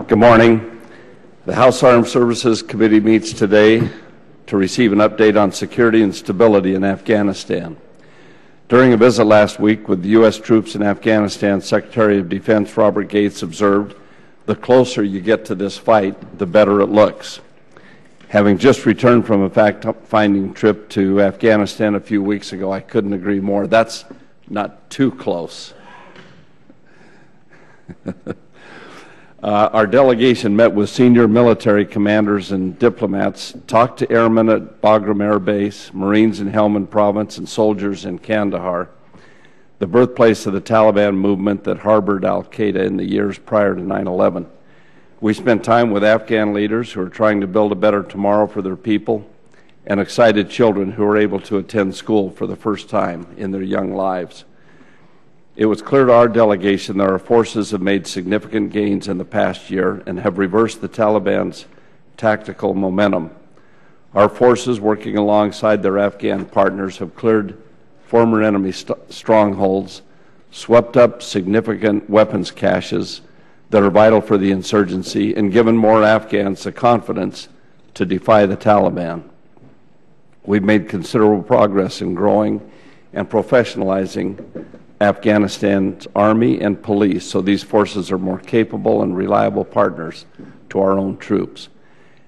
Good morning. The House Armed Services Committee meets today to receive an update on security and stability in Afghanistan. During a visit last week with the U.S. troops in Afghanistan, Secretary of Defense Robert Gates observed, "The closer you get to this fight, the better it looks." Having just returned from a fact-finding trip to Afghanistan a few weeks ago, I couldn't agree more. That's not too close. Our delegation met with senior military commanders and diplomats, talked to airmen at Bagram Air Base, Marines in Helmand Province, and soldiers in Kandahar, the birthplace of the Taliban movement that harbored al-Qaeda in the years prior to 9/11. We spent time with Afghan leaders who are trying to build a better tomorrow for their people, and excited children who are able to attend school for the first time in their young lives. It was clear to our delegation that our forces have made significant gains in the past year and have reversed the Taliban's tactical momentum. Our forces, working alongside their Afghan partners, have cleared former enemy strongholds, swept up significant weapons caches that are vital for the insurgency, and given more Afghans the confidence to defy the Taliban. We've made considerable progress in growing and professionalizing Afghanistan's army and police, so these forces are more capable and reliable partners to our own troops.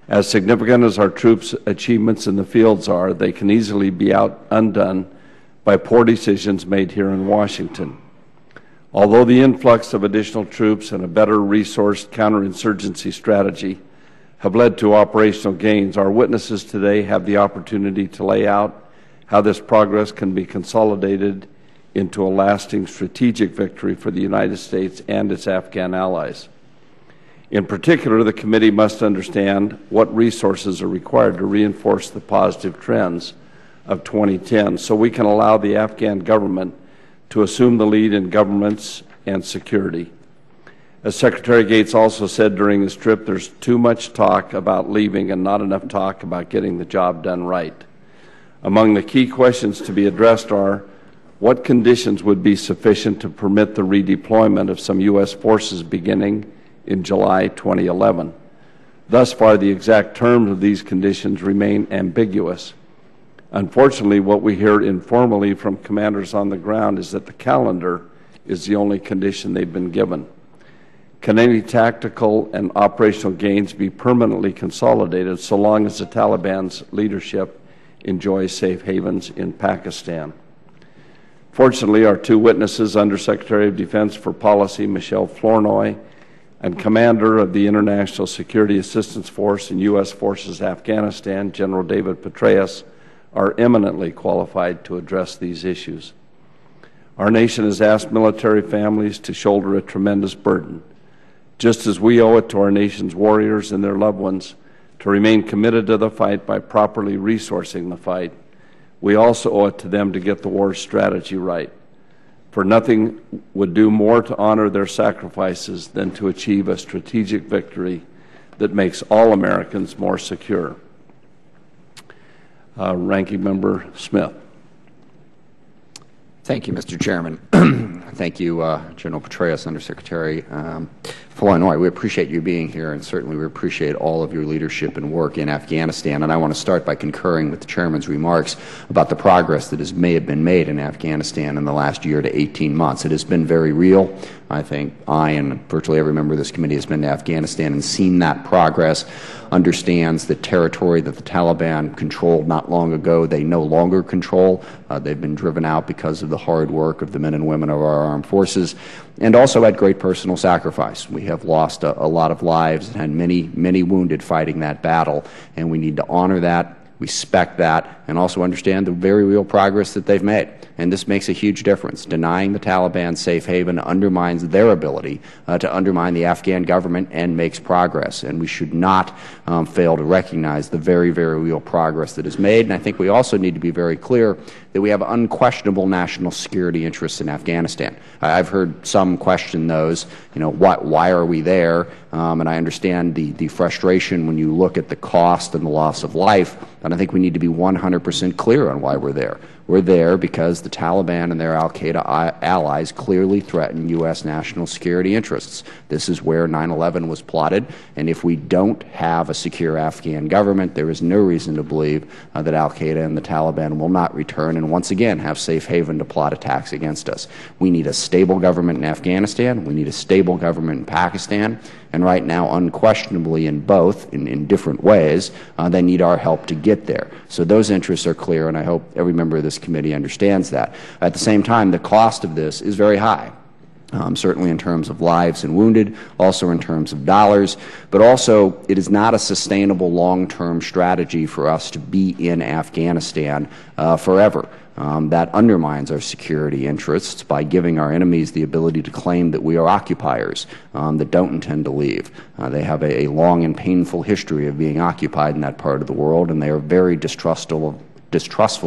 As significant as our troops' achievements in the fields are, they can easily be undone by poor decisions made here in Washington. Although the influx of additional troops and a better resourced counterinsurgency strategy have led to operational gains, our witnesses today have the opportunity to lay out how this progress can be consolidated into a lasting strategic victory for the United States and its Afghan allies. In particular, the committee must understand what resources are required to reinforce the positive trends of 2010 so we can allow the Afghan government to assume the lead in governance and security. As Secretary Gates also said during his trip, there's too much talk about leaving and not enough talk about getting the job done right. Among the key questions to be addressed are, what conditions would be sufficient to permit the redeployment of some U.S. forces beginning in July 2011? Thus far, the exact terms of these conditions remain ambiguous. Unfortunately, what we hear informally from commanders on the ground is that the calendar is the only condition they've been given. Can any tactical and operational gains be permanently consolidated so long as the Taliban's leadership enjoys safe havens in Pakistan? Fortunately, our two witnesses, Undersecretary of Defense for Policy Michell Flournoy and Commander of the International Security Assistance Force in U.S. Forces Afghanistan, General David Petraeus, are eminently qualified to address these issues. Our nation has asked military families to shoulder a tremendous burden, just as we owe it to our nation's warriors and their loved ones to remain committed to the fight by properly resourcing the fight. We also owe it to them to get the war strategy right, for nothing would do more to honor their sacrifices than to achieve a strategic victory that makes all Americans more secure. Ranking Member Smith. Thank you, Mr. Chairman. Thank you, General Petraeus, Undersecretary Flournoy. We appreciate you being here, and certainly we appreciate all of your leadership and work in Afghanistan. And I want to start by concurring with the Chairman's remarks about the progress that may have been made in Afghanistan in the last year to 18 months. It has been very real. I think I and virtually every member of this committee has been to Afghanistan and seen that progress, understands the territory that the Taliban controlled not long ago, they no longer control. They've been driven out because of the hard work of the men and women of our armed forces, and also at great personal sacrifice. We have lost a lot of lives and had many, many wounded fighting that battle, and we need to honor that, respect that, and also understand the very real progress that they've made. And this makes a huge difference. Denying the Taliban safe haven undermines their ability to undermine the Afghan government and makes progress. And we should not fail to recognize the very, very real progress that is made. And I think we also need to be very clear that we have unquestionable national security interests in Afghanistan. I've heard some question those, why are we there? And I understand the frustration when you look at the cost and the loss of life, but I think we need to be 100% clear on why we're there. We're there because the Taliban and their al-Qaeda allies clearly threaten U.S. national security interests. This is where 9/11 was plotted, and if we don't have a secure Afghan government, there is no reason to believe that al-Qaeda and the Taliban will not return and once again have safe haven to plot attacks against us. We need a stable government in Afghanistan. We need a stable government in Pakistan. And right now, unquestionably in both, in different ways, they need our help to get there. So those interests are clear, and I hope every member of this committee understands that. At the same time, the cost of this is very high. Certainly in terms of lives and wounded, also in terms of dollars, but also it is not a sustainable long-term strategy for us to be in Afghanistan forever. That undermines our security interests by giving our enemies the ability to claim that we are occupiers that don't intend to leave. They have a long and painful history of being occupied in that part of the world, and they are very distrustful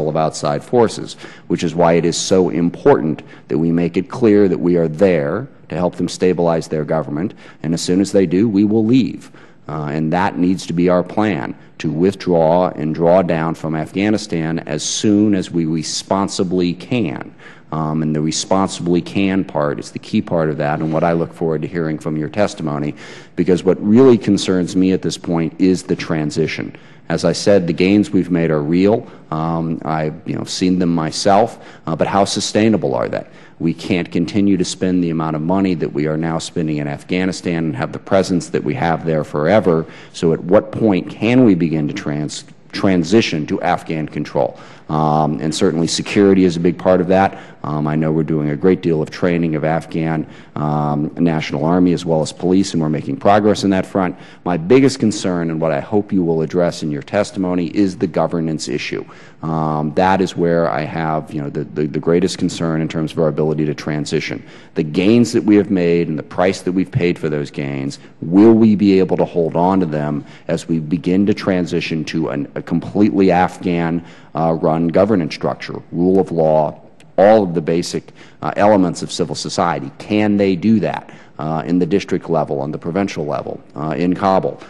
of outside forces, which is why it is so important that we make it clear that we are there to help them stabilize their government, and as soon as they do, we will leave. And that needs to be our plan, to withdraw and draw down from Afghanistan as soon as we responsibly can. And the responsibly can part is the key part of that, and what I look forward to hearing from your testimony, because what really concerns me at this point is the transition. As I said, the gains we've made are real. I've seen them myself, but how sustainable are they? We can't continue to spend the amount of money that we are now spending in Afghanistan and have the presence that we have there forever. So at what point can we begin to transition to Afghan control? And certainly security is a big part of that. I know we're doing a great deal of training of Afghan National Army as well as police, and we're making progress in that front. My biggest concern, and what I hope you will address in your testimony, is the governance issue. That is where I have the greatest concern in terms of our ability to transition. The gains that we have made and the price that we've paid for those gains, will we be able to hold on to them as we begin to transition to a completely Afghan run governance structure, rule of law, all of the basic elements of civil society? Can they do that in the district level, on the provincial level, in Kabul?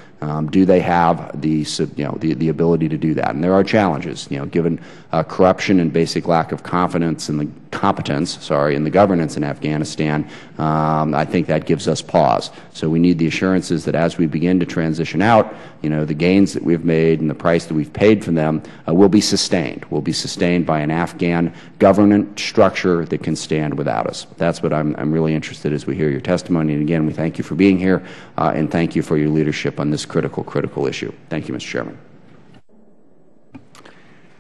Do they have the ability to do that? And there are challenges, given corruption and basic lack of confidence in the competence, in the governance in Afghanistan. I think that gives us pause. So we need the assurances that as we begin to transition out, the gains that we've made and the price that we've paid for them will be sustained. Will be sustained by an Afghan governance structure that can stand without us. That's what I'm really interested in as we hear your testimony. And again, we thank you for being here, and thank you for your leadership on this critical issue. Thank you, Mr. Chairman.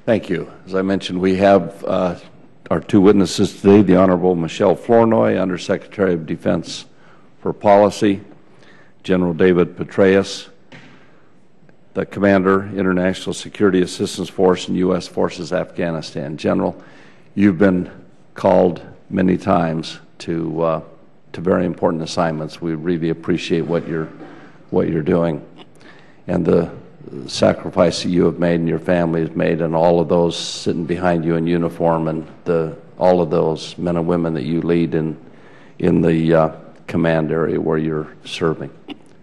Thank you. As I mentioned, we have our two witnesses today, the Honorable Michell Flournoy, Undersecretary of Defense for Policy, General David Petraeus, the Commander, International Security Assistance Force and U.S. Forces, Afghanistan. General, you've been called many times to very important assignments. We really appreciate what you're doing, and the sacrifice that you have made and your family has made, and all of those sitting behind you in uniform, and all of those men and women that you lead in the command area where you're serving.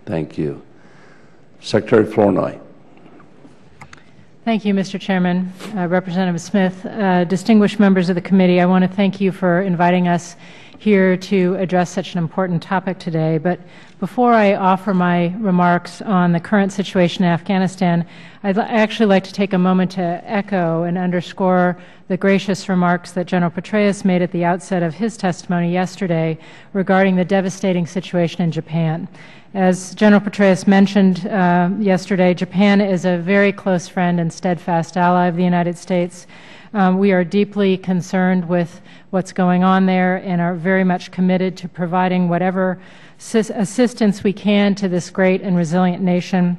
Thank you. Secretary Flournoy. Thank you, Mr. Chairman, Representative Smith, distinguished members of the committee. I want to thank you for inviting us here to address such an important topic today. But before I offer my remarks on the current situation in Afghanistan, I'd actually like to take a moment to echo and underscore the gracious remarks that General Petraeus made at the outset of his testimony yesterday regarding the devastating situation in Japan. As General Petraeus mentioned yesterday, Japan is a very close friend and steadfast ally of the United States. We are deeply concerned with what's going on there and are very much committed to providing whatever assistance we can to this great and resilient nation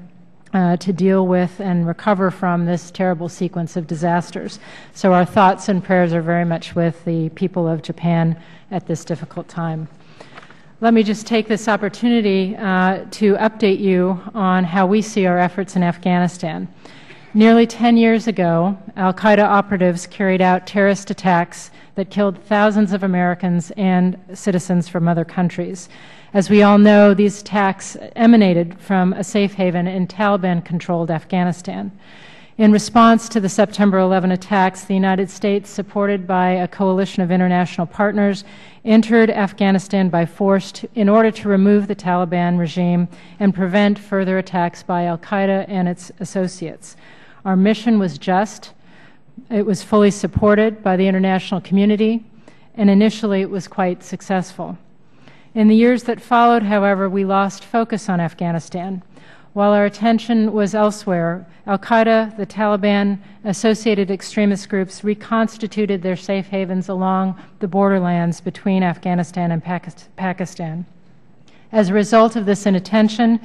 to deal with and recover from this terrible sequence of disasters. So our thoughts and prayers are very much with the people of Japan at this difficult time. Let me just take this opportunity to update you on how we see our efforts in Afghanistan. Nearly 10 years ago, al-Qaeda operatives carried out terrorist attacks that killed thousands of Americans and citizens from other countries. As we all know, these attacks emanated from a safe haven in Taliban-controlled Afghanistan. In response to the September 11 attacks, the United States, supported by a coalition of international partners, entered Afghanistan by force in order to remove the Taliban regime and prevent further attacks by al-Qaeda and its associates. Our mission was just. It was fully supported by the international community, and initially it was quite successful. In the years that followed, however, we lost focus on Afghanistan. While our attention was elsewhere, al-Qaeda, the Taliban, associated extremist groups reconstituted their safe havens along the borderlands between Afghanistan and Pakistan. As a result of this inattention,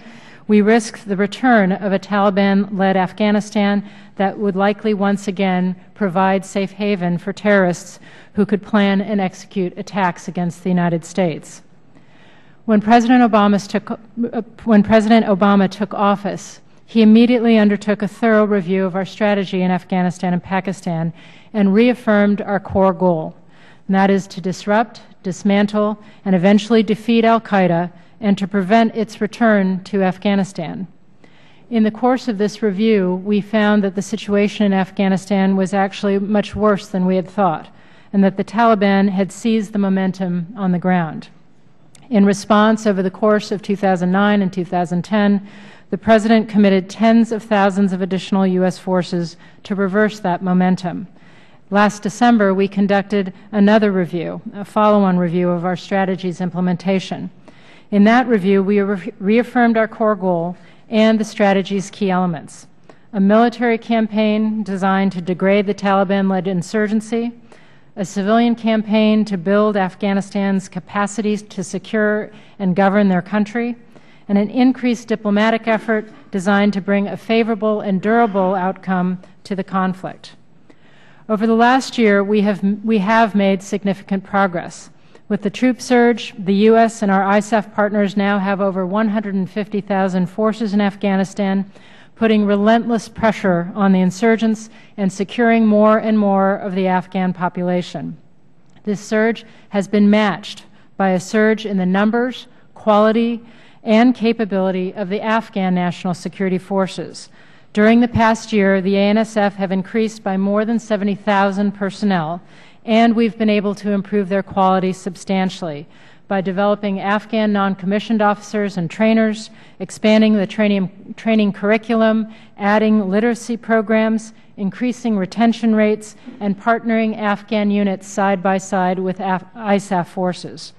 we risked the return of a Taliban-led Afghanistan that would likely once again provide safe haven for terrorists who could plan and execute attacks against the United States. When President Obama took office, he immediately undertook a thorough review of our strategy in Afghanistan and Pakistan and reaffirmed our core goal, and that is to disrupt, dismantle, and eventually defeat al-Qaeda and to prevent its return to Afghanistan. In the course of this review, we found that the situation in Afghanistan was actually much worse than we had thought, and that the Taliban had seized the momentum on the ground. In response, over the course of 2009 and 2010, the President committed tens of thousands of additional U.S. forces to reverse that momentum. Last December, we conducted another review, a follow-on review of our strategy's implementation. In that review, we reaffirmed our core goal and the strategy's key elements: a military campaign designed to degrade the Taliban-led insurgency, a civilian campaign to build Afghanistan's capacities to secure and govern their country, and an increased diplomatic effort designed to bring a favorable and durable outcome to the conflict. Over the last year, we have made significant progress. With the troop surge, the U.S. and our ISAF partners now have over 150,000 forces in Afghanistan, putting relentless pressure on the insurgents and securing more and more of the Afghan population. This surge has been matched by a surge in the numbers, quality, and capability of the Afghan National Security Forces. During the past year, the ANSF have increased by more than 70,000 personnel, and we've been able to improve their quality substantially by developing Afghan non-commissioned officers and trainers, expanding the training curriculum, adding literacy programs, increasing retention rates, and partnering Afghan units side by side with ISAF forces.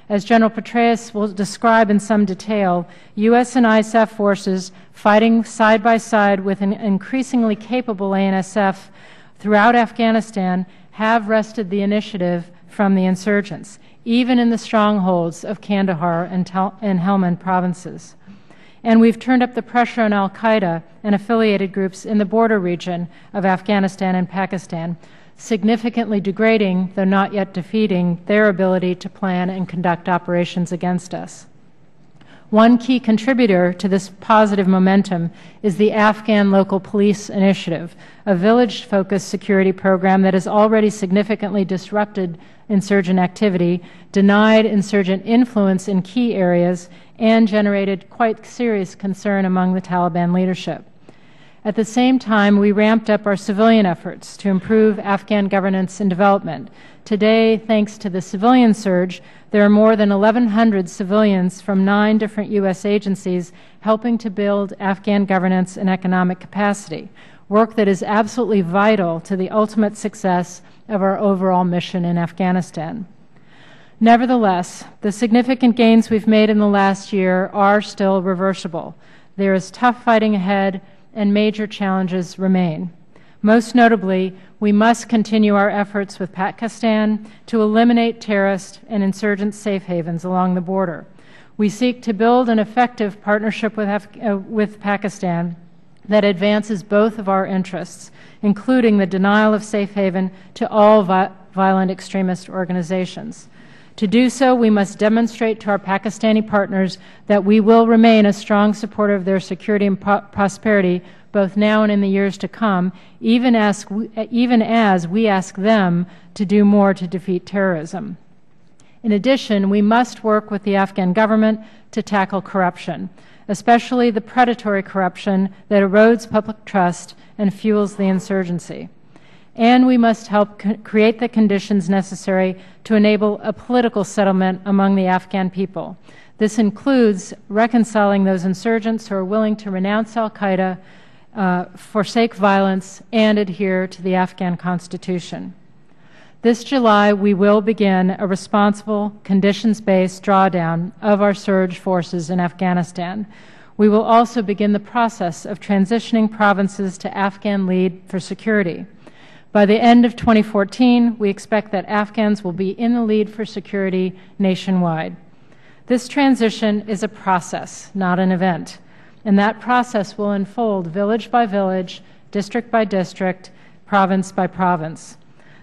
As General Petraeus will describe in some detail, U.S. and ISAF forces fighting side by side with an increasingly capable ANSF throughout Afghanistan have wrested the initiative from the insurgents, even in the strongholds of Kandahar and Helmand provinces. And we've turned up the pressure on al-Qaeda and affiliated groups in the border region of Afghanistan and Pakistan, significantly degrading, though not yet defeating, their ability to plan and conduct operations against us. One key contributor to this positive momentum is the Afghan Local Police Initiative, a village-focused security program that has already significantly disrupted insurgent activity, denied insurgent influence in key areas, and generated quite serious concern among the Taliban leadership. At the same time, we ramped up our civilian efforts to improve Afghan governance and development. Today, thanks to the civilian surge, there are more than 1,100 civilians from 9 different U.S. agencies helping to build Afghan governance and economic capacity, work that is absolutely vital to the ultimate success of our overall mission in Afghanistan. Nevertheless, the significant gains we've made in the last year are still reversible. There is tough fighting ahead, and major challenges remain. Most notably, we must continue our efforts with Pakistan to eliminate terrorist and insurgent safe havens along the border. We seek to build an effective partnership with Pakistan that advances both of our interests, including the denial of safe haven to all violent extremist organizations. To do so, we must demonstrate to our Pakistani partners that we will remain a strong supporter of their security and prosperity both now and in the years to come, even as we ask them to do more to defeat terrorism. In addition, we must work with the Afghan government to tackle corruption, especially the predatory corruption that erodes public trust and fuels the insurgency. And we must help create the conditions necessary to enable a political settlement among the Afghan people. This includes reconciling those insurgents who are willing to renounce al-Qaeda, forsake violence, and adhere to the Afghan Constitution. This July, we will begin a responsible, conditions-based drawdown of our surge forces in Afghanistan. We will also begin the process of transitioning provinces to Afghan lead for security. By the end of 2014, we expect that Afghans will be in the lead for security nationwide. This transition is a process, not an event, and that process will unfold village by village, district by district, province by province.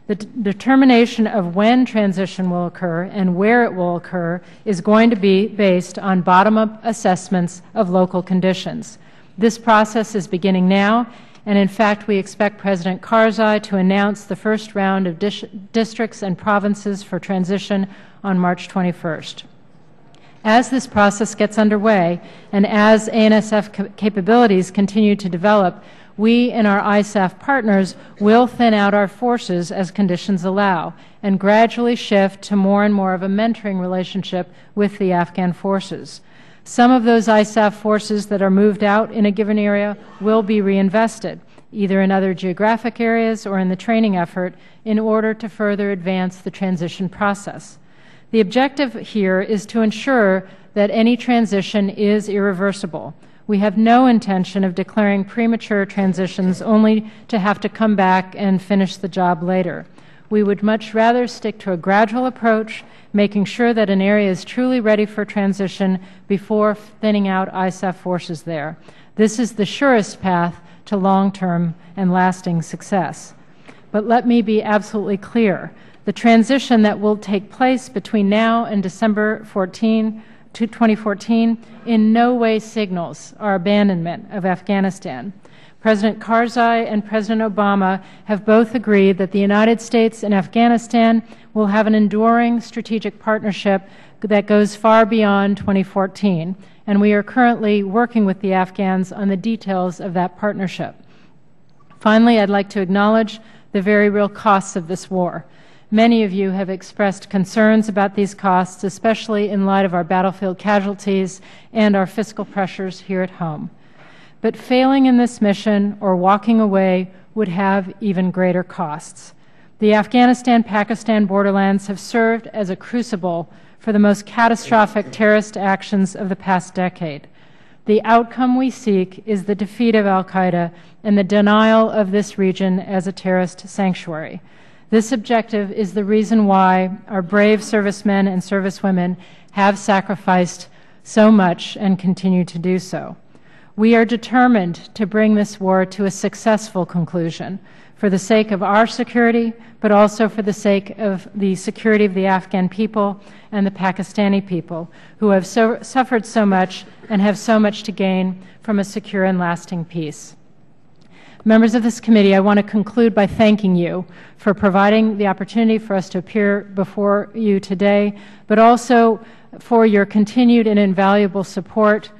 The determination of when transition will occur and where it will occur is going to be based on bottom-up assessments of local conditions. This process is beginning now, and in fact, we expect President Karzai to announce the first round of districts and provinces for transition on March 21st. As this process gets underway, and as ANSF capabilities continue to develop, we and our ISAF partners will thin out our forces as conditions allow and gradually shift to more and more of a mentoring relationship with the Afghan forces. Some of those ISAF forces that are moved out in a given area will be reinvested, either in other geographic areas or in the training effort, in order to further advance the transition process. The objective here is to ensure that any transition is irreversible. We have no intention of declaring premature transitions only to have to come back and finish the job later. We would much rather stick to a gradual approach, making sure that an area is truly ready for transition before thinning out ISAF forces there. This is the surest path to long-term and lasting success. But let me be absolutely clear. The transition that will take place between now and December 2014 in no way signals our abandonment of Afghanistan. President Karzai and President Obama have both agreed that the United States and Afghanistan will have an enduring strategic partnership that goes far beyond 2014, and we are currently working with the Afghans on the details of that partnership. Finally, I'd like to acknowledge the very real costs of this war. Many of you have expressed concerns about these costs, especially in light of our battlefield casualties and our fiscal pressures here at home. But failing in this mission or walking away would have even greater costs. The Afghanistan-Pakistan borderlands have served as a crucible for the most catastrophic terrorist actions of the past decade. The outcome we seek is the defeat of al-Qaeda and the denial of this region as a terrorist sanctuary. This objective is the reason why our brave servicemen and servicewomen have sacrificed so much and continue to do so. We are determined to bring this war to a successful conclusion for the sake of our security, but also for the sake of the security of the Afghan people and the Pakistani people, who have suffered so much and have so much to gain from a secure and lasting peace. Members of this committee, I want to conclude by thanking you for providing the opportunity for us to appear before you today, but also for your continued and invaluable support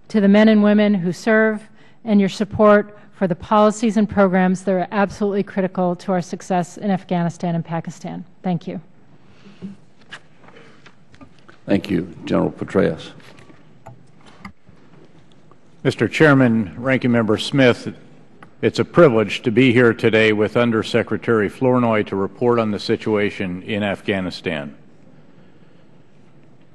to the men and women who serve, and your support for the policies and programs that are absolutely critical to our success in Afghanistan and Pakistan. Thank you. Thank you, General Petraeus. Mr. Chairman, Ranking Member Smith, it's a privilege to be here today with Undersecretary Flournoy to report on the situation in Afghanistan.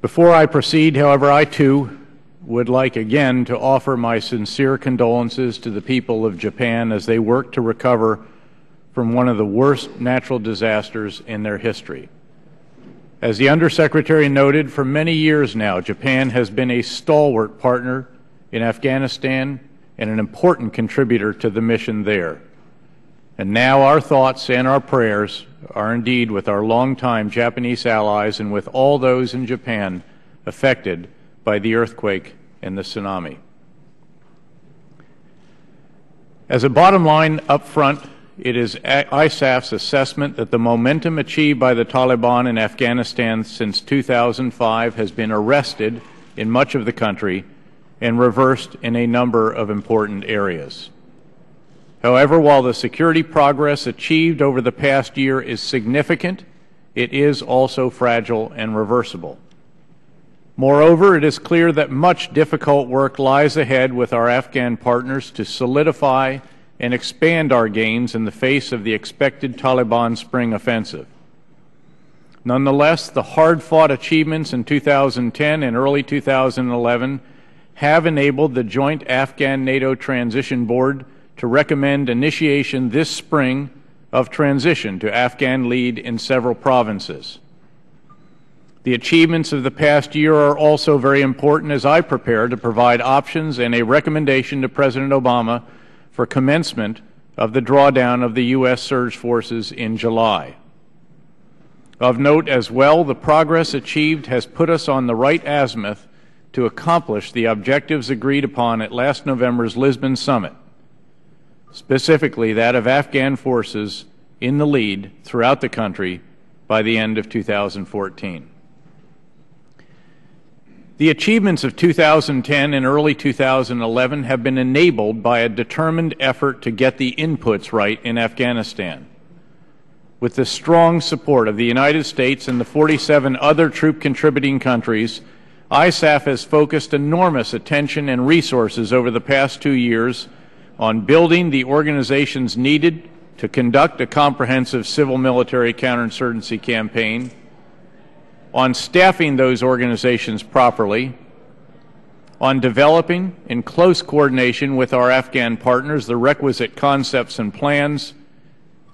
Before I proceed, however, I too would like again to offer my sincere condolences to the people of Japan as they work to recover from one of the worst natural disasters in their history. As the Undersecretary noted, for many years now, Japan has been a stalwart partner in Afghanistan and an important contributor to the mission there. And now our thoughts and our prayers are indeed with our longtime Japanese allies and with all those in Japan affected by the earthquake and the tsunami. As a bottom line up front, it is ISAF's assessment that the momentum achieved by the Taliban in Afghanistan since 2005 has been arrested in much of the country and reversed in a number of important areas. However, while the security progress achieved over the past year is significant, it is also fragile and reversible. Moreover, it is clear that much difficult work lies ahead with our Afghan partners to solidify and expand our gains in the face of the expected Taliban spring offensive. Nonetheless, the hard-fought achievements in 2010 and early 2011 have enabled the Joint Afghan-NATO Transition Board to recommend initiation this spring of transition to Afghan lead in several provinces. The achievements of the past year are also very important as I prepare to provide options and a recommendation to President Obama for commencement of the drawdown of the U.S. surge forces in July. Of note as well, the progress achieved has put us on the right azimuth to accomplish the objectives agreed upon at last November's Lisbon summit, specifically that of Afghan forces in the lead throughout the country by the end of 2014. The achievements of 2010 and early 2011 have been enabled by a determined effort to get the inputs right in Afghanistan. With the strong support of the United States and the 47 other troop-contributing countries, ISAF has focused enormous attention and resources over the past 2 years on building the organizations needed to conduct a comprehensive civil-military counterinsurgency campaign, on staffing those organizations properly, on developing, in close coordination with our Afghan partners, the requisite concepts and plans,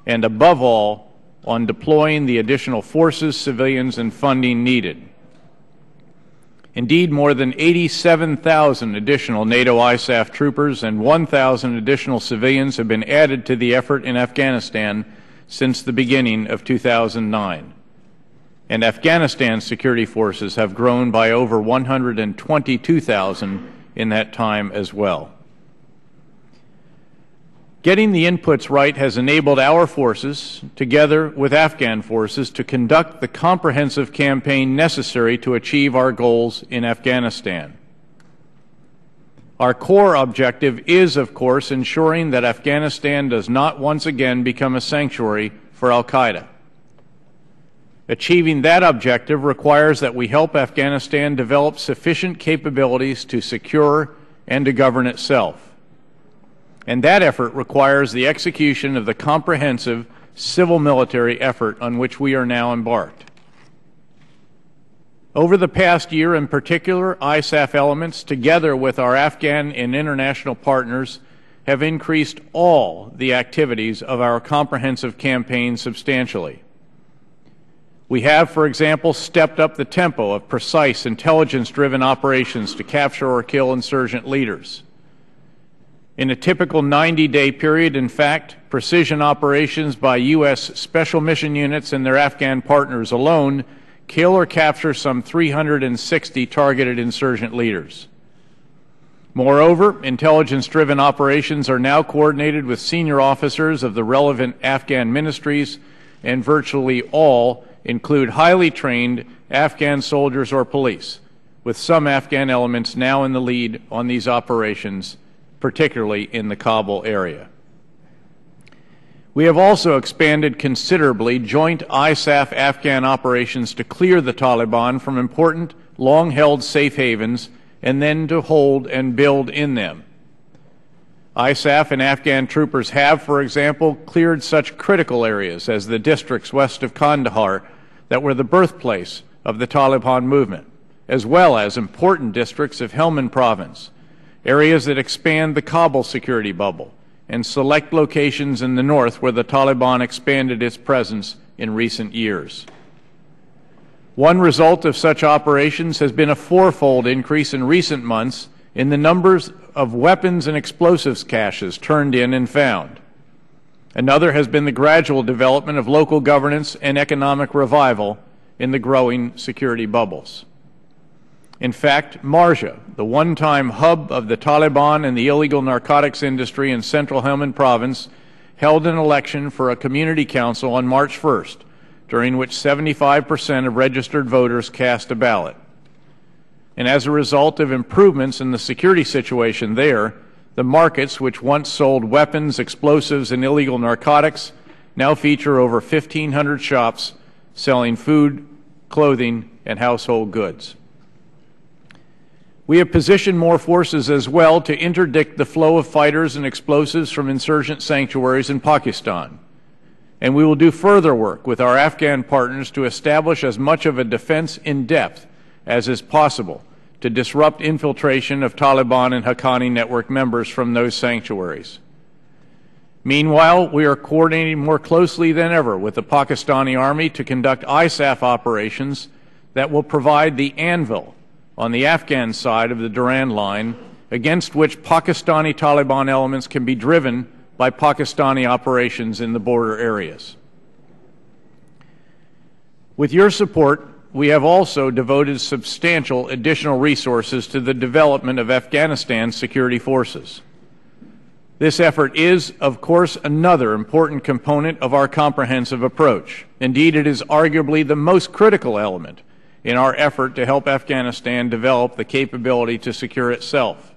and above all, on deploying the additional forces, civilians, and funding needed. Indeed, more than 87,000 additional NATO ISAF troopers and 1,000 additional civilians have been added to the effort in Afghanistan since the beginning of 2009. And Afghanistan's security forces have grown by over 122,000 in that time as well. Getting the inputs right has enabled our forces, together with Afghan forces, to conduct the comprehensive campaign necessary to achieve our goals in Afghanistan. Our core objective is, of course, ensuring that Afghanistan does not once again become a sanctuary for al-Qaeda. Achieving that objective requires that we help Afghanistan develop sufficient capabilities to secure and to govern itself. And that effort requires the execution of the comprehensive civil-military effort on which we are now embarked. Over the past year in particular, ISAF elements, together with our Afghan and international partners, have increased all the activities of our comprehensive campaign substantially. We have, for example, stepped up the tempo of precise, intelligence-driven operations to capture or kill insurgent leaders. In a typical 90-day period, in fact, precision operations by U.S. Special Mission Units and their Afghan partners alone kill or capture some 360 targeted insurgent leaders. Moreover, intelligence-driven operations are now coordinated with senior officers of the relevant Afghan ministries, and virtually all include highly trained Afghan soldiers or police, with some Afghan elements now in the lead on these operations, particularly in the Kabul area. We have also expanded considerably joint ISAF-Afghan operations to clear the Taliban from important, long-held safe havens and then to hold and build in them. ISAF and Afghan troopers have, for example, cleared such critical areas as the districts west of Kandahar that were the birthplace of the Taliban movement, as well as important districts of Helmand province, areas that expand the Kabul security bubble, and select locations in the north where the Taliban expanded its presence in recent years. One result of such operations has been a fourfold increase in recent months in the numbers of weapons and explosives caches turned in and found. Another has been the gradual development of local governance and economic revival in the growing security bubbles. In fact, Marja, the one-time hub of the Taliban and the illegal narcotics industry in central Helmand province, held an election for a community council on March 1st, during which 75% of registered voters cast a ballot. And as a result of improvements in the security situation there, the markets, which once sold weapons, explosives, and illegal narcotics, now feature over 1,500 shops selling food, clothing, and household goods. We have positioned more forces as well to interdict the flow of fighters and explosives from insurgent sanctuaries in Pakistan. And we will do further work with our Afghan partners to establish as much of a defense in depth as is possible to disrupt infiltration of Taliban and Haqqani network members from those sanctuaries. Meanwhile, we are coordinating more closely than ever with the Pakistani Army to conduct ISAF operations that will provide the anvil on the Afghan side of the Durand Line, against which Pakistani Taliban elements can be driven by Pakistani operations in the border areas. With your support, we have also devoted substantial additional resources to the development of Afghanistan's security forces. This effort is, of course, another important component of our comprehensive approach. Indeed, it is arguably the most critical element in our effort to help Afghanistan develop the capability to secure itself.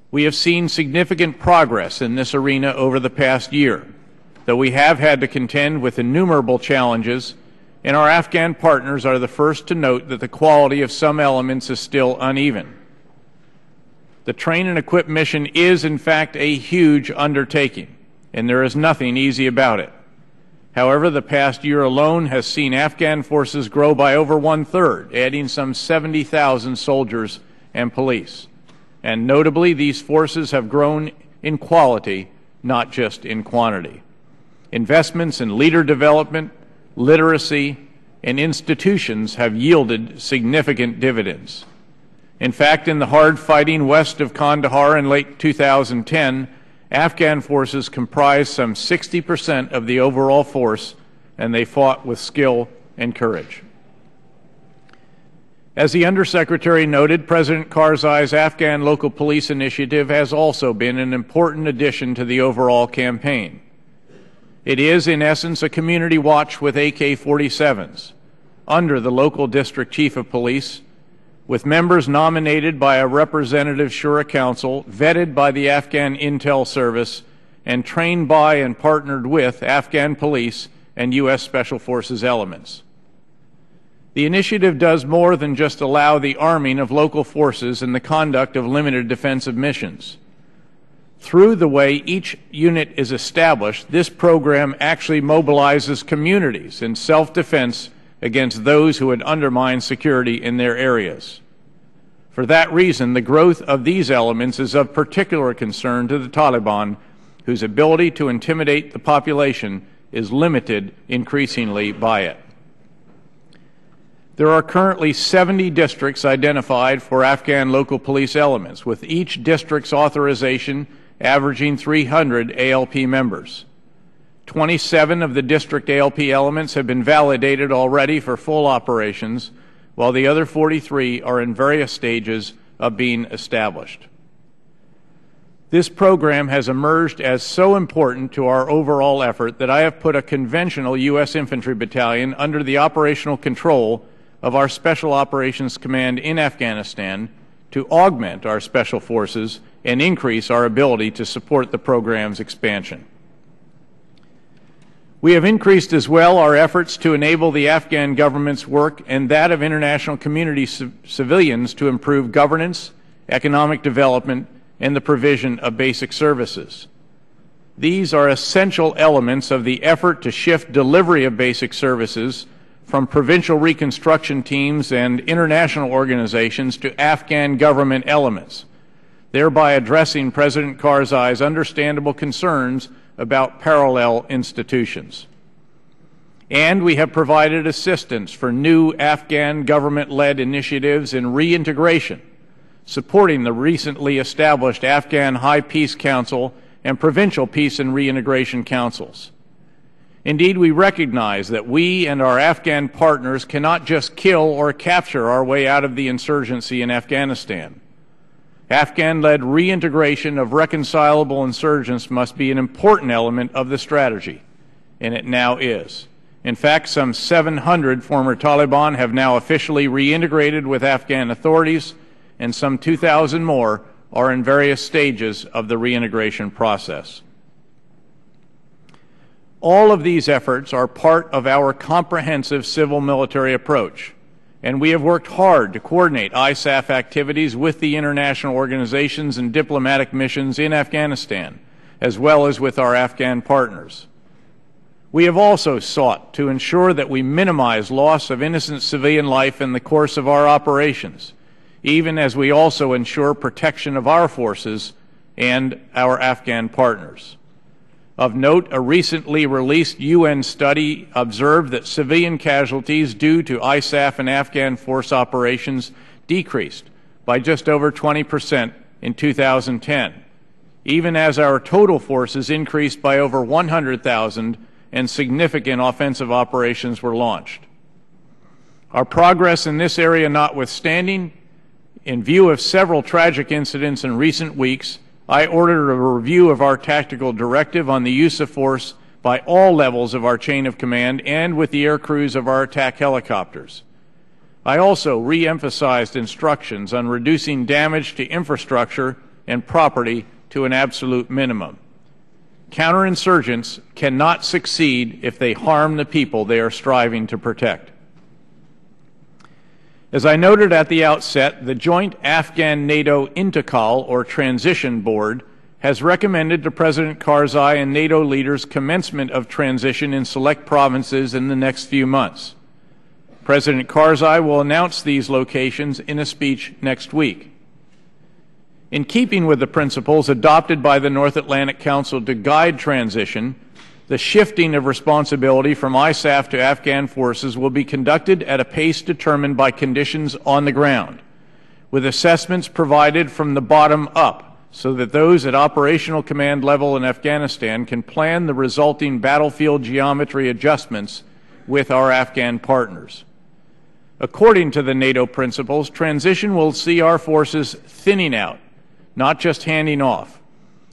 We have seen significant progress in this arena over the past year, though we have had to contend with innumerable challenges, and our Afghan partners are the first to note that the quality of some elements is still uneven. The train and equip mission is, in fact, a huge undertaking, and there is nothing easy about it. However, the past year alone has seen Afghan forces grow by over 1/3, adding some 70,000 soldiers and police. And notably, these forces have grown in quality, not just in quantity. Investments in leader development, literacy, and institutions have yielded significant dividends. In fact, in the hard fighting west of Kandahar in late 2010, Afghan forces comprised some 60% of the overall force, and they fought with skill and courage. As the Undersecretary noted, President Karzai's Afghan local police initiative has also been an important addition to the overall campaign. It is, in essence, a community watch with AK-47s under the local district chief of police, with members nominated by a representative Shura Council, vetted by the Afghan Intel Service, and trained by and partnered with Afghan police and U.S. Special Forces elements. The initiative does more than just allow the arming of local forces in the conduct of limited defensive missions. Through the way each unit is established, this program actually mobilizes communities in self-defense against those who would undermine security in their areas. For that reason, the growth of these elements is of particular concern to the Taliban, whose ability to intimidate the population is limited increasingly by it. There are currently 70 districts identified for Afghan local police elements, with each district's authorization averaging 300 ALP members. 27 of the district ALP elements have been validated already for full operations, while the other 43 are in various stages of being established. This program has emerged as so important to our overall effort that I have put a conventional U.S. infantry battalion under the operational control of our Special Operations Command in Afghanistan to augment our special forces and increase our ability to support the program's expansion. We have increased as well our efforts to enable the Afghan government's work and that of international community civilians to improve governance, economic development, and the provision of basic services. These are essential elements of the effort to shift delivery of basic services from provincial reconstruction teams and international organizations to Afghan government elements, thereby addressing President Karzai's understandable concerns about parallel institutions. And we have provided assistance for new Afghan government-led initiatives in reintegration, supporting the recently established Afghan High Peace Council and Provincial Peace and Reintegration Councils. Indeed, we recognize that we and our Afghan partners cannot just kill or capture our way out of the insurgency in Afghanistan. Afghan-led reintegration of reconcilable insurgents must be an important element of the strategy, and it now is. In fact, some 700 former Taliban have now officially reintegrated with Afghan authorities, and some 2,000 more are in various stages of the reintegration process. All of these efforts are part of our comprehensive civil-military approach, and we have worked hard to coordinate ISAF activities with the international organizations and diplomatic missions in Afghanistan, as well as with our Afghan partners. We have also sought to ensure that we minimize loss of innocent civilian life in the course of our operations, even as we also ensure protection of our forces and our Afghan partners. Of note, a recently released UN study observed that civilian casualties due to ISAF and Afghan force operations decreased by just over 20% in 2010, even as our total forces increased by over 100,000 and significant offensive operations were launched. Our progress in this area notwithstanding, in view of several tragic incidents in recent weeks, I ordered a review of our tactical directive on the use of force by all levels of our chain of command and with the air crews of our attack helicopters. I also re-emphasized instructions on reducing damage to infrastructure and property to an absolute minimum. Counterinsurgents cannot succeed if they harm the people they are striving to protect. As I noted at the outset, the Joint Afghan-NATO Intikal, or Transition Board, has recommended to President Karzai and NATO leaders commencement of transition in select provinces in the next few months. President Karzai will announce these locations in a speech next week. In keeping with the principles adopted by the North Atlantic Council to guide transition, the shifting of responsibility from ISAF to Afghan forces will be conducted at a pace determined by conditions on the ground, with assessments provided from the bottom up so that those at operational command level in Afghanistan can plan the resulting battlefield geometry adjustments with our Afghan partners. According to the NATO principles, transition will see our forces thinning out, not just handing off,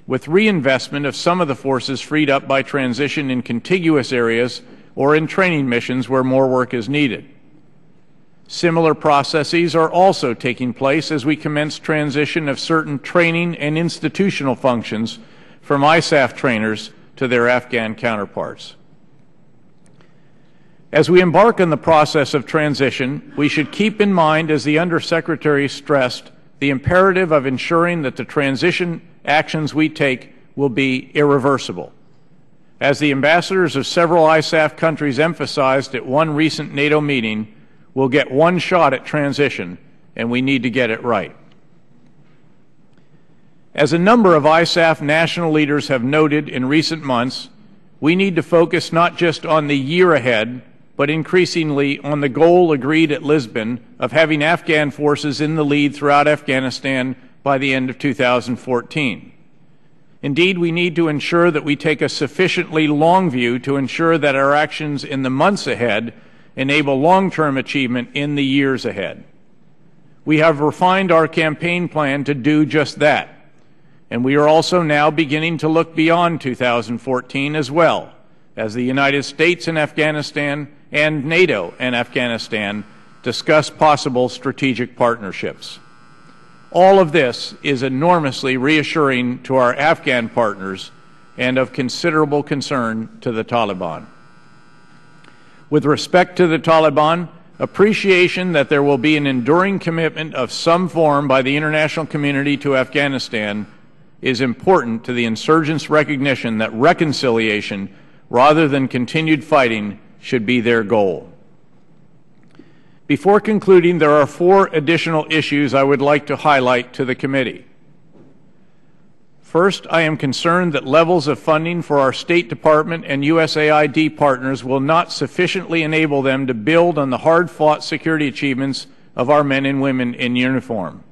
with reinvestment of some of the forces freed up by transition in contiguous areas or in training missions where more work is needed. Similar processes are also taking place as we commence transition of certain training and institutional functions from ISAF trainers to their Afghan counterparts. As we embark on the process of transition, we should keep in mind, as the Undersecretary stressed, the imperative of ensuring that the transition actions we take will be irreversible. As the ambassadors of several ISAF countries emphasized at one recent NATO meeting, we'll get one shot at transition, and we need to get it right. As a number of ISAF national leaders have noted in recent months, we need to focus not just on the year ahead, but increasingly on the goal agreed at Lisbon of having Afghan forces in the lead throughout Afghanistan by the end of 2014. Indeed, we need to ensure that we take a sufficiently long view to ensure that our actions in the months ahead enable long-term achievement in the years ahead. We have refined our campaign plan to do just that, and we are also now beginning to look beyond 2014 as well, as the United States and Afghanistan and NATO and Afghanistan discuss possible strategic partnerships. All of this is enormously reassuring to our Afghan partners and of considerable concern to the Taliban. With respect to the Taliban, appreciation that there will be an enduring commitment of some form by the international community to Afghanistan is important to the insurgents' recognition that reconciliation, rather than continued fighting, should be their goal. Before concluding, there are 4 additional issues I would like to highlight to the committee. First, I am concerned that levels of funding for our State Department and USAID partners will not sufficiently enable them to build on the hard-fought security achievements of our men and women in uniform.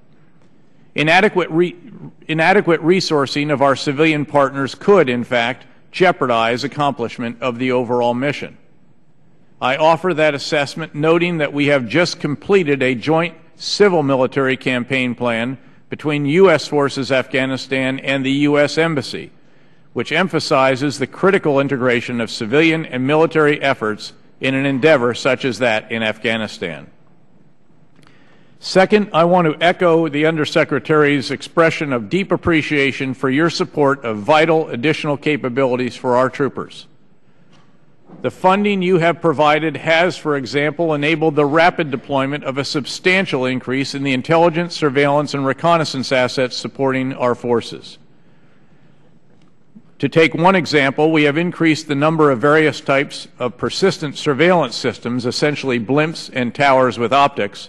Inadequate resourcing of our civilian partners could, in fact, jeopardize accomplishment of the overall mission. I offer that assessment, noting that we have just completed a joint civil-military campaign plan between U.S. Forces Afghanistan and the U.S. Embassy, which emphasizes the critical integration of civilian and military efforts in an endeavor such as that in Afghanistan. Second, I want to echo the Undersecretary's expression of deep appreciation for your support of vital additional capabilities for our troopers. The funding you have provided has, for example, enabled the rapid deployment of a substantial increase in the intelligence, surveillance, and reconnaissance assets supporting our forces. To take one example, we have increased the number of various types of persistent surveillance systems, essentially blimps and towers with optics,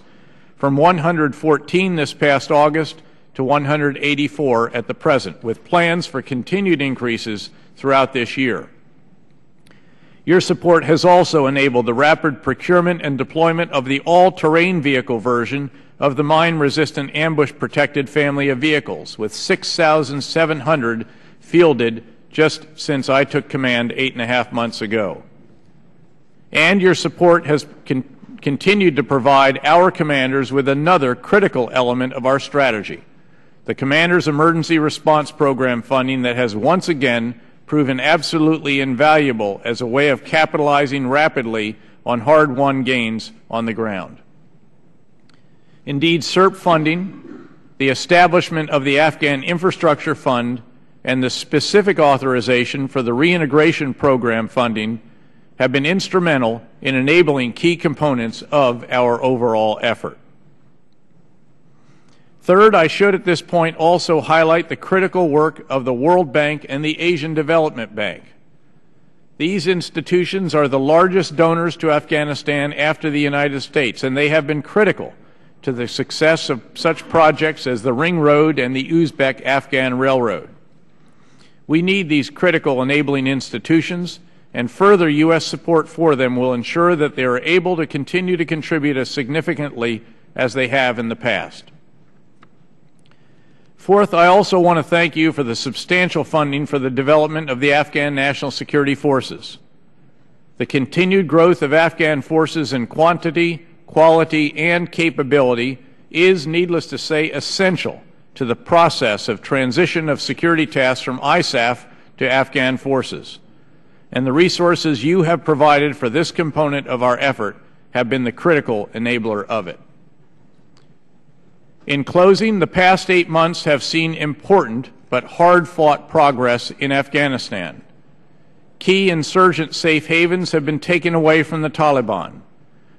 from 114 this past August to 184 at the present, with plans for continued increases throughout this year. Your support has also enabled the rapid procurement and deployment of the all-terrain vehicle version of the mine-resistant ambush-protected family of vehicles, with 6,700 fielded just since I took command 8.5 months ago. And your support has continued to provide our commanders with another critical element of our strategy, the Commander's Emergency Response Program funding that has once again proven absolutely invaluable as a way of capitalizing rapidly on hard-won gains on the ground. Indeed, SERP funding, the establishment of the Afghan Infrastructure Fund, and the specific authorization for the reintegration program funding have been instrumental in enabling key components of our overall effort. Third, I should at this point also highlight the critical work of the World Bank and the Asian Development Bank. These institutions are the largest donors to Afghanistan after the United States, and they have been critical to the success of such projects as the Ring Road and the Uzbek-Afghan Railroad. We need these critical enabling institutions, and further U.S. support for them will ensure that they are able to continue to contribute as significantly as they have in the past. Fourth, I also want to thank you for the substantial funding for the development of the Afghan National Security Forces. The continued growth of Afghan forces in quantity, quality, and capability is, needless to say, essential to the process of transition of security tasks from ISAF to Afghan forces. And the resources you have provided for this component of our effort have been the critical enabler of it. In closing, the past 8 months have seen important but hard-fought progress in Afghanistan. Key insurgent safe havens have been taken away from the Taliban.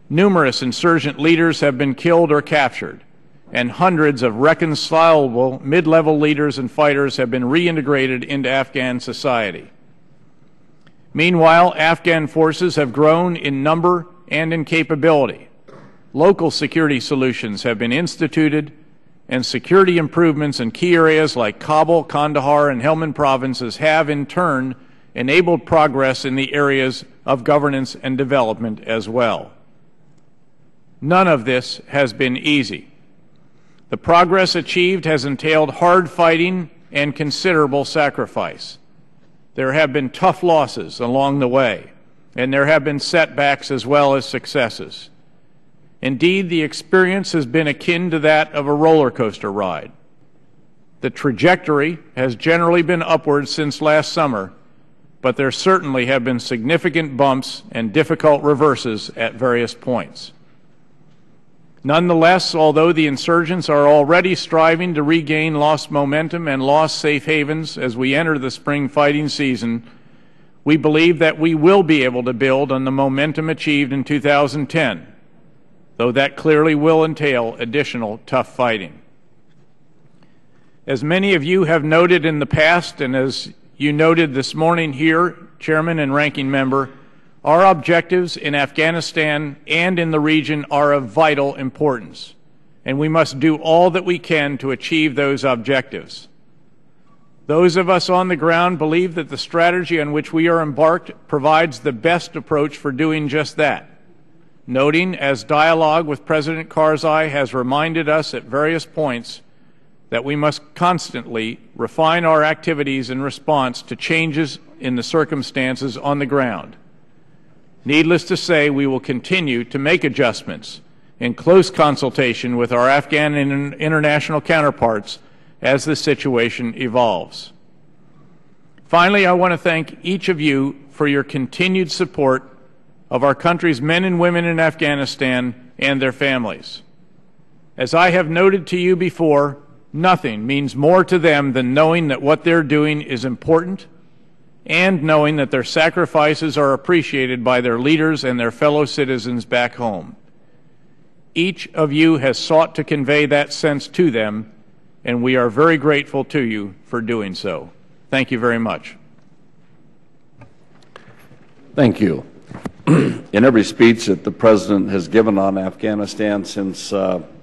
Numerous insurgent leaders have been killed or captured, and hundreds of reconcilable mid-level leaders and fighters have been reintegrated into Afghan society. Meanwhile, Afghan forces have grown in number and in capability. Local security solutions have been instituted, and security improvements in key areas like Kabul, Kandahar, and Helmand provinces have, in turn, enabled progress in the areas of governance and development as well. None of this has been easy. The progress achieved has entailed hard fighting and considerable sacrifice. There have been tough losses along the way, and there have been setbacks as well as successes. Indeed, the experience has been akin to that of a roller coaster ride. The trajectory has generally been upward since last summer, but there certainly have been significant bumps and difficult reverses at various points. Nonetheless, although the insurgents are already striving to regain lost momentum and lost safe havens as we enter the spring fighting season, we believe that we will be able to build on the momentum achieved in 2010, though that clearly will entail additional tough fighting. As many of you have noted in the past, and as you noted this morning here, Chairman and Ranking Member, our objectives in Afghanistan and in the region are of vital importance, and we must do all that we can to achieve those objectives. Those of us on the ground believe that the strategy on which we are embarked provides the best approach for doing just that, noting, as dialogue with President Karzai has reminded us at various points, that we must constantly refine our activities in response to changes in the circumstances on the ground. Needless to say, we will continue to make adjustments in close consultation with our Afghan and international counterparts as the situation evolves. Finally, I want to thank each of you for your continued support of our country's men and women in Afghanistan and their families. As I have noted to you before, nothing means more to them than knowing that what they're doing is important and knowing that their sacrifices are appreciated by their leaders and their fellow citizens back home. Each of you has sought to convey that sense to them, and we are very grateful to you for doing so. Thank you very much. Thank you. In every speech that the President has given on Afghanistan since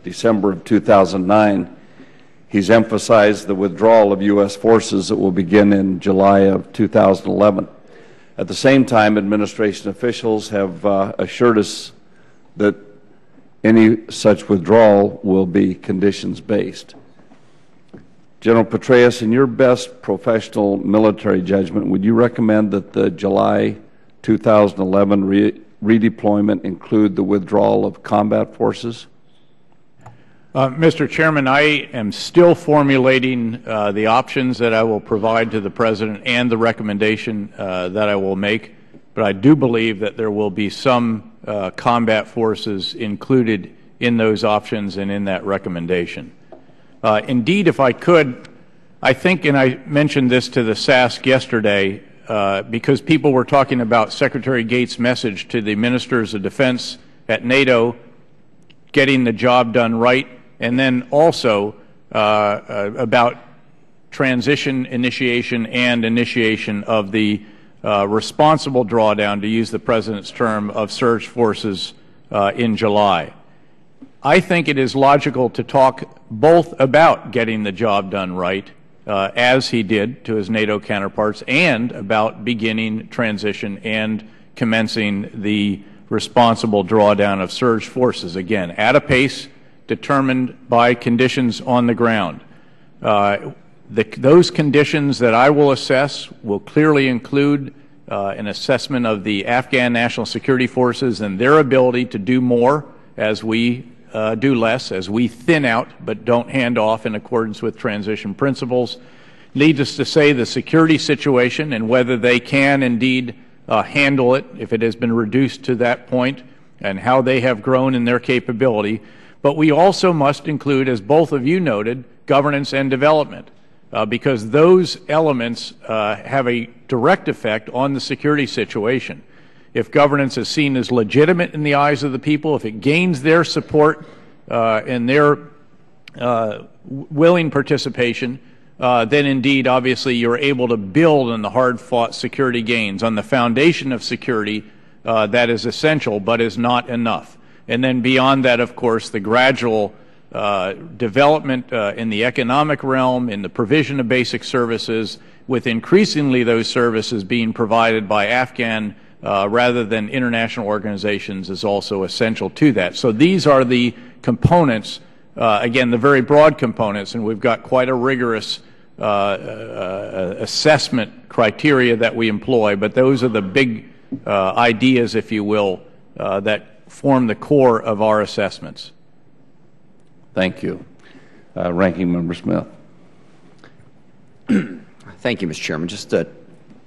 December of 2009, he's emphasized the withdrawal of U.S. forces that will begin in July of 2011. At the same time, administration officials have assured us that any such withdrawal will be conditions-based. General Petraeus, in your best professional military judgment, would you recommend that the July 2011 redeployment include the withdrawal of combat forces? Mr. Chairman, I am still formulating the options that I will provide to the President and the recommendation that I will make, but I do believe that there will be some combat forces included in those options and in that recommendation. Indeed, if I could, I think, and I mentioned this to the SASC yesterday, because people were talking about Secretary Gates' message to the ministers of defense at NATO, getting the job done right, and then also about transition initiation and initiation of the responsible drawdown, to use the President's term, of surge forces in July. I think it is logical to talk both about getting the job done right, as he did to his NATO counterparts, and about beginning transition and commencing the responsible drawdown of surge forces, again, at a pace determined by conditions on the ground. Those conditions that I will assess will clearly include an assessment of the Afghan National Security Forces and their ability to do more as we do less, as we thin out but don't hand off in accordance with transition principles. Needless to say, the security situation and whether they can indeed handle it if it has been reduced to that point, and how they have grown in their capability. But we also must include, as both of you noted, governance and development, because those elements have a direct effect on the security situation. If governance is seen as legitimate in the eyes of the people, if it gains their support and their willing participation, then indeed, obviously, you're able to build on the hard-fought security gains, on the foundation of security that is essential but is not enough. And then beyond that, of course, the gradual development in the economic realm, in the provision of basic services, with increasingly those services being provided by Afghan rather than international organizations, is also essential to that. So these are the components, again, the very broad components, and we've got quite a rigorous assessment criteria that we employ, but those are the big ideas, if you will, that form the core of our assessments. Thank you. Ranking Member Smith. Thank you, Mr. Chairman. Just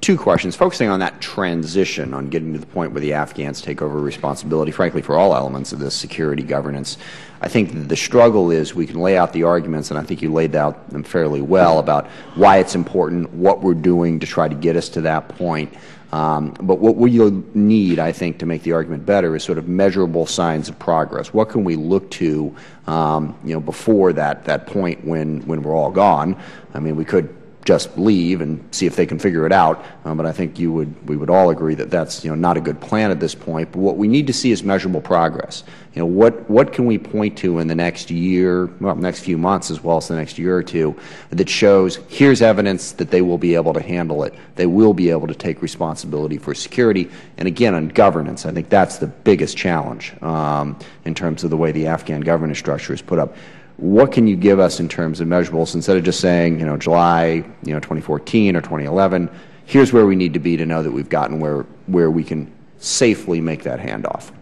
two questions, focusing on that transition, on getting to the point where the Afghans take over responsibility, frankly, for all elements of this security governance. I think the struggle is we can lay out the arguments, and I think you laid out them fairly well, about why it's important, what we're doing to try to get us to that point. But what we'll need, I think, to make the argument better is sort of measurable signs of progress. What can we look to, before that point when we're all gone? I mean, we could just leave and see if they can figure it out, but I think we would all agree that that's not a good plan at this point. But what we need to see is measurable progress. What can we point to in the next year, well, next few months as well as the next year or two, that shows here's evidence that they will be able to handle it, they will be able to take responsibility for security, and again on governance. I think that's the biggest challenge in terms of the way the Afghan governance structure is put up. What can you give us in terms of measurables, instead of just saying, July, 2014 or 2011, here's where we need to be to know that we've gotten where we can safely make that handoff?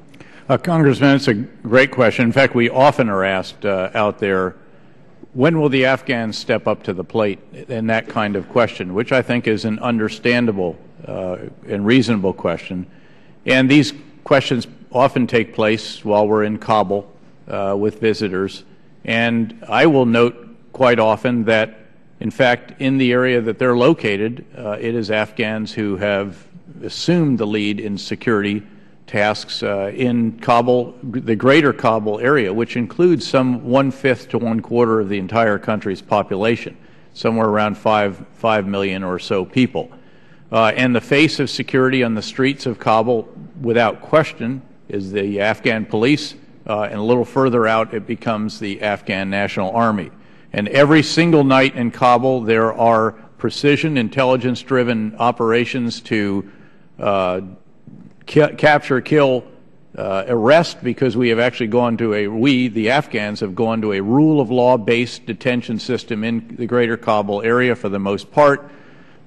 Congressman, it's a great question. In fact, we often are asked out there, when will the Afghans step up to the plate, in that kind of question, which I think is an understandable and reasonable question. And these questions often take place while we're in Kabul with visitors. And I will note quite often that, in fact, in the area that they're located, it is Afghans who have assumed the lead in security tasks in Kabul, the greater Kabul area, which includes some 1/5 to 1/4 of the entire country's population, somewhere around 5 million or so people. And the face of security on the streets of Kabul, without question, is the Afghan police, and a little further out it becomes the Afghan National Army. And every single night in Kabul there are precision, intelligence-driven operations to capture, kill, arrest, because we have actually gone to the Afghans have gone to a rule of law based detention system in the greater Kabul area for the most part,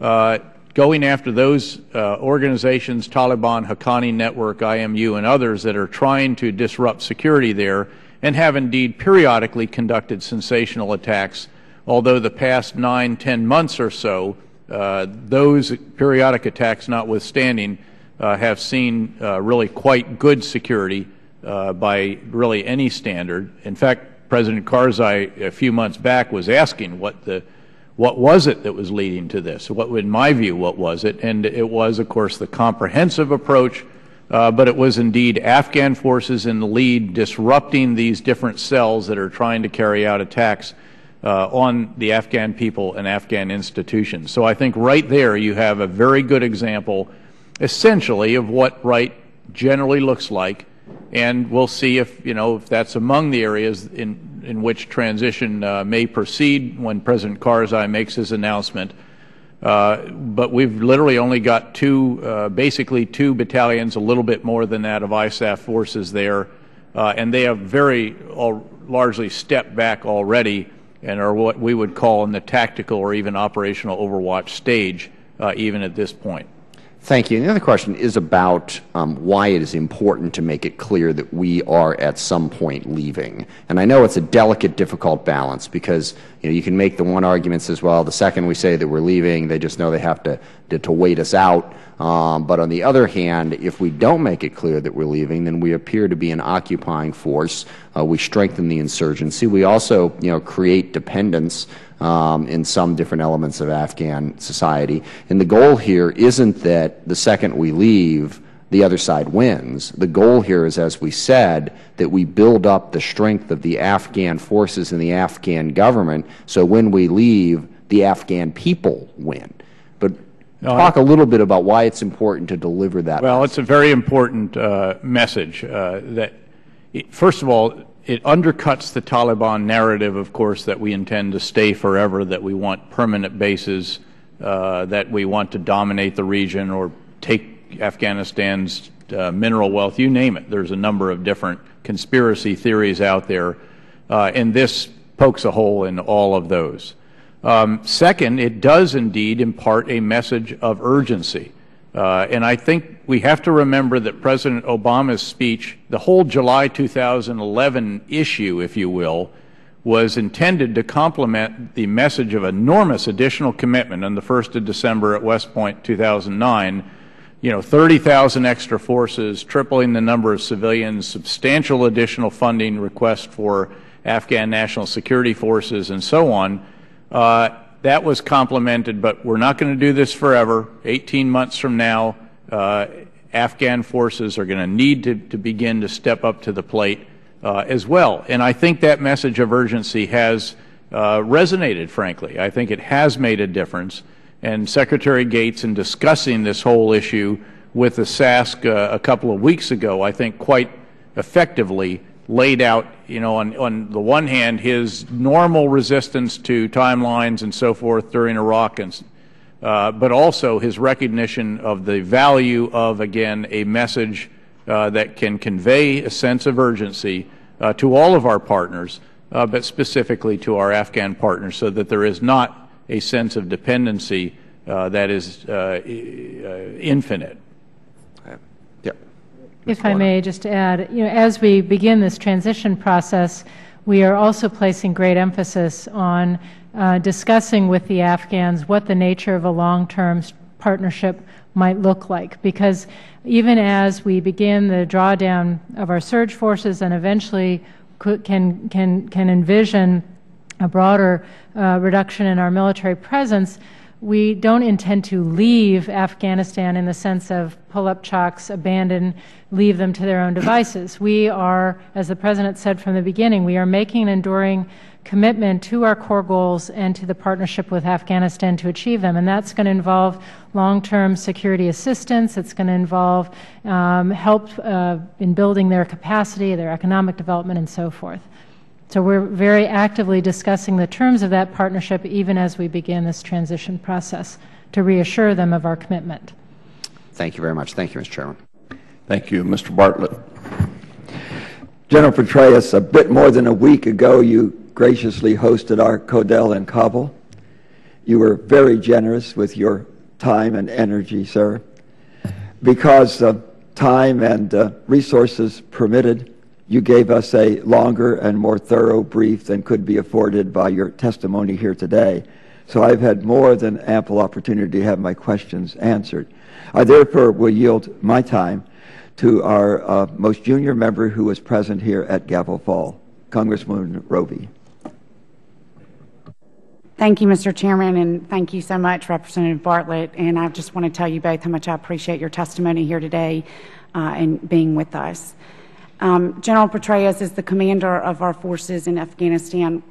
going after those organizations, Taliban, Haqqani Network, IMU, and others that are trying to disrupt security there, and have indeed periodically conducted sensational attacks, although the past 9-10 months or so, those periodic attacks notwithstanding, have seen really quite good security by really any standard. In fact, President Karzai a few months back was asking what was it that was leading to this? In my view, what was it? And it was, of course, the comprehensive approach, but it was indeed Afghan forces in the lead disrupting these different cells that are trying to carry out attacks on the Afghan people and Afghan institutions. So I think right there you have a very good example essentially of what right generally looks like, and we'll see if that's among the areas in which transition may proceed when President Karzai makes his announcement. But we've literally only got basically two battalions, a little bit more than that, of ISAF forces there, and they have largely stepped back already and are what we would call in the tactical or even operational overwatch stage, even at this point. Thank you. And the other question is about why it is important to make it clear that we are at some point leaving. And I know it's a delicate, difficult balance, because you can make the one argument says, well, the second we say that we're leaving, they just know they have to wait us out. But on the other hand, if we don't make it clear that we're leaving, then we appear to be an occupying force. We strengthen the insurgency. We also create dependence in some different elements of Afghan society. And the goal here isn't that the second we leave, the other side wins. The goal here is, as we said, that we build up the strength of the Afghan forces and the Afghan government, so when we leave, the Afghan people win. But talk a little bit about why it's important to deliver that Well, message. It's a very important message. First of all, it undercuts the Taliban narrative, of course, that we intend to stay forever, that we want permanent bases, that we want to dominate the region or take Afghanistan's mineral wealth, you name it. There's a number of different conspiracy theories out there, and this pokes a hole in all of those. Second, it does indeed impart a message of urgency. And I think we have to remember that President Obama's speech, the whole July 2011 issue, if you will, was intended to complement the message of enormous additional commitment on the 1st of December at West Point 2009, 30,000 extra forces, tripling the number of civilians, substantial additional funding requests for Afghan national security forces, and so on. That was complemented, but we're not going to do this forever. 18 months from now, Afghan forces are going to need to begin to step up to the plate as well. And I think that message of urgency has resonated, frankly. I think it has made a difference. And Secretary Gates, in discussing this whole issue with the SASC a couple of weeks ago, I think quite effectively laid out, on the one hand, his normal resistance to timelines and so forth during Iraq, but also his recognition of the value of, again, a message that can convey a sense of urgency to all of our partners, but specifically to our Afghan partners, so that there is not a sense of dependency that is infinite. If I may just add, as we begin this transition process, we are also placing great emphasis on discussing with the Afghans what the nature of a long-term partnership might look like, because even as we begin the drawdown of our surge forces and eventually can envision a broader reduction in our military presence, we don't intend to leave Afghanistan in the sense of pull up chalks, abandon, leave them to their own devices. We are, as the President said from the beginning, we are making an enduring commitment to our core goals and to the partnership with Afghanistan to achieve them. And that's going to involve long-term security assistance. It's going to involve help in building their capacity, their economic development, and so forth. So we're very actively discussing the terms of that partnership even as we begin this transition process to reassure them of our commitment. Thank you very much. Thank you, Mr. Chairman. Thank you. Mr. Bartlett. General Petraeus, a bit more than a week ago, you graciously hosted our Codel in Kabul. You were very generous with your time and energy, sir. Because time and resources permitted, you gave us a longer and more thorough brief than could be afforded by your testimony here today. So I've had more than ample opportunity to have my questions answered. I therefore will yield my time to our most junior member who was present here at Gavel Fall, Congresswoman Roby. Thank you, Mr. Chairman, and thank you so much, Representative Bartlett. And I just want to tell you both how much I appreciate your testimony here today and being with us. General Petraeus is the commander of our forces in Afghanistan.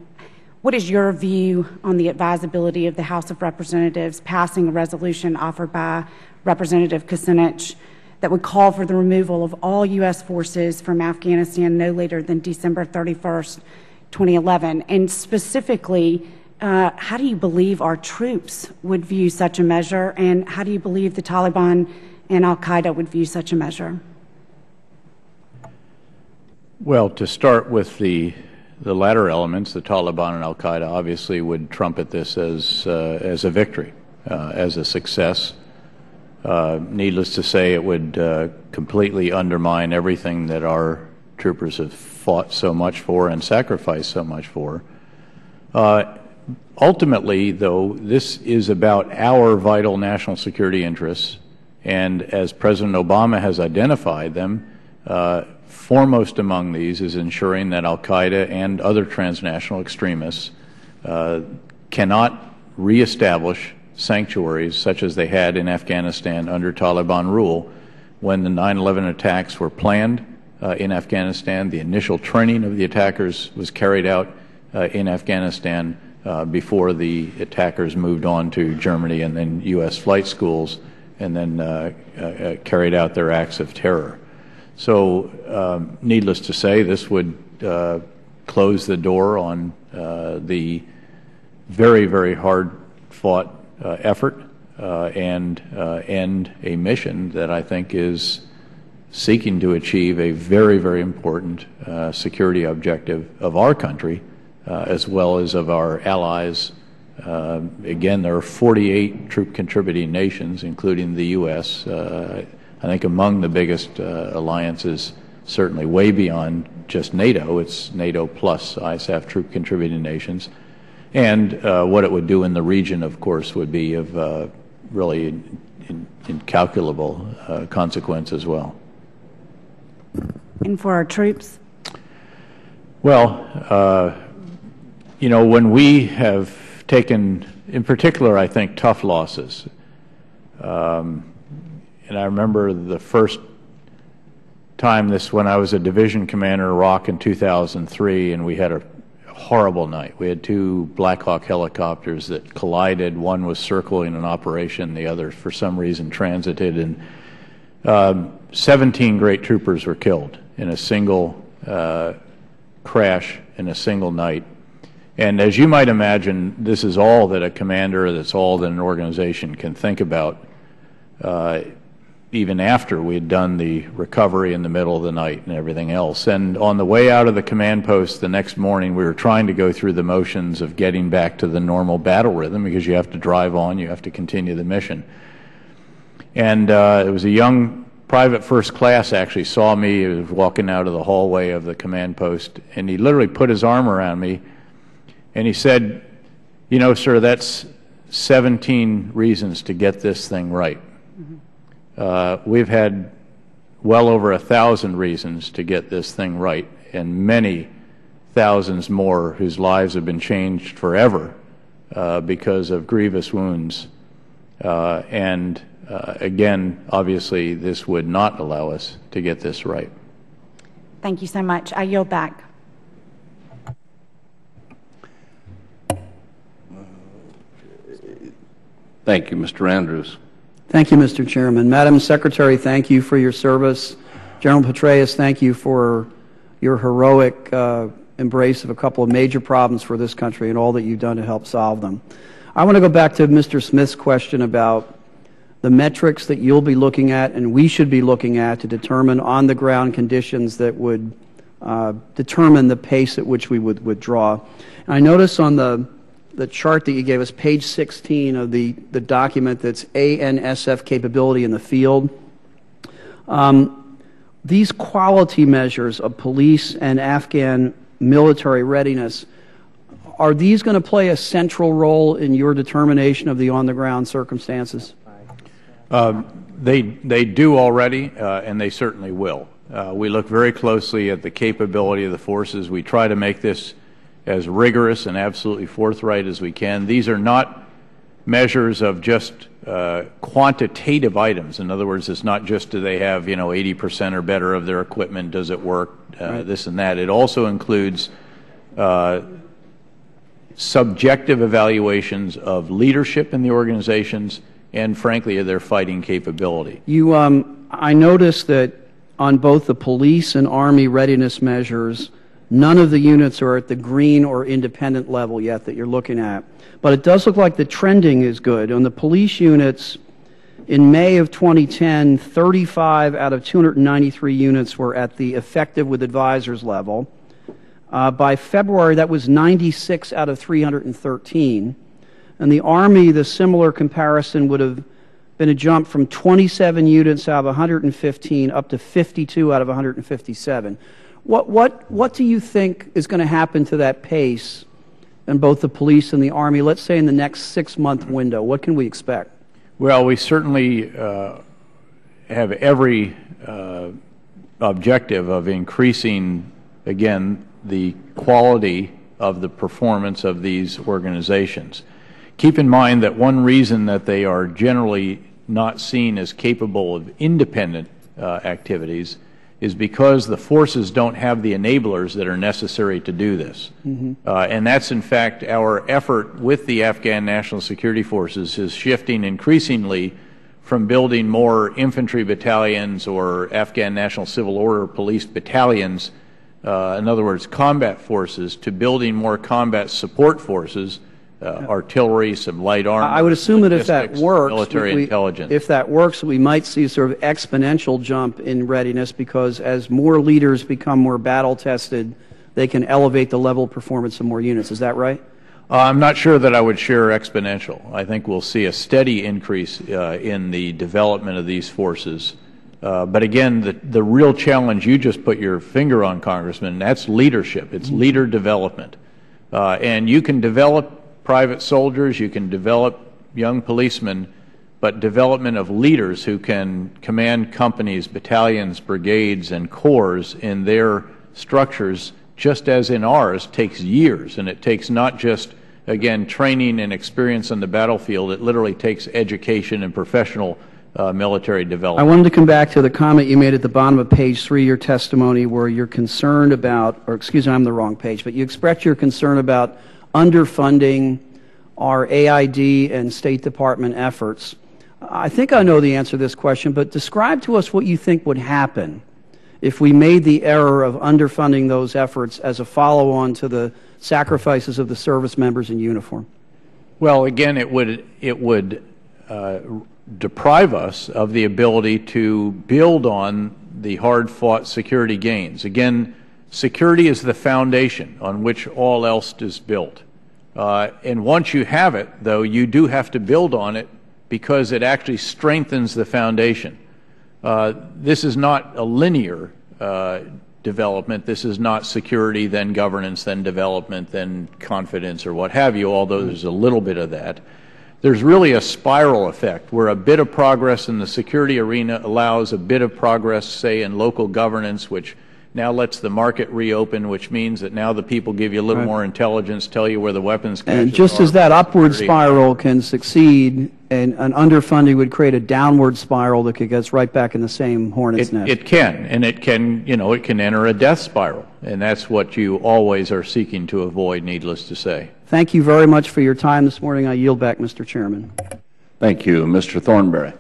What is your view on the advisability of the House of Representatives passing a resolution offered by Representative Kucinich that would call for the removal of all U.S. forces from Afghanistan no later than December 31st, 2011? And specifically, how do you believe our troops would view such a measure, and how do you believe the Taliban and al-Qaeda would view such a measure? Well, to start with the latter elements, the Taliban and al-Qaeda obviously would trumpet this as a victory, as a success. Needless to say, it would completely undermine everything that our troopers have fought so much for and sacrificed so much for. Ultimately, though, this is about our vital national security interests, and as President Obama has identified them, foremost among these is ensuring that al-Qaeda and other transnational extremists cannot reestablish sanctuaries such as they had in Afghanistan under Taliban rule. When the 9/11 attacks were planned in Afghanistan, the initial training of the attackers was carried out in Afghanistan before the attackers moved on to Germany and then U.S. flight schools and then carried out their acts of terror. So needless to say, this would close the door on the very, very hard-fought effort and end a mission that I think is seeking to achieve a very, very important security objective of our country as well as of our allies. Again, there are 48 troop-contributing nations, including the U.S., I think among the biggest alliances, certainly way beyond just NATO. It's NATO plus ISAF troop-contributing nations. And what it would do in the region, of course, would be of really incalculable consequence as well. And for our troops? Well, you know, when we have taken, in particular, I think, tough losses, and I remember the first time when I was a division commander in Iraq in 2003, and we had a horrible night. We had two Black Hawk helicopters that collided. One was circling an operation, the other, for some reason, transited, and 17 great troopers were killed in a single crash in a single night. And as you might imagine, this is all that a commander, that's all that an organization can think about, even after we had done the recovery in the middle of the night and everything else. And on the way out of the command post the next morning, we were trying to go through the motions of getting back to the normal battle rhythm, because you have to drive on, you have to continue the mission. And it was a young Private First Class actually saw me. He was walking out of the hallway of the command post, and he literally put his arm around me, and he said, "You know, sir, that's 17 reasons to get this thing right." We've had well over 1,000 reasons to get this thing right, and many thousands more whose lives have been changed forever because of grievous wounds. Again, obviously, this would not allow us to get this right. Thank you so much. I yield back. Thank you, Mr. Andrews. Thank you, Mr. Chairman. Madam Secretary, thank you for your service. General Petraeus, thank you for your heroic embrace of a couple of major problems for this country and all that you've done to help solve them. I want to go back to Mr. Smith's question about the metrics that you'll be looking at and we should be looking at to determine on-the-ground conditions that would determine the pace at which we would withdraw. And I notice on the chart that you gave us, page 16 of the document that's ANSF capability in the field, these quality measures of police and Afghan military readiness, are these going to play a central role in your determination of the on-the-ground circumstances? They do already, and they certainly will. We look very closely at the capability of the forces. We try to make this as rigorous and absolutely forthright as we can. These are not measures of just quantitative items. In other words, it's not just do they have 80% or better of their equipment, does it work, right, this and that. It also includes subjective evaluations of leadership in the organizations and, frankly, of their fighting capability. I noticed that on both the police and Army readiness measures, none of the units are at the green or independent level yet that you're looking at. But it does look like the trending is good. On the police units, in May of 2010, 35 out of 293 units were at the effective with advisors level. By February, that was 96 out of 313. And the Army, the similar comparison would have been a jump from 27 units out of 115 up to 52 out of 157. What do you think is going to happen to that pace in both the police and the Army, let's say in the next 6-month window? What can we expect? Well, we certainly have every objective of increasing, again, the quality of the performance of these organizations. Keep in mind that one reason that they are generally not seen as capable of independent activities is because the forces don't have the enablers that are necessary to do this. And that's, in fact, our effort with the Afghan National Security Forces is shifting increasingly from building more infantry battalions or Afghan National Civil Order police battalions, in other words, combat forces, to building more combat support forces, artillery, some light armor. I would assume that if that works, military intelligence. If that works, we might see a sort of exponential jump in readiness, because as more leaders become more battle tested, they can elevate the level of performance of more units. Is that right? I'm not sure that I would share exponential. I think we'll see a steady increase in the development of these forces. But again, the real challenge you just put your finger on, Congressman, that's leadership. It's leader development. And you can develop private soldiers, you can develop young policemen, but development of leaders who can command companies, battalions, brigades, and corps in their structures, just as in ours, takes years. And it takes not just, again, training and experience on the battlefield. It literally takes education and professional military development. I wanted to come back to the comment you made at the bottom of page 3 of your testimony, where you're concerned about, or excuse me, I'm on the wrong page, but you expressed your concern about underfunding our AID and State Department efforts. I think I know the answer to this question, but describe to us what you think would happen if we made the error of underfunding those efforts as a follow-on to the sacrifices of the service members in uniform. Well, again, it would deprive us of the ability to build on the hard-fought security gains. Again, security is the foundation on which all else is built. And once you have it, though, you do have to build on it, because it actually strengthens the foundation. This is not a linear development. This is not security, then governance, then development, then confidence, or what have you, although there's a little bit of that. There's really a spiral effect where a bit of progress in the security arena allows a bit of progress, say, in local governance, which now lets the market reopen, which means that now the people give you a little more intelligence, tell you where the weapons caches are. And just as that upward spiral can succeed, and an underfunding would create a downward spiral that could get us right back in the same hornet's nest. It can, and it can, it can enter a death spiral, and that's what you always are seeking to avoid, needless to say. Thank you very much for your time this morning. I yield back, Mr. Chairman. Thank you. Mr. Thornberry.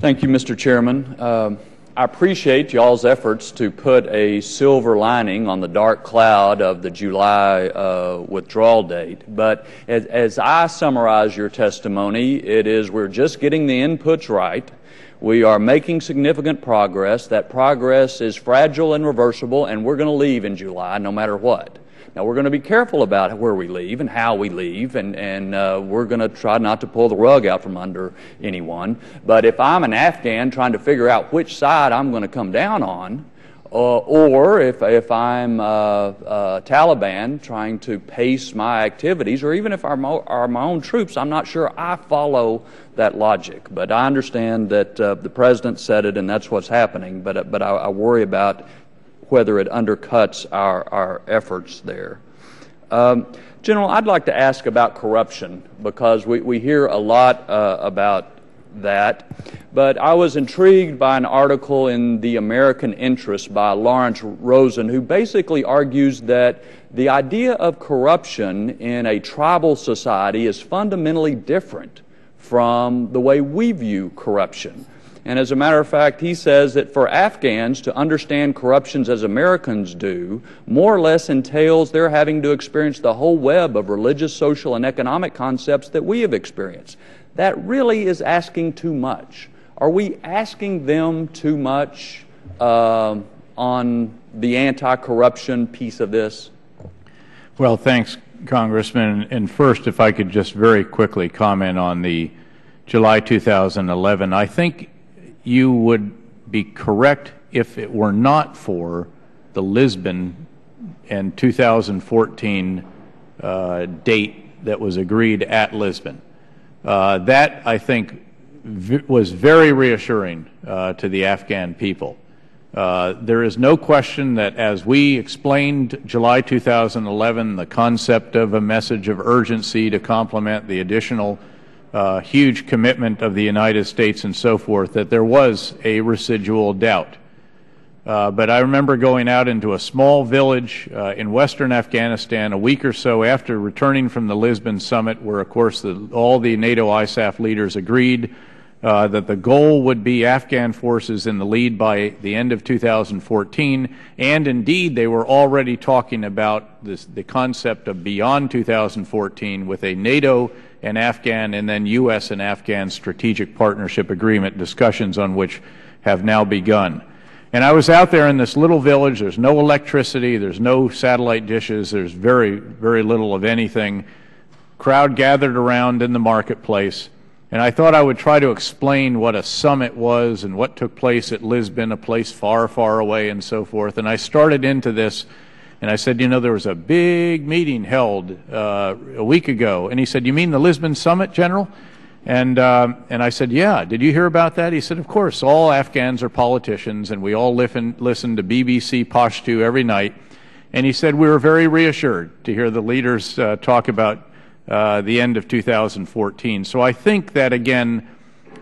Thank you, Mr. Chairman. I appreciate y'all's efforts to put a silver lining on the dark cloud of the July withdrawal date. But as I summarize your testimony, it is we're just getting the inputs right. We are making significant progress. That progress is fragile and reversible, and we're going to leave in July no matter what. Now, we're going to be careful about where we leave and how we leave, and we're going to try not to pull the rug out from under anyone. But if I'm an Afghan trying to figure out which side I'm going to come down on, or if I'm Taliban trying to pace my activities, or even if are my own troops, I'm not sure I follow that logic. But I understand that the President said it, and that's what's happening. But I worry about whether it undercuts our efforts there. General, I'd like to ask about corruption, because we hear a lot about that, but I was intrigued by an article in The American Interest by Lawrence Rosen, who basically argues that the idea of corruption in a tribal society is fundamentally different from the way we view corruption. And as a matter of fact, he says that for Afghans to understand corruptions as Americans do, more or less entails their having to experience the whole web of religious, social, and economic concepts that we have experienced. That really is asking too much. Are we asking them too much on the anti-corruption piece of this? Well, thanks, Congressman. And first, if I could just very quickly comment on the July 2011, I think you would be correct if it were not for the Lisbon and 2014 date that was agreed at Lisbon. That, I think, was very reassuring to the Afghan people. There is no question that as we explained July 2011, the concept of a message of urgency to complement the additional huge commitment of the United States and so forth, that there was a residual doubt. But I remember going out into a small village in western Afghanistan a week or so after returning from the Lisbon summit, where, of course, all the NATO ISAF leaders agreed that the goal would be Afghan forces in the lead by the end of 2014, and indeed they were already talking about the concept of beyond 2014 with a NATO and Afghan and then U.S. and Afghan strategic partnership agreement, discussions on which have now begun. And I was out there in this little village. There's no electricity, there's no satellite dishes, there's very, very little of anything. Crowd gathered around in the marketplace, and I thought I would try to explain what a summit was and what took place at Lisbon, a place far, far away and so forth. And I started into this, and I said, there was a big meeting held a week ago. And he said, you mean the Lisbon summit, General? And I said, yeah. Did you hear about that? He said, of course, all Afghans are politicians, and we all listen to BBC Pashto every night. And he said, we were very reassured to hear the leaders talk about the end of 2014. So I think that, again,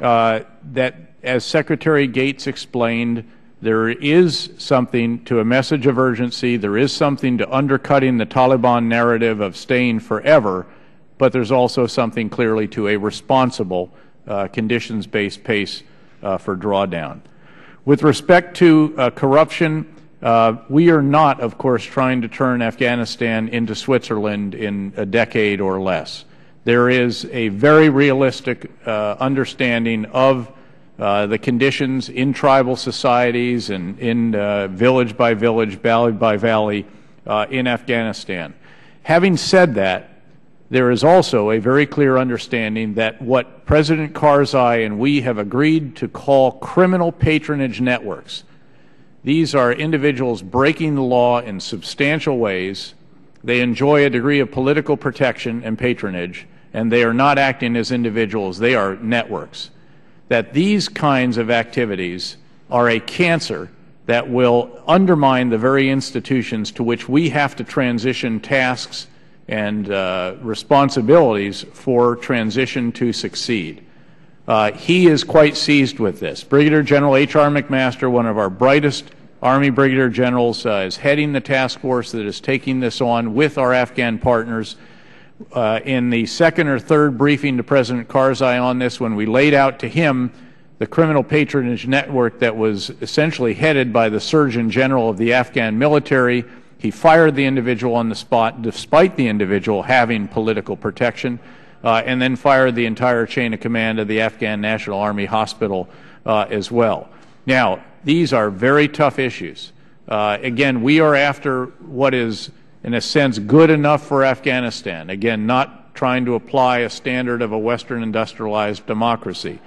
that as Secretary Gates explained, there is something to a message of urgency. There is something to undercutting the Taliban narrative of staying forever, but there's also something clearly to a responsible conditions-based pace for drawdown. With respect to corruption, we are not, of course, trying to turn Afghanistan into Switzerland in a decade or less. There is a very realistic understanding of the conditions in tribal societies and in village by village, valley by valley in Afghanistan. Having said that, there is also a very clear understanding that what President Karzai and we have agreed to call criminal patronage networks, these are individuals breaking the law in substantial ways. They enjoy a degree of political protection and patronage, and they are not acting as individuals, they are networks. That these kinds of activities are a cancer that will undermine the very institutions to which we have to transition tasks and responsibilities for transition to succeed. He is quite seized with this. Brigadier General H.R. McMaster, one of our brightest Army Brigadier Generals, is heading the task force that is taking this on with our Afghan partners. In the second or third briefing to President Karzai on this, when we laid out to him the criminal patronage network that was essentially headed by the Surgeon General of the Afghan military, he fired the individual on the spot, despite the individual having political protection, and then fired the entire chain of command of the Afghan National Army Hospital as well. Now, these are very tough issues. Again, we are after what is, in a sense, good enough for Afghanistan. Again, not trying to apply a standard of a Western industrialized democracy.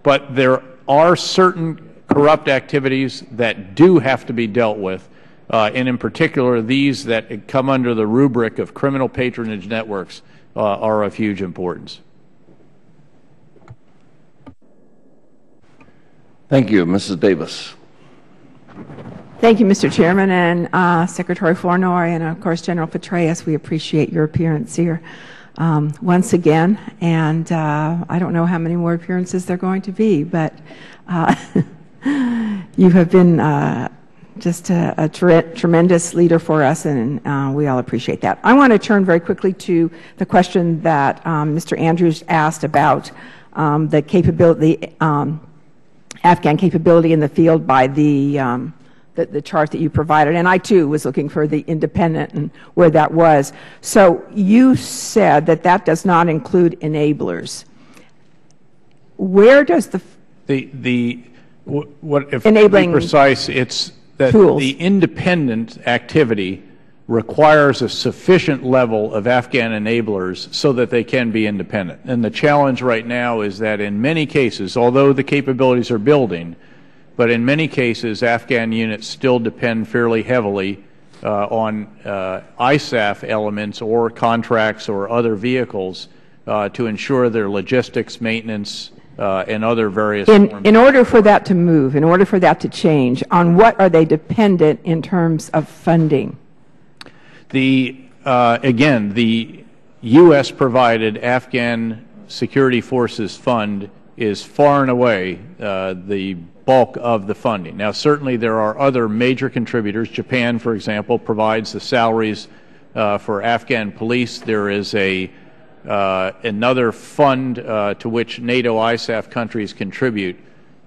But there are certain corrupt activities that do have to be dealt with, and in particular these that come under the rubric of criminal patronage networks are of huge importance. Thank you. Mrs. Davis. Thank you, Mr. Chairman, and Secretary Flournoy, and of course General Petraeus. We appreciate your appearance here once again, and I don't know how many more appearances there are going to be, but you have been just a tremendous leader for us, and we all appreciate that. I want to turn very quickly to the question that Mr. Andrews asked about the capability, Afghan capability in the field by the chart that you provided, and I too was looking for the independent and where that was. So you said that that does not include enablers. Where does if enabling to be precise, it's that tools. The independent activity requires a sufficient level of Afghan enablers so that they can be independent. And the challenge right now is that in many cases, although the capabilities are building, but in many cases, Afghan units still depend fairly heavily on ISAF elements or contracts or other vehicles to ensure their logistics, maintenance, and other various forms. In order for that to move, in order for that to change, on what are they dependent in terms of funding? Again, the U.S. provided Afghan Security Forces Fund is far and away the bulk of the funding. Now, certainly there are other major contributors. Japan, for example, provides the salaries for Afghan police. There is another fund to which NATO ISAF countries contribute.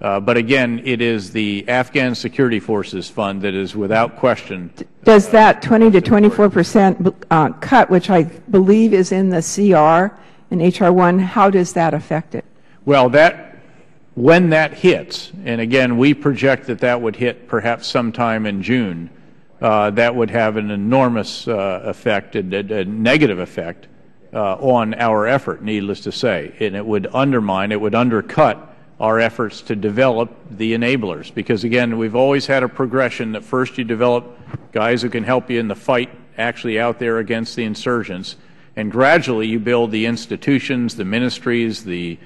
But again, it is the Afghan Security Forces Fund that is without question. Does that 20 to 24% cut, which I believe is in the CR in H.R. 1, how does that affect it? Well, when that hits, and again, we project that that would hit perhaps sometime in June, that would have an enormous effect, a negative effect on our effort, needless to say. And it would undermine, it would undercut our efforts to develop the enablers. Because again, we've always had a progression that first you develop guys who can help you in the fight actually out there against the insurgents, and gradually you build the institutions, the ministries, the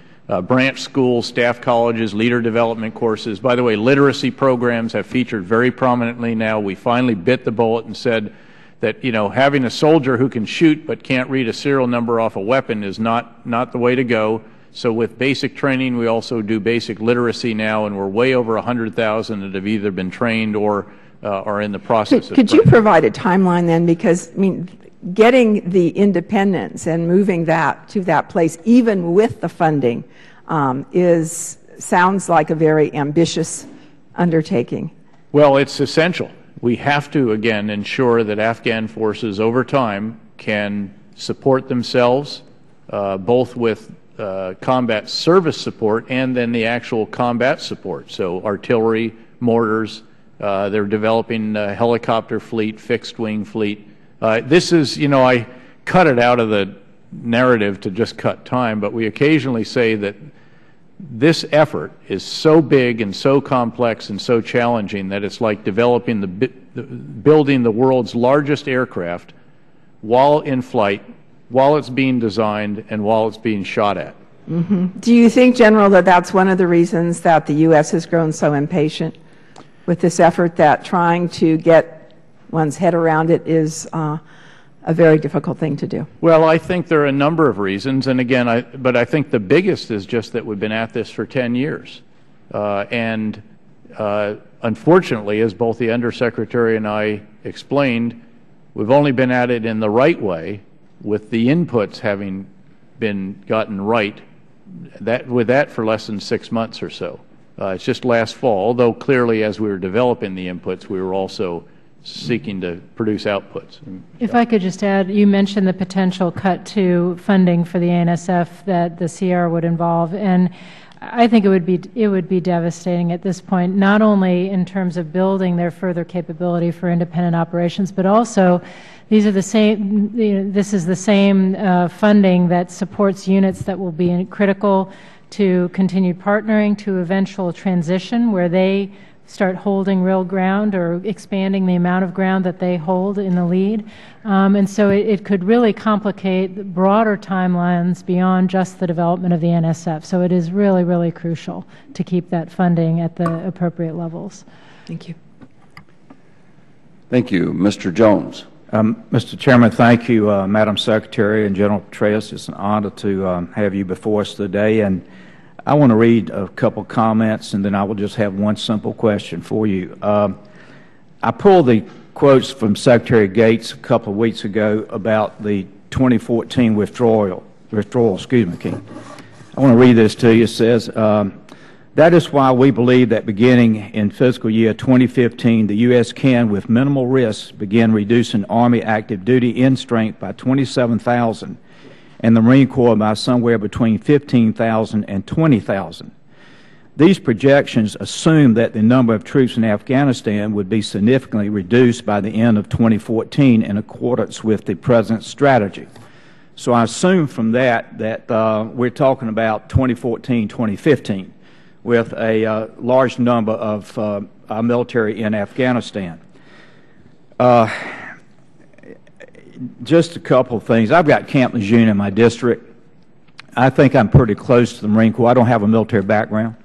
branch schools, staff colleges, leader development courses. By the way, literacy programs have featured very prominently now. We finally bit the bullet and said that, you know, having a soldier who can shoot but can't read a serial number off a weapon is not the way to go. So with basic training, we also do basic literacy now, and we're way over 100,000 that have either been trained or are in the process of Could you provide a timeline then? Because, I mean, getting the independence and moving that to that place, even with the funding, sounds like a very ambitious undertaking. Well, it's essential. We have to, again, ensure that Afghan forces over time can support themselves, both with combat service support and then the actual combat support. So artillery, mortars, they're developing a helicopter fleet, fixed wing fleet. This is, you know, I cut it out of the narrative to just cut time, but we occasionally say that this effort is so big and so complex and so challenging that it's like developing building the world's largest aircraft while in flight, while it's being designed, and while it's being shot at. Do you think, General, that that's one of the reasons that the U.S. has grown so impatient with this effort, that trying to get one's head around it is a very difficult thing to do? Well, I think there are a number of reasons, and again, but I think the biggest is just that we've been at this for 10 years. Unfortunately, as both the Undersecretary and I explained, we've only been at it in the right way, with the inputs having been gotten right, with that for less than 6 months or so. It's just last fall, although clearly as we were developing the inputs, we were also seeking to produce outputs. If I could just add, you mentioned the potential cut to funding for the ANSF that the CR would involve, and I think it would be devastating at this point, not only in terms of building their further capability for independent operations, but also this is the same funding that supports units that will be critical to continued partnering, to eventual transition where they start holding real ground or expanding the amount of ground that they hold in the lead. And so it could really complicate broader timelines beyond just the development of the NSF. So it is really, really crucial to keep that funding at the appropriate levels. Thank you. Thank you. Mr. Jones. Mr. Chairman, thank you, Madam Secretary and General Petraeus. It's an honor to have you before us today. And I want to read a couple comments, and then I will just have one simple question for you. I pulled the quotes from Secretary Gates a couple of weeks ago about the 2014 withdrawal. Excuse me, King. I want to read this to you. It says, that is why we believe that beginning in fiscal year 2015, the U.S. can, with minimal risk, begin reducing Army active duty end strength by 27,000 and the Marine Corps by somewhere between 15,000 and 20,000. These projections assume that the number of troops in Afghanistan would be significantly reduced by the end of 2014 in accordance with the President's strategy. So I assume from that we're talking about 2014, 2015, with a large number of our military in Afghanistan. Just a couple of things. I've got Camp Lejeune in my district. I think I'm pretty close to the Marine Corps. I don't have a military background,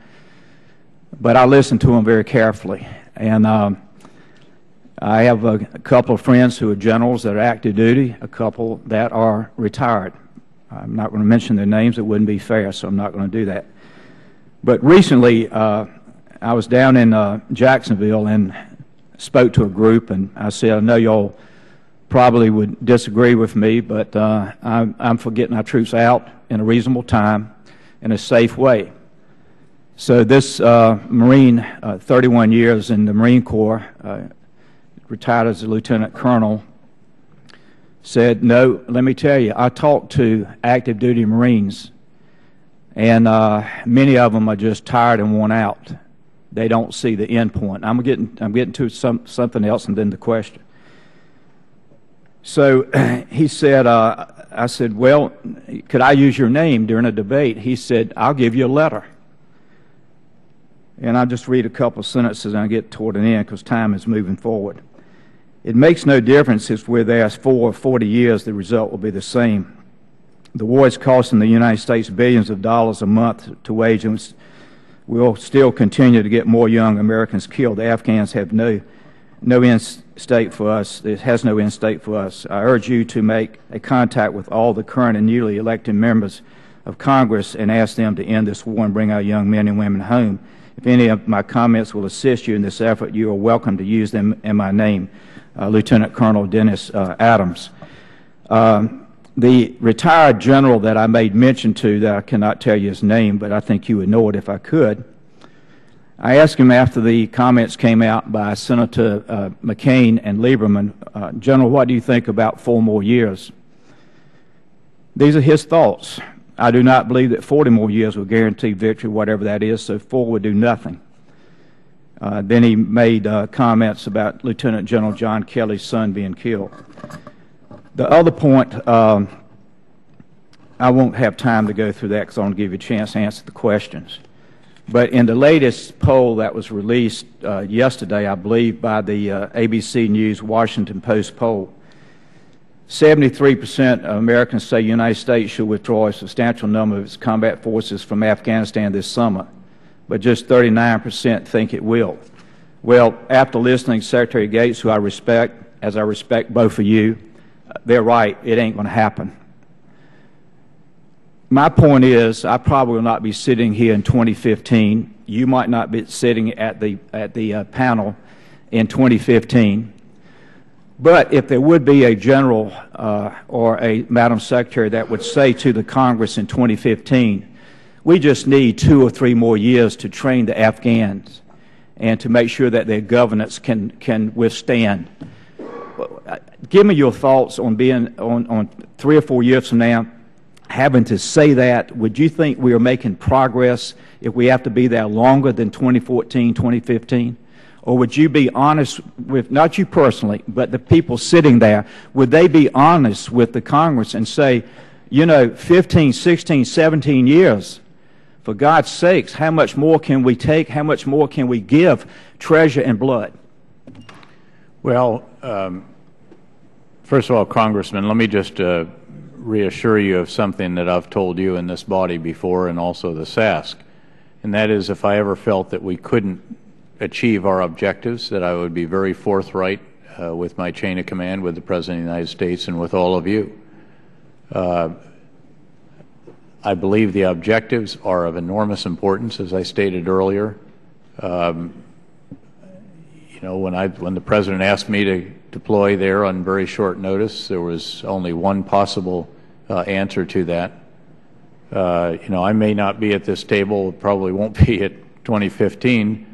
but I listen to them very carefully. And I have a couple of friends who are generals that are active duty, a couple that are retired. I'm not going to mention their names. It wouldn't be fair, so I'm not going to do that. But recently, I was down in Jacksonville and spoke to a group, and I said, I know y'all probably would disagree with me, but I'm for getting our troops out in a reasonable time in a safe way. So this Marine, 31 years in the Marine Corps, retired as a lieutenant colonel, said, no, let me tell you, I talked to active duty Marines, and many of them are just tired and worn out. They don't see the end point. I'm getting to something else and then the question. So he said, I said, well, could I use your name during a debate? He said, I'll give you a letter. And I'll just read a couple of sentences and I'll get toward an end because time is moving forward. It makes no difference if we're there 4 or 40 years, the result will be the same. The war is costing the United States billions of dollars a month to wage, and we'll still continue to get more young Americans killed. The Afghans have no end state for us. It has no end state for us. I urge you to make a contact with all the current and newly elected members of Congress and ask them to end this war and bring our young men and women home. If any of my comments will assist you in this effort, you are welcome to use them in my name, Lieutenant Colonel Dennis Adams. The retired general that I made mention to, that I cannot tell you his name, but I think you would know it if I could, I asked him after the comments came out by Senator McCain and Lieberman, General, what do you think about 4 more years? These are his thoughts. I do not believe that 40 more years will guarantee victory, whatever that is, so 4 would do nothing. Then he made comments about Lieutenant General John Kelly's son being killed. The other point I won't have time to go through that because I want to give you a chance to answer the questions. But in the latest poll that was released yesterday, I believe, by the ABC News Washington Post poll, 73% of Americans say the United States should withdraw a substantial number of its combat forces from Afghanistan this summer, but just 39% think it will. Well, after listening to Secretary Gates, who I respect, as I respect both of you, they're right. It ain't going to happen. My point is, I probably will not be sitting here in 2015. You might not be sitting at the panel in 2015. But if there would be a general or a Madam Secretary that would say to the Congress in 2015, we just need 2 or 3 more years to train the Afghans and to make sure that their governance can withstand. Give me your thoughts on being on 3 or 4 years from now, having to say that. Would you think we are making progress if we have to be there longer than 2014, 2015? Or would you be honest with, not you personally, but the people sitting there, would they be honest with the Congress and say, you know, 15, 16, 17 years, for God's sakes, how much more can we take? How much more can we give? Treasure and blood. Well, first of all, Congressman, let me just reassure you of something that I've told you in this body before and also the SASC, and that is if I ever felt that we couldn't achieve our objectives, that I would be very forthright with my chain of command, with the President of the United States, and with all of you. I believe the objectives are of enormous importance, as I stated earlier. You know, when the President asked me to deploy there on very short notice, there was only one possible answer to that. You know, I may not be at this table, probably won't be at 2015,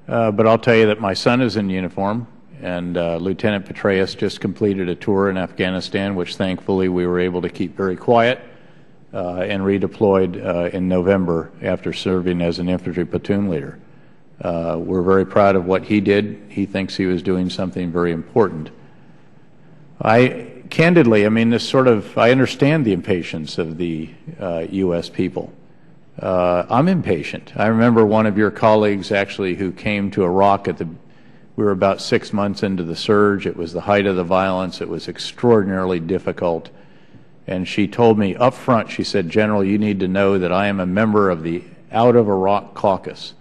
but I'll tell you that my son is in uniform, and Lieutenant Petraeus just completed a tour in Afghanistan, which thankfully we were able to keep very quiet, and redeployed in November after serving as an infantry platoon leader. We're very proud of what he did. He thinks he was doing something very important. Candidly, I mean, I understand the impatience of the U.S. people. I'm impatient. I remember one of your colleagues actually who came to Iraq we were about 6 months into the surge. It was the height of the violence. It was extraordinarily difficult. And she told me up front, she said, General, you need to know that I am a member of the Out of Iraq Caucus.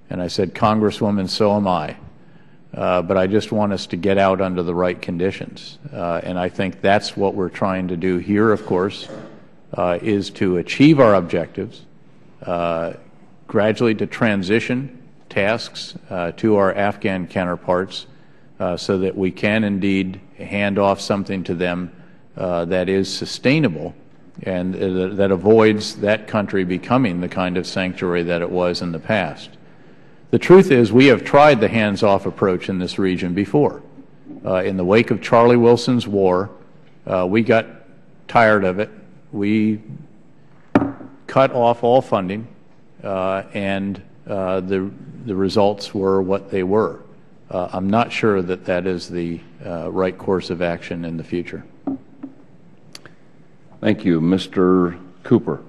And I said, Congresswoman, so am I. But I just want us to get out under the right conditions. And I think that's what we're trying to do here, of course, is to achieve our objectives, gradually to transition tasks to our Afghan counterparts so that we can indeed hand off something to them that is sustainable and that avoids that country becoming the kind of sanctuary that it was in the past. The truth is we have tried the hands-off approach in this region before. In the wake of Charlie Wilson's war, we got tired of it. We cut off all funding, and the results were what they were. I'm not sure that that is the right course of action in the future. Thank you. Mr. Cooper.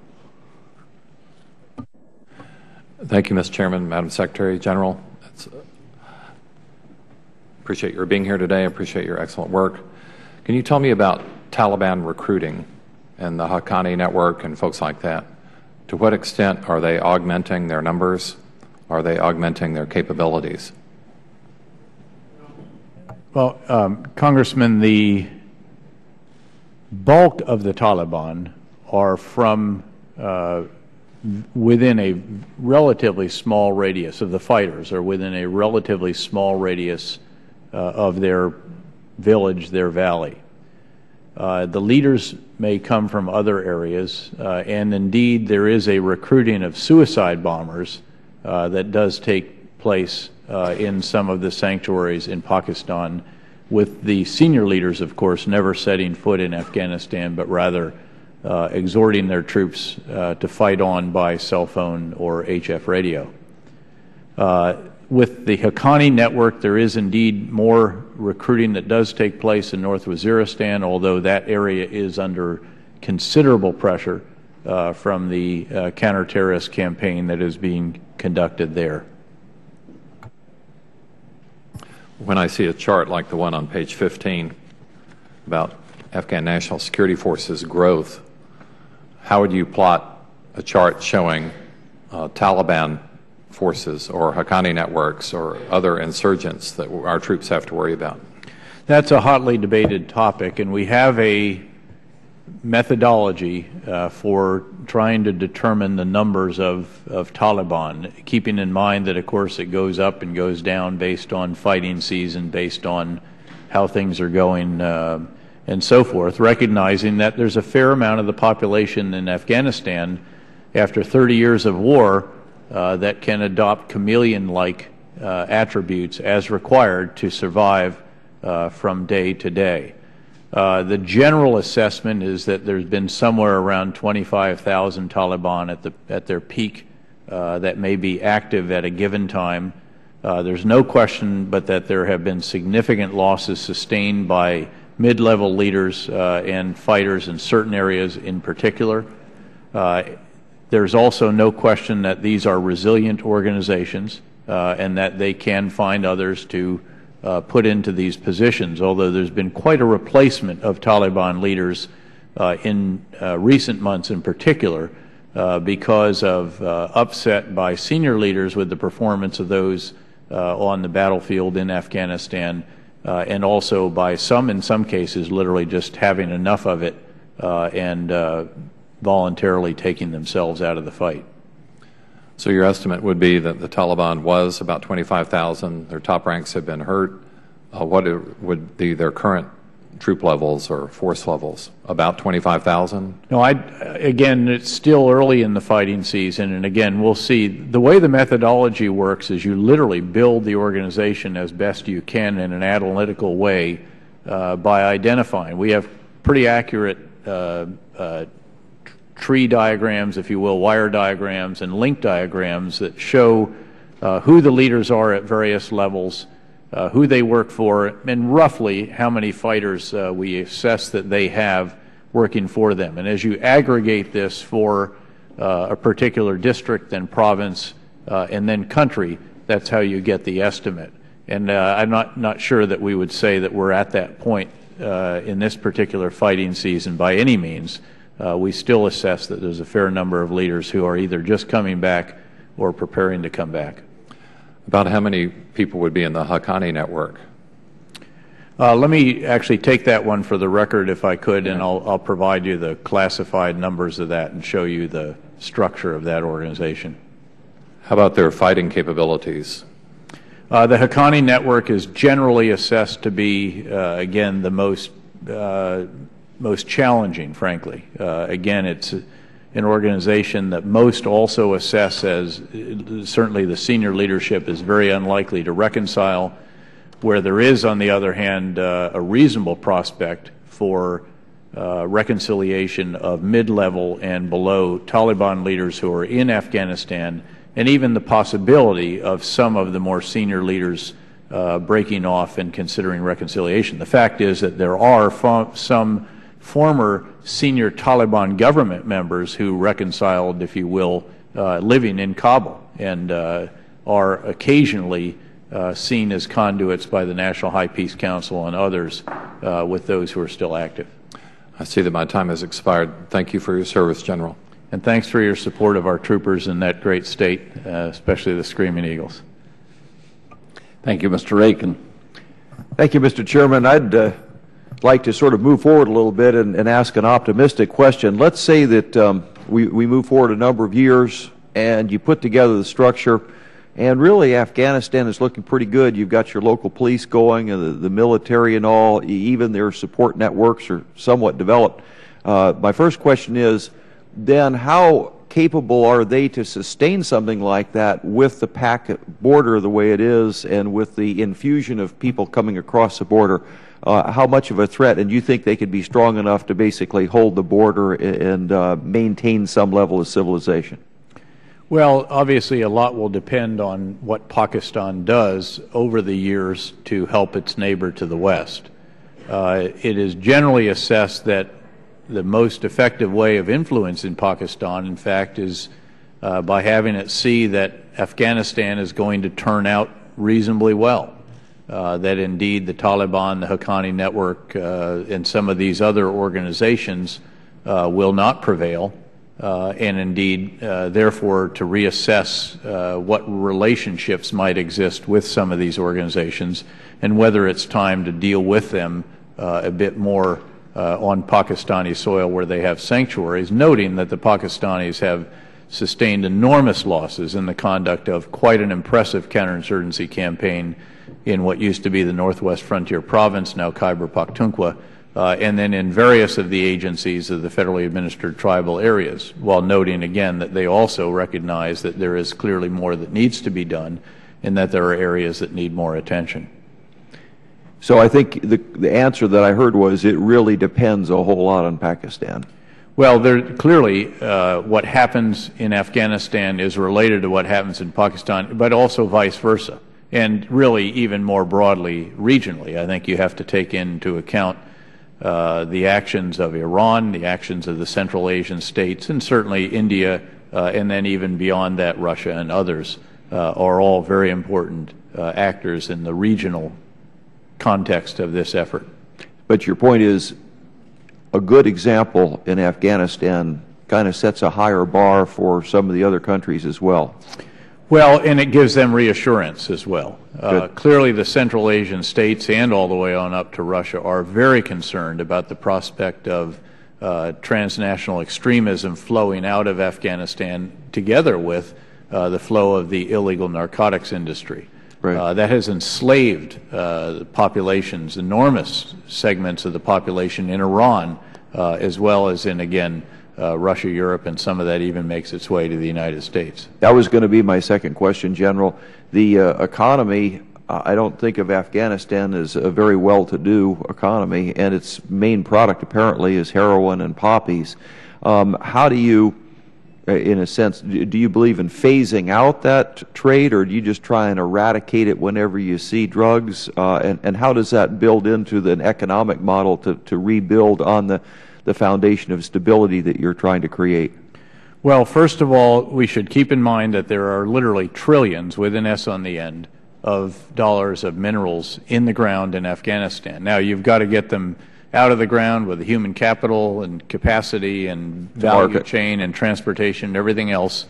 Thank you, Mr. Chairman, Madam Secretary General. Appreciate your being here today. I appreciate your excellent work. Can you tell me about Taliban recruiting and the Haqqani network and folks like that? To what extent are they augmenting their numbers? Are they augmenting their capabilities? Well, Congressman, the bulk of the Taliban are from within a relatively small radius of the fighters, or within a relatively small radius of their village, their valley. The leaders may come from other areas, and indeed there is a recruiting of suicide bombers that does take place in some of the sanctuaries in Pakistan, with the senior leaders, of course, never setting foot in Afghanistan, but rather exhorting their troops to fight on by cell phone or HF radio. With the Haqqani network, there is indeed more recruiting that does take place in North Waziristan, although that area is under considerable pressure from the counter-terrorist campaign that is being conducted there. When I see a chart like the one on page 15 about Afghan National Security Forces growth, how would you plot a chart showing Taliban forces or Haqqani networks or other insurgents that our troops have to worry about? That's a hotly debated topic, and we have a methodology for trying to determine the numbers of Taliban, keeping in mind that, of course, it goes up and goes down based on fighting season, based on how things are going, and so forth, recognizing that there's a fair amount of the population in Afghanistan, after 30 years of war, that can adopt chameleon-like attributes as required to survive from day to day. The general assessment is that there's been somewhere around 25,000 Taliban at their peak that may be active at a given time. There's no question but that there have been significant losses sustained by mid-level leaders and fighters in certain areas in particular. There's also no question that these are resilient organizations and that they can find others to put into these positions, although there's been quite a replacement of Taliban leaders in recent months in particular because of upset by senior leaders with the performance of those on the battlefield in Afghanistan, and also by some, in some cases, literally just having enough of it and voluntarily taking themselves out of the fight. So your estimate would be that the Taliban was about 25,000. Their top ranks have been hurt. What would be their current troop levels or force levels? About 25,000? No, again, it's still early in the fighting season, and again, we'll see. The way the methodology works is you literally build the organization as best you can in an analytical way by identifying. We have pretty accurate tree diagrams, if you will, wire diagrams and link diagrams that show who the leaders are at various levels, who they work for, and roughly how many fighters we assess that they have working for them. And as you aggregate this for a particular district, then province, and then country, that's how you get the estimate. And I'm not sure that we would say that we're at that point in this particular fighting season by any means. We still assess that there's a fair number of leaders who are either just coming back or preparing to come back. About how many people would be in the Haqqani network? Let me actually take that one for the record if I could, and I'll provide you the classified numbers of that and show you the structure of that organization. How about their fighting capabilities? The Haqqani network is generally assessed to be, again, the most challenging, frankly. Again, it's an organization that most also assess as, certainly the senior leadership is very unlikely to reconcile, where there is, on the other hand, a reasonable prospect for reconciliation of mid-level and below Taliban leaders who are in Afghanistan, and even the possibility of some of the more senior leaders breaking off and considering reconciliation. The fact is that there are some former senior Taliban government members who reconciled, if you will, living in Kabul and are occasionally seen as conduits by the National High Peace Council and others with those who are still active. I see that my time has expired. Thank you for your service, General. And thanks for your support of our troopers in that great state, especially the Screaming Eagles. Thank you, Mr. Aiken. Thank you, Mr. Chairman. I'd like to sort of move forward a little bit and ask an optimistic question. Let's say that we move forward a number of years and you put together the structure, and really Afghanistan is looking pretty good. You've got your local police going and the military and all, even their support networks are somewhat developed. My first question is, then how capable are they to sustain something like that with the PAC border the way it is and with the infusion of people coming across the border? How much of a threat, and you think they could be strong enough to basically hold the border and maintain some level of civilization? Well, obviously a lot will depend on what Pakistan does over the years to help its neighbor to the west. It is generally assessed that the most effective way of influencing Pakistan, in fact, is by having it see that Afghanistan is going to turn out reasonably well, that indeed the Taliban, the Haqqani Network, and some of these other organizations will not prevail, and indeed, therefore, to reassess what relationships might exist with some of these organizations and whether it's time to deal with them a bit more on Pakistani soil where they have sanctuaries, noting that the Pakistanis have sustained enormous losses in the conduct of quite an impressive counterinsurgency campaign in what used to be the Northwest Frontier Province, now Khyber Pakhtunkhwa, and then in various of the agencies of the federally administered tribal areas, while noting again that they also recognize that there is clearly more that needs to be done and that there are areas that need more attention. So I think the answer that I heard was it really depends a whole lot on Pakistan. Well, clearly what happens in Afghanistan is related to what happens in Pakistan, but also vice versa, and really even more broadly regionally. I think you have to take into account the actions of Iran, the actions of the Central Asian states, and certainly India, and then even beyond that Russia and others are all very important actors in the regional context of this effort. But your point is a good example in Afghanistan kind of sets a higher bar for some of the other countries as well. Well, and it gives them reassurance as well. Clearly the Central Asian states and all the way on up to Russia are very concerned about the prospect of transnational extremism flowing out of Afghanistan together with the flow of the illegal narcotics industry. Right. That has enslaved populations, enormous segments of the population in Iran, as well as in, again, Russia, Europe, and some of that even makes its way to the United States. That was going to be my second question, General. The economy, I don't think of Afghanistan as a very well-to-do economy, and its main product apparently is heroin and poppies. How do you, in a sense, do you believe in phasing out that trade, or do you just try and eradicate it whenever you see drugs? And how does that build into an economic model to rebuild on the foundation of stability that you're trying to create? Well, first of all, we should keep in mind that there are literally trillions, with an S on the end, of dollars of minerals in the ground in Afghanistan. Now, you've got to get them out of the ground with the human capital and capacity and value chain and transportation and everything else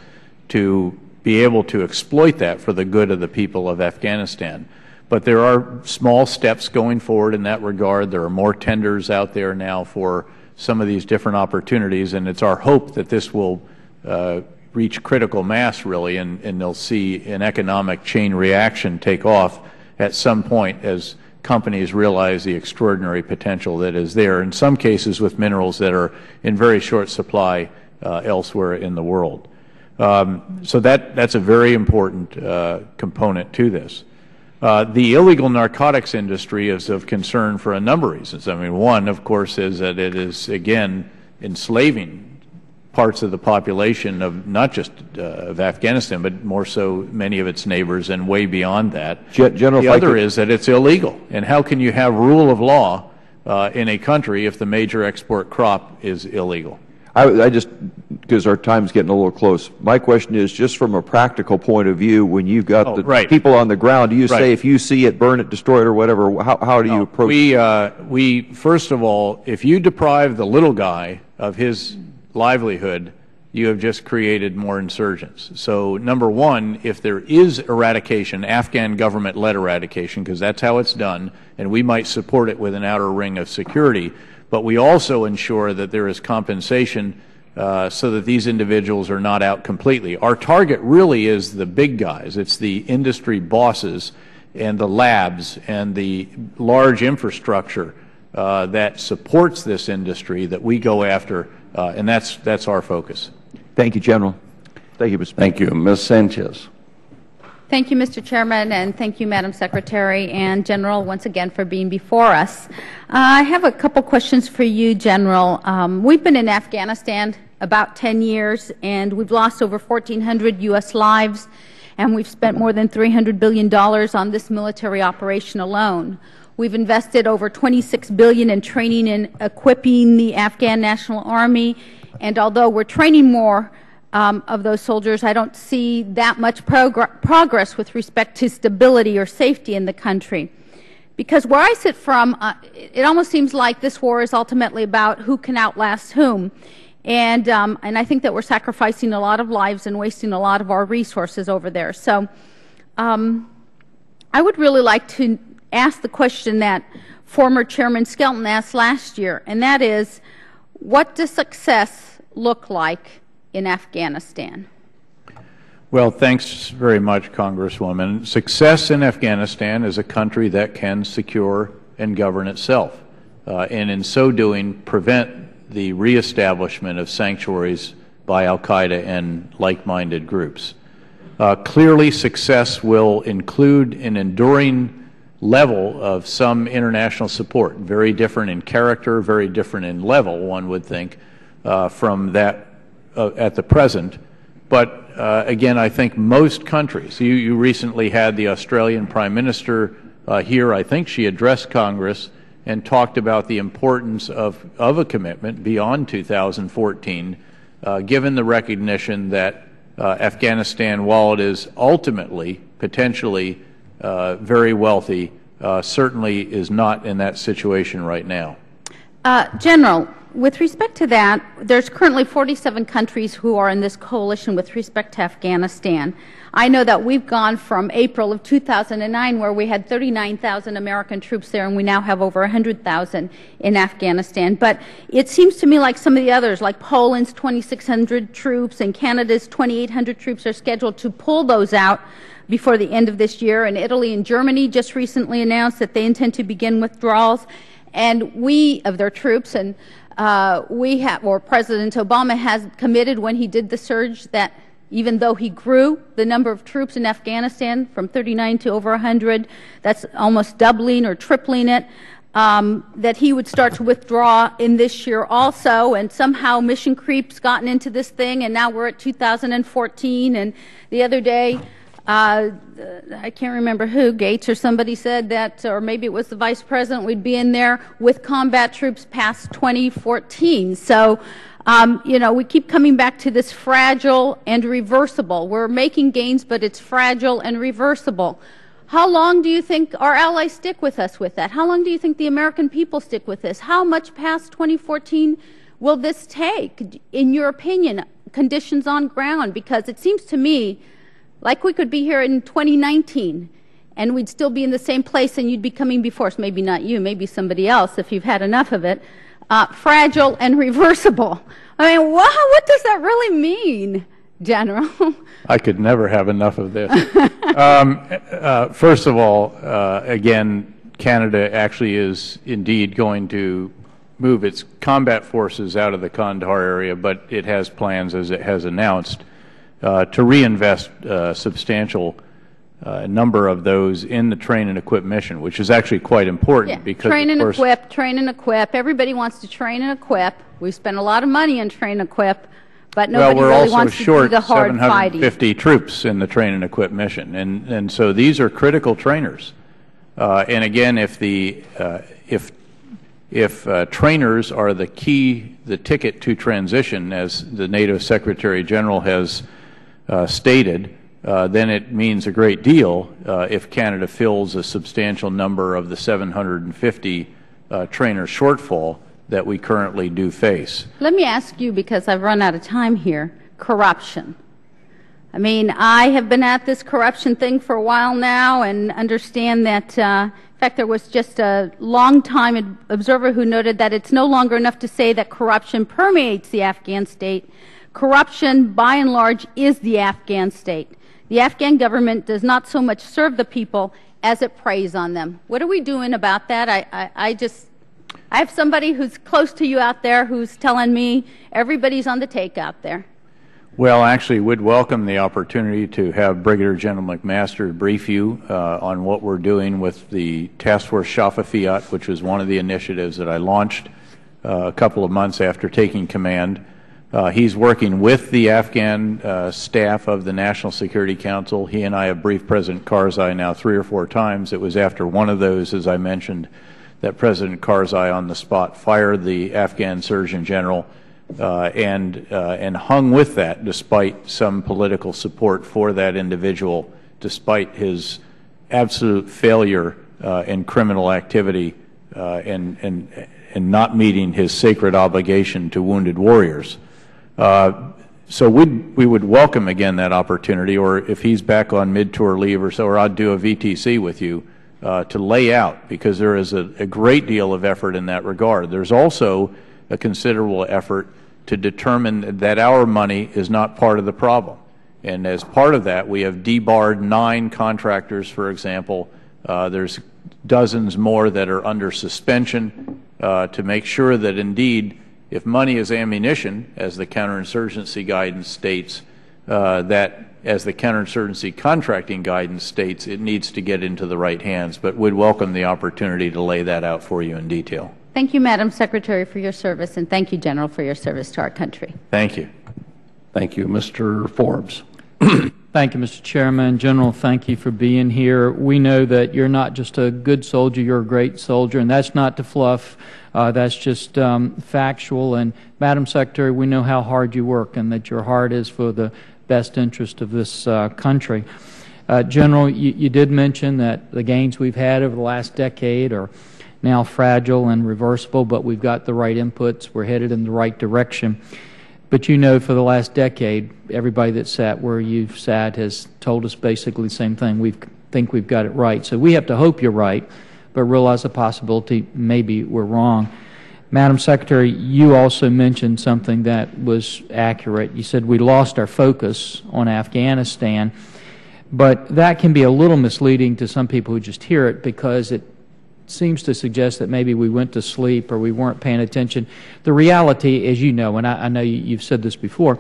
to be able to exploit that for the good of the people of Afghanistan. But there are small steps going forward in that regard. There are more tenders out there now for some of these different opportunities, and it's our hope that this will reach critical mass, really, and they'll see an economic chain reaction take off at some point as companies realize the extraordinary potential that is there, in some cases with minerals that are in very short supply elsewhere in the world. So that's a very important component to this. The illegal narcotics industry is of concern for a number of reasons. I mean, one, of course, is that it is, again, enslaving parts of the population of not just of Afghanistan, but more so many of its neighbors and way beyond that. General, the other is that it's illegal. And how can you have rule of law in a country if the major export crop is illegal? I just, because our time's getting a little close, my question is, just from a practical point of view, when you've got people on the ground, do you say if you see it, burn it, destroy it, or whatever, how do you approach it? We, first of all, if you deprive the little guy of his livelihood, you have just created more insurgents. So, number one, if there is eradication, Afghan government-led eradication, because that's how it's done, and we might support it with an outer ring of security, but we also ensure that there is compensation so that these individuals are not out completely. Our target really is the big guys. It's the industry bosses and the labs and the large infrastructure that supports this industry that we go after, and that's our focus. Thank you, General. Thank you, Mr. Speaker. Thank you. Ms. Sanchez. Thank you, Mr. Chairman, and thank you, Madam Secretary and General, once again for being before us. I have a couple questions for you, General. We've been in Afghanistan about 10 years, and we've lost over 1,400 U.S. lives, and we've spent more than $300 billion on this military operation alone. We've invested over $26 billion in training and equipping the Afghan National Army. And although we're training more of those soldiers, I don't see that much progress with respect to stability or safety in the country. Because where I sit from, it almost seems like this war is ultimately about who can outlast whom. And I think that we're sacrificing a lot of lives and wasting a lot of our resources over there. So I would really like to ask the question that former Chairman Skelton asked last year, and that is, what does success look like in Afghanistan? Well, thanks very much, Congresswoman. Success in Afghanistan is a country that can secure and govern itself, and in so doing prevent the reestablishment of sanctuaries by al-Qaeda and like-minded groups. Clearly, success will include an enduring level of some international support, very different in character, very different in level, one would think, from that at the present. But again, I think most countries, you recently had the Australian Prime Minister here. I think she addressed Congress and talked about the importance of a commitment beyond 2014, given the recognition that Afghanistan, while it is ultimately, potentially very wealthy, certainly is not in that situation right now. General, with respect to that, there's currently 47 countries who are in this coalition with respect to Afghanistan. I know that we've gone from April of 2009, where we had 39,000 American troops there, and we now have over 100,000 in Afghanistan. But it seems to me like some of the others, like Poland's 2,600 troops and Canada's 2,800 troops, are scheduled to pull those out before the end of this year. And Italy and Germany just recently announced that they intend to begin withdrawals, and of their troops. And President Obama has committed, when he did the surge, that even though he grew the number of troops in Afghanistan from 39 to over 100, that's almost doubling or tripling it, that he would start to withdraw in this year also. And somehow mission creep's gotten into this thing, and now we're at 2014. And the other day, I can't remember who, Gates or somebody said that, or maybe it was the Vice President, we'd be in there with combat troops past 2014. So, we keep coming back to this fragile and reversible. We're making gains, but it's fragile and reversible. How long do you think our allies stick with us with that? How long do you think the American people stick with this? How much past 2014 will this take, in your opinion, conditions on ground? Because it seems to me like we could be here in 2019 and we'd still be in the same place, and you'd be coming before us. Maybe not you, maybe somebody else if you've had enough of it. Fragile and reversible. I mean, what does that really mean, General? I could never have enough of this. First of all, again, Canada actually is indeed going to move its combat forces out of the Kandahar area, but it has plans, as it has announced, to reinvest a substantial number of those in the train and equip mission, which is actually quite important. Because train and equip, train and equip. Everybody wants to train and equip. We spend a lot of money on train and equip, but nobody really wants to do the hard fighting. Well, we're also short 750 troops in the train and equip mission, and so these are critical trainers. And again, if trainers are the key, the ticket to transition, as the NATO Secretary General has stated, then it means a great deal if Canada fills a substantial number of the 750 trainer shortfall that we currently do face. Let me ask you, because I've run out of time here, corruption. I mean, I have been at this corruption thing for a while now and understand that, in fact, there was just a long-time observer who noted that it's no longer enough to say that corruption permeates the Afghan state. Corruption, by and large, is the Afghan state. The Afghan government does not so much serve the people as it preys on them. What are we doing about that? I have somebody who's close to you out there who's telling me everybody's on the take out there. Well, actually, we'd welcome the opportunity to have Brigadier General McMaster brief you on what we're doing with the Task Force Shafafiyat, which was one of the initiatives that I launched a couple of months after taking command. He's working with the Afghan staff of the National Security Council. He and I have briefed President Karzai now 3 or 4 times. It was after one of those, as I mentioned, that President Karzai on the spot fired the Afghan Surgeon General and hung with that despite some political support for that individual, despite his absolute failure in criminal activity and not meeting his sacred obligation to wounded warriors. So we would welcome again that opportunity, or if he's back on mid-tour leave or so, or I'd do a VTC with you to lay out, because there is a great deal of effort in that regard. There's also a considerable effort to determine that our money is not part of the problem. And as part of that, we have debarred 9 contractors, for example. There's dozens more that are under suspension to make sure that indeed, if money is ammunition, as the counterinsurgency guidance states, that as the counterinsurgency contracting guidance states, it needs to get into the right hands. But we'd welcome the opportunity to lay that out for you in detail. Thank you, Madam Secretary, for your service, and thank you, General, for your service to our country. Thank you. Thank you. Mr. Forbes. Thank you, Mr. Chairman. General, thank you for being here. We know that you're not just a good soldier, you're a great soldier, and that's not to fluff. That's just factual. And Madam Secretary, we know how hard you work and that your heart is for the best interest of this country. General, you did mention that the gains we've had over the last decade are now fragile and reversible, but we've got the right inputs. We're headed in the right direction. But you know, for the last decade, everybody that sat where you've sat has told us basically the same thing. We think we've got it right. So we have to hope you're right, but realize the possibility maybe we're wrong. Madam Secretary, you also mentioned something that was accurate. You said we lost our focus on Afghanistan, but that can be a little misleading to some people who just hear it, because it seems to suggest that maybe we went to sleep or we weren't paying attention. The reality, as you know, and I know you've said this before,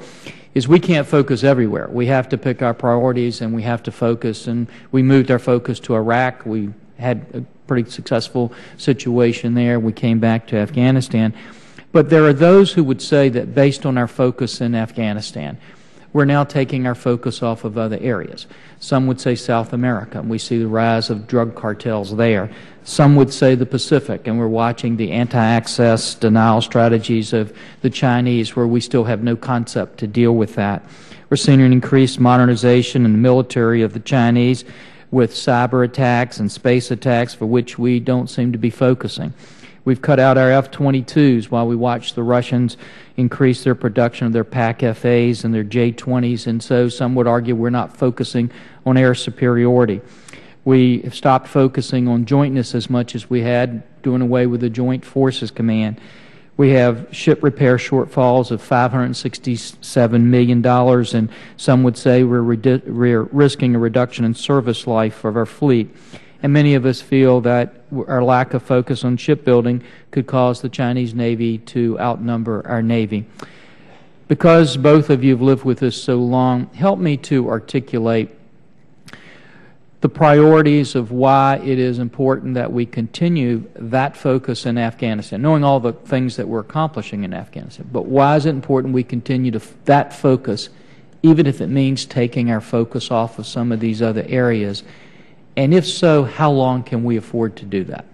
is we can't focus everywhere. We have to pick our priorities and we have to focus. And we moved our focus to Iraq. We had a pretty successful situation there. We came back to Afghanistan. But there are those who would say that based on our focus in Afghanistan, we're now taking our focus off of other areas. Some would say South America, and we see the rise of drug cartels there. Some would say the Pacific, and we're watching the anti-access denial strategies of the Chinese, where we still have no concept to deal with that. We're seeing an increased modernization in the military of the Chinese with cyber attacks and space attacks, for which we don't seem to be focusing. We've cut out our F-22s while we watch the Russians increase their production of their PAC-FAs and their J-20s, and so some would argue we're not focusing on air superiority. We have stopped focusing on jointness as much as we had, doing away with the Joint Forces Command. We have ship repair shortfalls of $567 million, and some would say we're risking a reduction in service life of our fleet. And many of us feel that our lack of focus on shipbuilding could cause the Chinese Navy to outnumber our Navy. Because both of you have lived with us so long, help me to articulate the priorities of why it is important that we continue that focus in Afghanistan, knowing all the things that we're accomplishing in Afghanistan. But why is it important we continue that focus, even if it means taking our focus off of some of these other areas? And if so, how long can we afford to do that?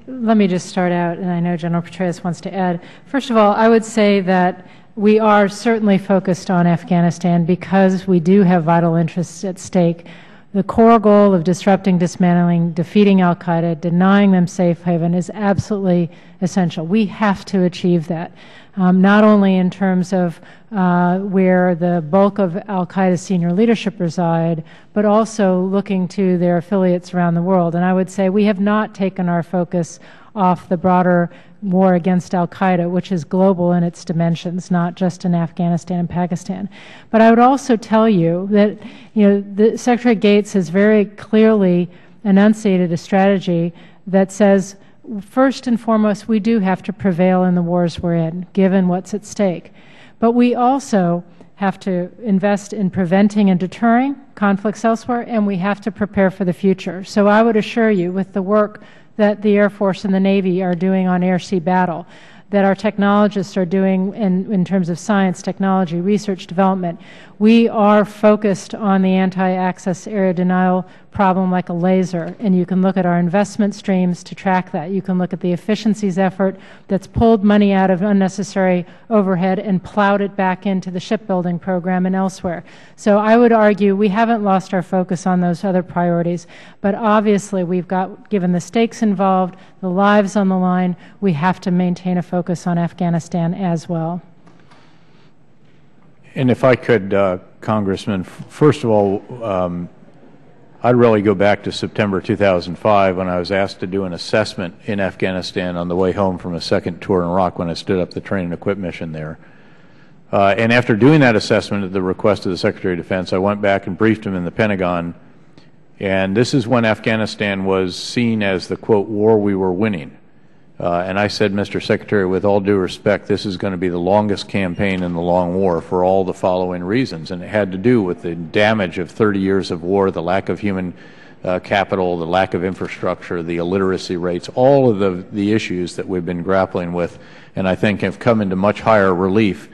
Let me just start out, and I know General Petraeus wants to add. First of all, I would say that we are certainly focused on Afghanistan because we do have vital interests at stake. The core goal of disrupting, dismantling, defeating al-Qaeda, denying them safe haven is absolutely essential. We have to achieve that, not only in terms of where the bulk of al-Qaeda's senior leadership reside, but also looking to their affiliates around the world. And I would say we have not taken our focus off the broader war against al-Qaeda, which is global in its dimensions, not just in Afghanistan and Pakistan. But I would also tell you that, Secretary Gates has very clearly enunciated a strategy that says, first and foremost, we do have to prevail in the wars we're in, given what's at stake. But we also have to invest in preventing and deterring conflicts elsewhere, and we have to prepare for the future. So I would assure you, with the work that the Air Force and the Navy are doing on air-sea battle, that our technologists are doing in terms of science, technology, research, development. We are focused on the anti-access area denial problem like a laser, and you can look at our investment streams to track that. You can look at the efficiencies effort that's pulled money out of unnecessary overhead and plowed it back into the shipbuilding program and elsewhere. So I would argue we haven't lost our focus on those other priorities, but obviously we've got, given the stakes involved, the lives on the line, we have to maintain a focus on Afghanistan as well. And if I could, Congressman, first of all, I'd really go back to September 2005 when I was asked to do an assessment in Afghanistan on the way home from a second tour in Iraq when I stood up the train and equip mission there. And after doing that assessment at the request of the Secretary of Defense, I went back and briefed him in the Pentagon. And this is when Afghanistan was seen as the, quote, war we were winning. And I said, Mr. Secretary, with all due respect, this is going to be the longest campaign in the long war for all the following reasons. And it had to do with the damage of 30 years of war, the lack of human capital, the lack of infrastructure, the illiteracy rates, all of the issues that we've been grappling with, and I think have come into much higher relief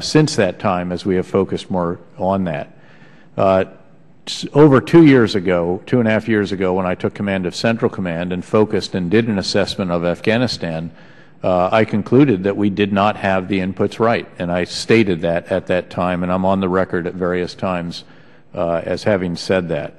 since that time as we have focused more on that. Over 2 years ago, 2.5 years ago, when I took command of Central Command and focused and did an assessment of Afghanistan, I concluded that we did not have the inputs right, and I stated that at that time, and I'm on the record at various times as having said that.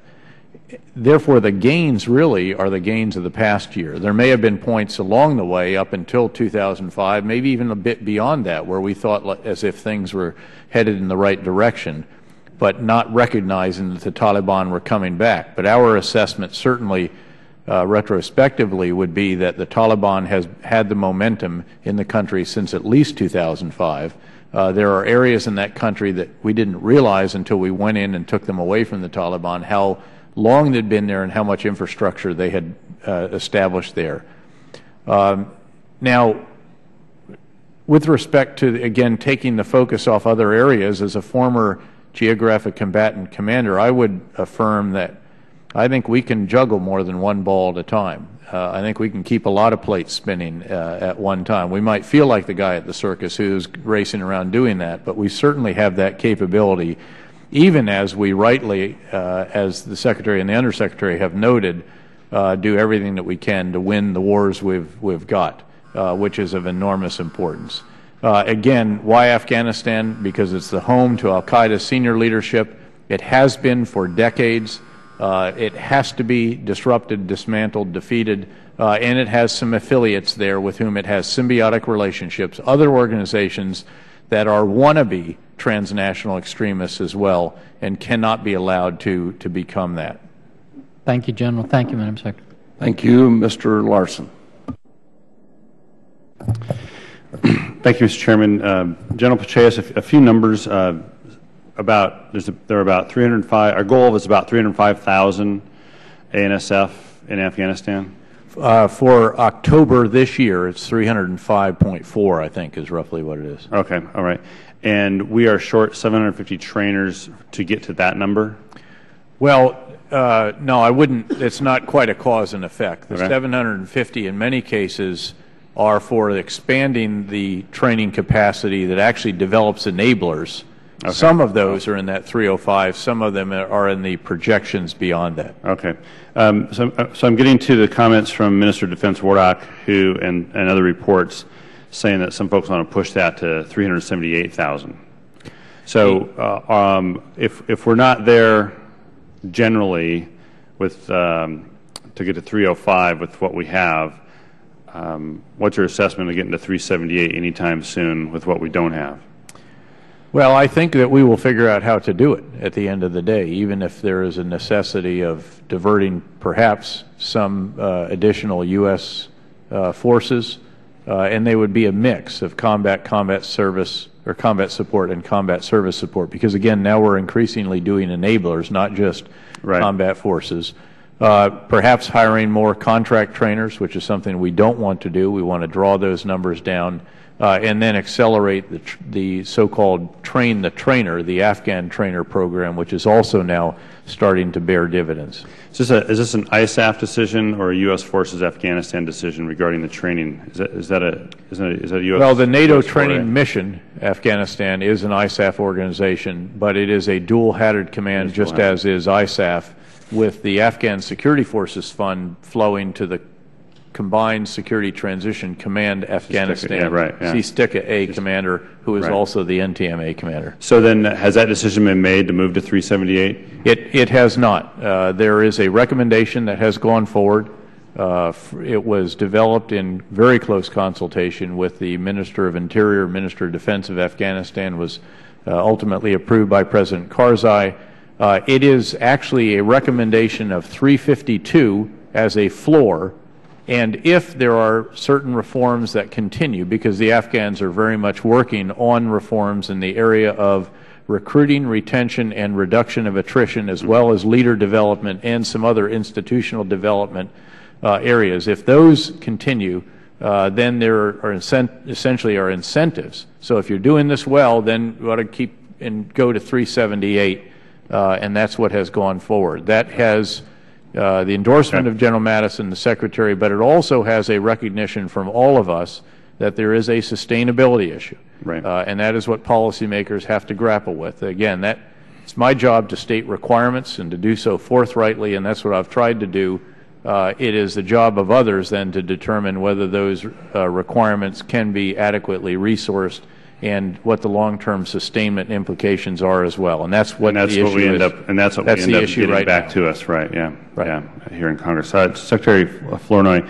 Therefore, the gains really are the gains of the past year. There may have been points along the way up until 2005, maybe even a bit beyond that, where we thought as if things were headed in the right direction, but not recognizing that the Taliban were coming back. But our assessment certainly retrospectively would be that the Taliban has had the momentum in the country since at least 2005. There are areas in that country that we didn't realize until we went in and took them away from the Taliban, how long they'd been there and how much infrastructure they had established there. Now, with respect to, again, taking the focus off other areas, as a former geographic combatant commander, I would affirm that I think we can juggle more than one ball at a time. I think we can keep a lot of plates spinning at one time. We might feel like the guy at the circus who's racing around doing that, but we certainly have that capability, even as we rightly, as the Secretary and the Undersecretary have noted, do everything that we can to win the wars we've got, which is of enormous importance. Again, why Afghanistan? Because it's the home to al-Qaeda's senior leadership. It has been for decades. It has to be disrupted, dismantled, defeated, and it has some affiliates there with whom it has symbiotic relationships, other organizations that are wannabe transnational extremists as well, and cannot be allowed to become that. Thank you, General. Thank you, Madam Secretary. Thank you. Mr. Larson. Thank you, Mr. Chairman. General Petraeus, a few numbers. There are about 305. Our goal is about 305,000 ANSF in Afghanistan. For October this year, it's 305.4, I think, is roughly what it is. Okay, all right. And we are short 750 trainers to get to that number? Well, no, I wouldn't. It's not quite a cause and effect. The 750 in many cases are for expanding the training capacity that actually develops enablers. Okay. Some of those are in that 305. Some of them are in the projections beyond that. Okay. So I'm getting to the comments from Minister of Defense Warnock, who and other reports saying that some folks want to push that to 378,000. So if we're not there generally with to get to 305 with what we have, what's your assessment of getting to 378 anytime soon with what we don't have? Well, I think that we will figure out how to do it at the end of the day, even if there is a necessity of diverting perhaps some additional U.S. Forces, and they would be a mix of combat service, or combat support and combat service support, because again, now we're increasingly doing enablers, not just combat forces. Perhaps hiring more contract trainers, which is something we don't want to do. We want to draw those numbers down. and then accelerate the so-called train the trainer, the Afghan trainer program, which is also now starting to bear dividends. Is this an ISAF decision or a U.S. Forces Afghanistan decision regarding the training? Is that a U.S.? Well, the NATO training mission, Afghanistan, is an ISAF organization, but it is a dual-hatted command, just as is ISAF, with the Afghan Security Forces Fund flowing to the Combined Security Transition Command Afghanistan, CSTICA-A commander, who is also the NTMA commander. So then has that decision been made to move to 378? It has not. There is a recommendation that has gone forward. It was developed in very close consultation with the Minister of Interior, Minister of Defense of Afghanistan, was ultimately approved by President Karzai. It is actually a recommendation of 352 as a floor. And if there are certain reforms that continue, because the Afghans are very much working on reforms in the area of recruiting, retention, and reduction of attrition, as well as leader development and some other institutional development areas, if those continue, then there are essentially are incentives. So if you're doing this well, then you ought to keep and go to 378, and that's what has gone forward. That has the endorsement of General Mattis and the Secretary, but it also has a recognition from all of us that there is a sustainability issue. Right. And that is what policymakers have to grapple with. Again, it's my job to state requirements and to do so forthrightly, and that's what I've tried to do. It is the job of others then to determine whether those requirements can be adequately resourced and what the long-term sustainment implications are as well. And that's what the issue is. And that's what we end up getting back to us, right? Yeah, yeah, here in Congress. Secretary Flournoy,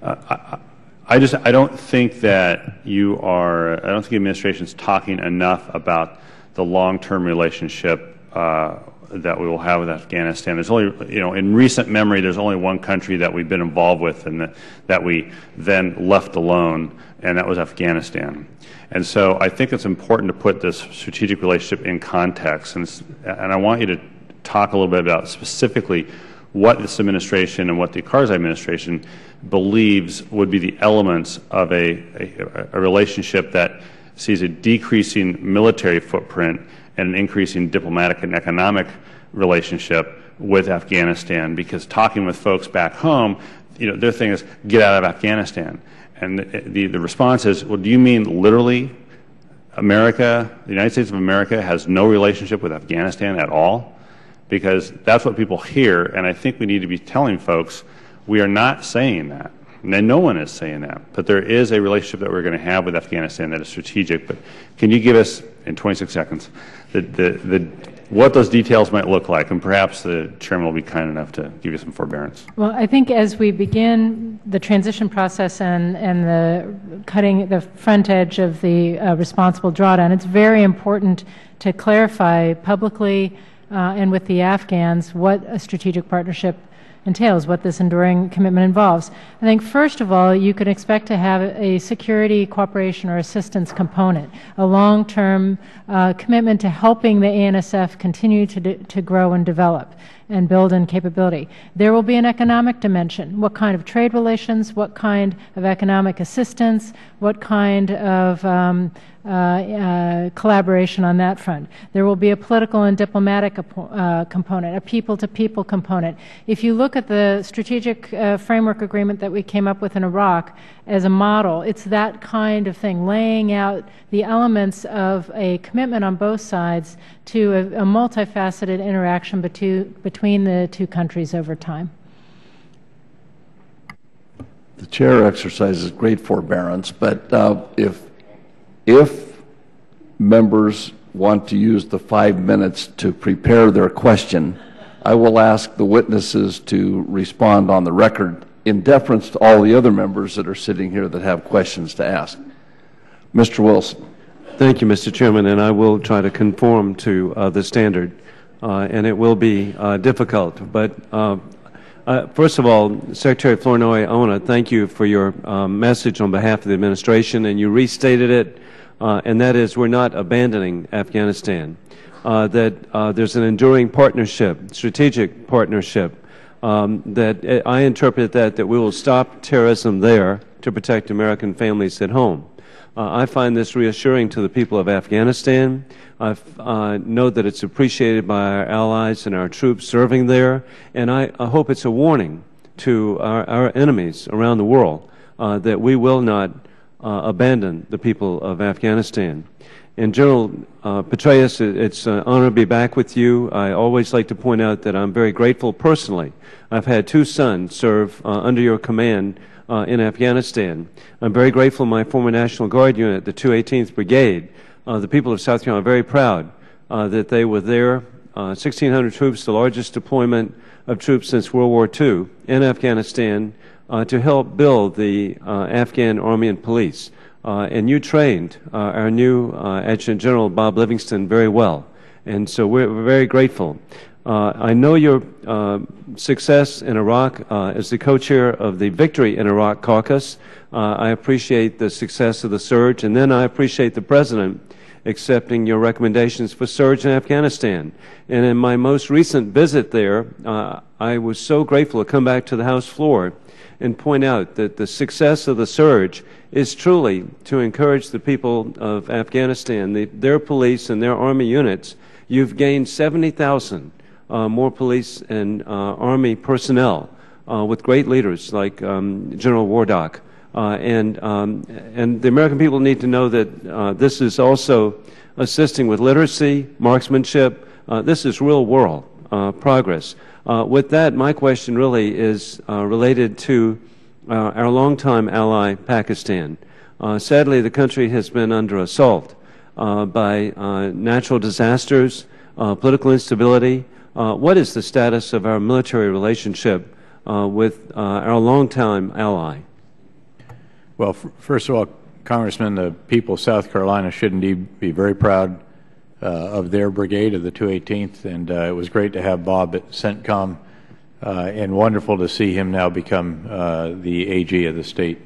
I don't think that I don't think the administration is talking enough about the long-term relationship that we will have with Afghanistan. There's only, in recent memory, there's only one country that we've been involved with and that we then left alone, and that was Afghanistan. And so I think it's important to put this strategic relationship in context, and I want you to talk a little bit about specifically what this administration and what the Karzai administration believes would be the elements of a relationship that sees a decreasing military footprint and an increasing diplomatic and economic relationship with Afghanistan, because talking with folks back home, their thing is get out of Afghanistan. And the response is, well, do you mean literally America, the United States of America, has no relationship with Afghanistan at all? Because that's what people hear, and I think we need to be telling folks we are not saying that. And no one is saying that. But there is a relationship that we're going to have with Afghanistan that is strategic. But can you give us, in 26 seconds, what those details might look like? And perhaps the Chairman will be kind enough to give you some forbearance. Well, I think as we begin the transition process and the cutting the front edge of the responsible drawdown, it's very important to clarify publicly and with the Afghans what a strategic partnership entails, what this enduring commitment involves. I think, first of all, you can expect to have a security cooperation or assistance component, a long-term commitment to helping the ANSF continue to grow and develop and build in capability. There will be an economic dimension. What kind of trade relations, what kind of economic assistance, what kind of collaboration on that front. There will be a political and diplomatic component, a people-to-people component. If you look at the strategic framework agreement that we came up with in Iraq as a model, it's that kind of thing, laying out the elements of a commitment on both sides to a multifaceted interaction between the two countries over time. The Chair exercises great forbearance, but if members want to use the 5 minutes to prepare their question, I will ask the witnesses to respond on the record in deference to all the other members that are sitting here that have questions to ask. Mr. Wilson. Thank you, Mr. Chairman, and I will try to conform to the standard, and it will be difficult. But first of all, Secretary Flournoy, I want to thank you for your message on behalf of the administration, and you restated it, and that is we're not abandoning Afghanistan, that there's an enduring partnership, strategic partnership, that I interpret that we will stop terrorism there to protect American families at home. I find this reassuring to the people of Afghanistan. I know that it's appreciated by our allies and our troops serving there, and I hope it's a warning to our enemies around the world that we will not abandon the people of Afghanistan. And General Petraeus, it's an honor to be back with you. I always like to point out that I'm very grateful personally. I've had 2 sons serve under your command in Afghanistan. I'm very grateful my former National Guard unit, the 218th Brigade. The people of South Carolina are very proud that they were there. 1,600 troops, the largest deployment of troops since World War II in Afghanistan to help build the Afghan Army and Police. And you trained our new Adjutant General Bob Livingston very well. And so we're very grateful. I know your success in Iraq as the co-chair of the Victory in Iraq caucus. I appreciate the success of the surge, and then I appreciate the President accepting your recommendations for surge in Afghanistan. And in my most recent visit there, I was so grateful to come back to the House floor and point out that the success of the surge is truly to encourage the people of Afghanistan, their police and their Army units. You've gained 70,000 more police and Army personnel with great leaders like General Wardock. And the American people need to know that this is also assisting with literacy, marksmanship. This is real world progress. With that, my question really is related to our longtime ally, Pakistan. Sadly, the country has been under assault by natural disasters, political instability. What is the status of our military relationship with our longtime ally? Well, first of all, Congressman, the people of South Carolina should indeed be very proud of their brigade, of the 218th, and it was great to have Bob at CENTCOM, and wonderful to see him now become the AG of the state.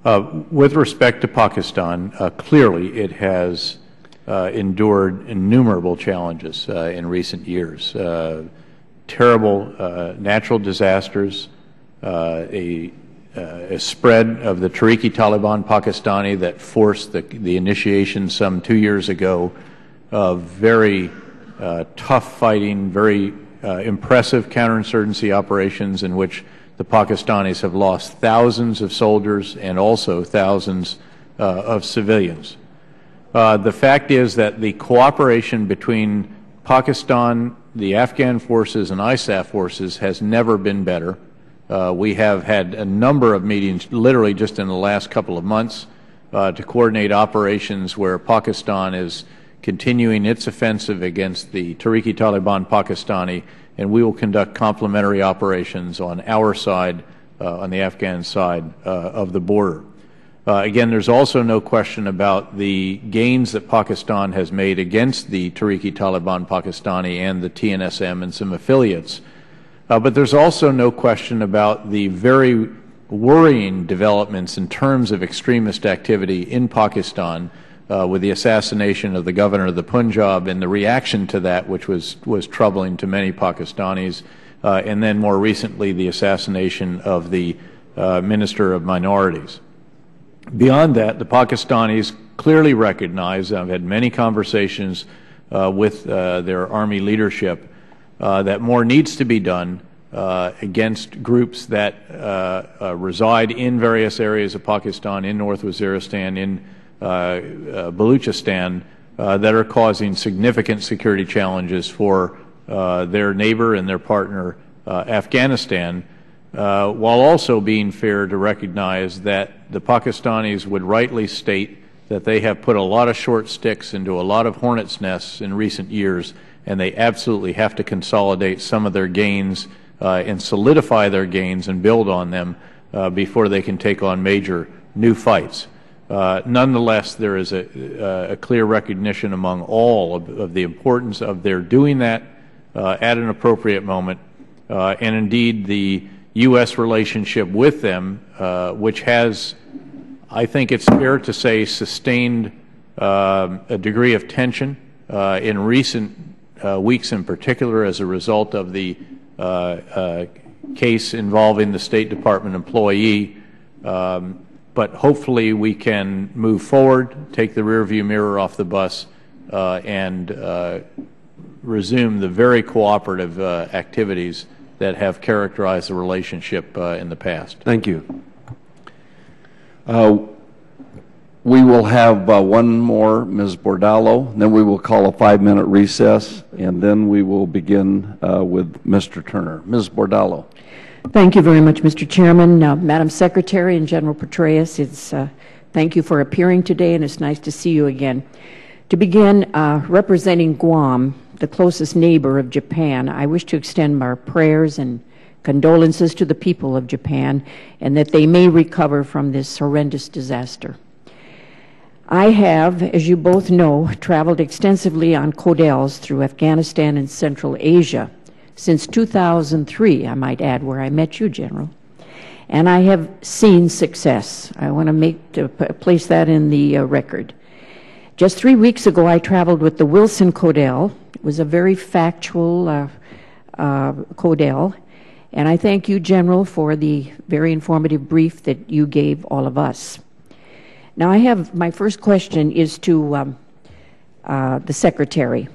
With respect to Pakistan, clearly it has endured innumerable challenges in recent years. Terrible natural disasters, a spread of the Tehrik-i-Taliban Pakistani that forced the initiation some 2 years ago of very tough fighting, very impressive counterinsurgency operations in which the Pakistanis have lost thousands of soldiers and also thousands of civilians. The fact is that the cooperation between Pakistan, the Afghan forces, and ISAF forces has never been better. We have had a number of meetings, literally just in the last couple of months, to coordinate operations where Pakistan is continuing its offensive against the Tehrik-i-Taliban Pakistani, and we will conduct complementary operations on our side, on the Afghan side of the border. Again, there's also no question about the gains that Pakistan has made against the Tehrik-i-Taliban Pakistani and the TNSM and some affiliates. But there's also no question about the very worrying developments in terms of extremist activity in Pakistan with the assassination of the governor of the Punjab and the reaction to that, which was troubling to many Pakistanis, and then more recently the assassination of the Minister of Minorities. Beyond that, the Pakistanis clearly recognize, I've had many conversations with their army leadership, that more needs to be done against groups that reside in various areas of Pakistan, in North Waziristan, in Baluchistan, that are causing significant security challenges for their neighbor and their partner, Afghanistan, while also being fair to recognize that the Pakistanis would rightly state that they have put a lot of short sticks into a lot of hornets' nests in recent years, and they absolutely have to consolidate some of their gains and solidify their gains and build on them before they can take on major new fights. Nonetheless, there is a clear recognition among all of the importance of their doing that at an appropriate moment, and indeed the U.S. relationship with them, which has, I think it's fair to say, sustained a degree of tension in recent weeks in particular as a result of the case involving the State Department employee. but hopefully we can move forward, take the rearview mirror off the bus, and resume the very cooperative activities that have characterized the relationship in the past. Thank you. We will have one more, Ms. Bordallo, then we will call a 5-minute recess, and then we will begin with Mr. Turner. Ms. Bordallo. Thank you very much, Mr. Chairman. Madam Secretary and General Petraeus, thank you for appearing today, and it's nice to see you again. To begin, representing Guam, the closest neighbor of Japan, I wish to extend our prayers and condolences to the people of Japan, and that they may recover from this horrendous disaster. I have, as you both know, traveled extensively on CODELs through Afghanistan and Central Asia since 2003, I might add, where I met you, General. And I have seen success. I want to place that in the record. Just 3 weeks ago, I traveled with the Wilson CODEL. It was a very factual CODEL. And I thank you, General, for the very informative brief that you gave all of us. Now, my first question is to the Secretary.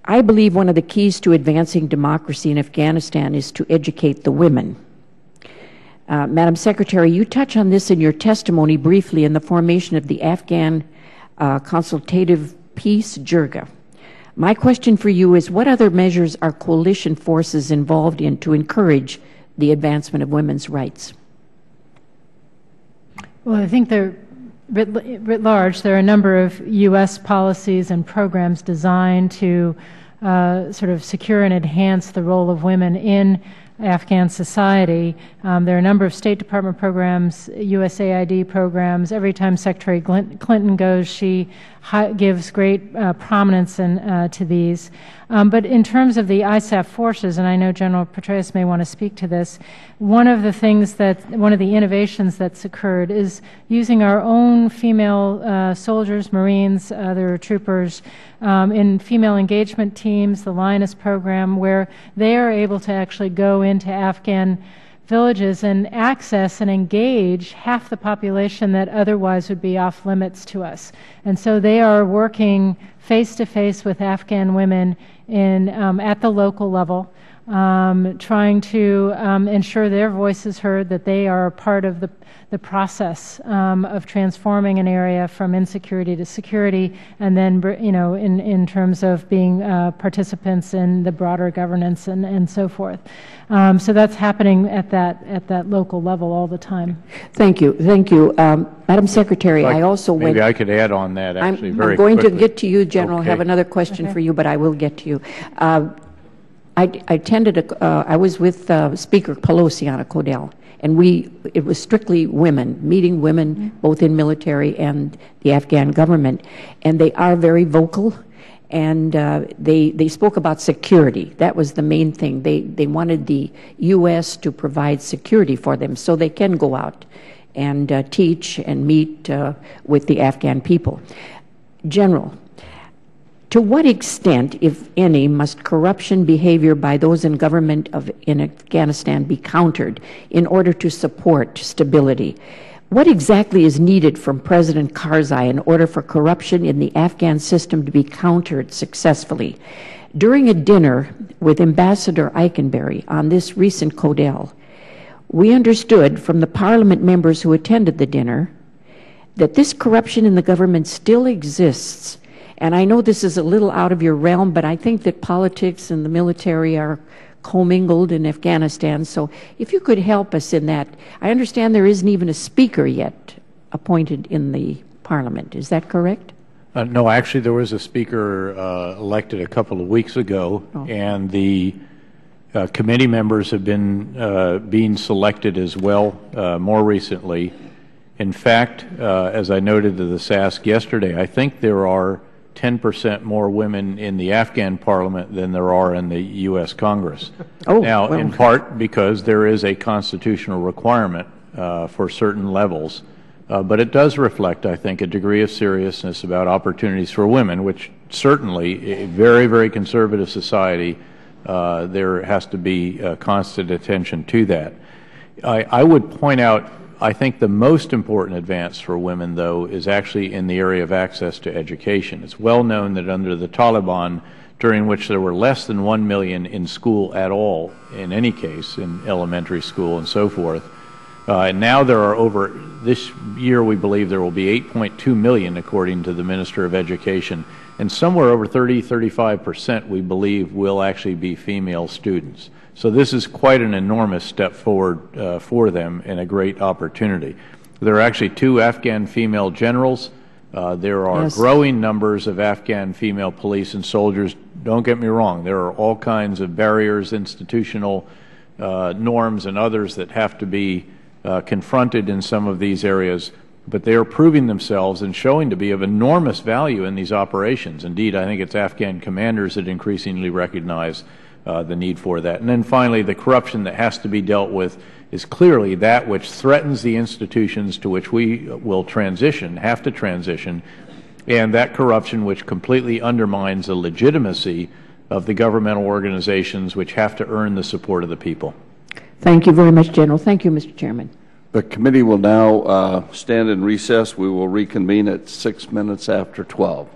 I believe one of the keys to advancing democracy in Afghanistan is to educate the women. Madam Secretary, you touch on this in your testimony briefly in the formation of the Afghan Consultative Peace Jirga. My question for you is, what other measures are coalition forces involved in to encourage the advancement of women's rights? Well, I think writ large, there are a number of U.S. policies and programs designed to sort of secure and enhance the role of women in Afghan society. There are a number of State Department programs, USAID programs. Every time Secretary Clinton goes, she gives great prominence to these. But in terms of the ISAF forces, and I know General Petraeus may want to speak to this, one of the innovations that's occurred is using our own female soldiers, Marines, other troopers in female engagement teams, the Lioness program, where they are able to actually go into Afghan villages and access and engage half the population that otherwise would be off limits to us. And so they are working face-to-face with Afghan women at the local level, trying to ensure their voice is heard, that they are a part of the process of transforming an area from insecurity to security, and then, in terms of being participants in the broader governance and so forth. So that's happening at that local level all the time. Thank you. Thank you. Madam Secretary, I also went... Maybe I could add on that, actually, very I'm going quickly. to get to you, General. Okay. I have another question for you, but I will get to you. I was with Speaker Pelosi on a CODEL, and it was strictly women, meeting women both in military and the Afghan government, and they are very vocal, and they spoke about security. That was the main thing. They wanted the U.S. to provide security for them so they can go out and teach and meet with the Afghan people. General, to what extent, if any, must corruption behavior by those in government in Afghanistan be countered in order to support stability? What exactly is needed from President Karzai in order for corruption in the Afghan system to be countered successfully? During a dinner with Ambassador Eikenberry on this recent CODEL, we understood from the Parliament members who attended the dinner that this corruption in the government still exists. And I know this is a little out of your realm, but I think that politics and the military are commingled in Afghanistan. So if you could help us in that. I understand there isn't even a speaker yet appointed in the Parliament. Is that correct? No, actually, there was a speaker elected a couple of weeks ago, and the committee members have been being selected as well more recently. In fact, as I noted to the SASC yesterday, I think there are 10% more women in the Afghan parliament than there are in the U.S. Congress. Now, in part because there is a constitutional requirement for certain levels, but it does reflect, I think, a degree of seriousness about opportunities for women, which certainly, a very, very conservative society, there has to be constant attention to that. I would point out I think the most important advance for women, though, is actually in the area of access to education. It's well known that under the Taliban, during which there were less than 1 million in school at all, in any case, in elementary school and so forth, and now there are over, this year we believe there will be 8.2 million, according to the Minister of Education, and somewhere over 35% we believe will actually be female students. So this is quite an enormous step forward for them and a great opportunity. There are actually 2 Afghan female generals. There are growing numbers of Afghan female police and soldiers. Don't get me wrong, there are all kinds of barriers, institutional norms and others that have to be confronted in some of these areas, but they are proving themselves and showing to be of enormous value in these operations. Indeed, I think it's Afghan commanders that increasingly recognize the need for that. And then finally, the corruption that has to be dealt with is clearly that which threatens the institutions to which we will transition, have to transition, and that corruption which completely undermines the legitimacy of the governmental organizations which have to earn the support of the people. Thank you very much, General. Thank you, Mr. Chairman. The committee will now stand in recess. We will reconvene at 6 minutes after 12.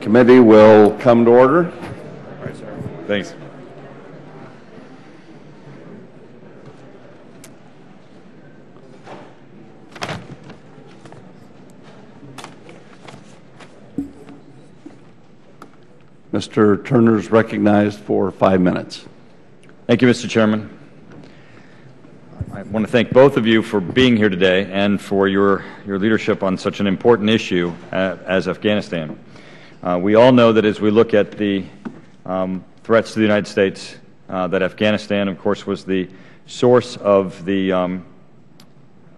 Committee will come to order. All right, sir. Thanks. Mr. Turner is recognized for 5 minutes. Thank you, Mr. Chairman. I want to thank both of you for being here today and for your leadership on such an important issue as Afghanistan. We all know that as we look at the threats to the United States, that Afghanistan, of course, was the source of the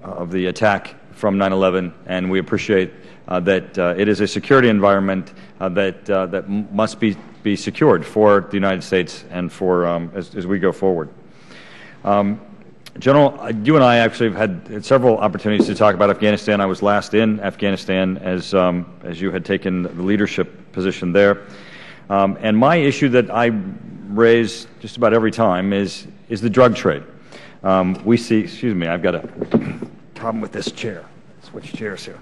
attack from 9/11, and we appreciate that it is a security environment that must be secured for the United States and for as we go forward. General, you and I actually have had several opportunities to talk about Afghanistan. I was last in Afghanistan as you had taken the leadership position there. And my issue that I raise just about every time is the drug trade. We see, excuse me, I've got a problem with this chair. Switch chairs here.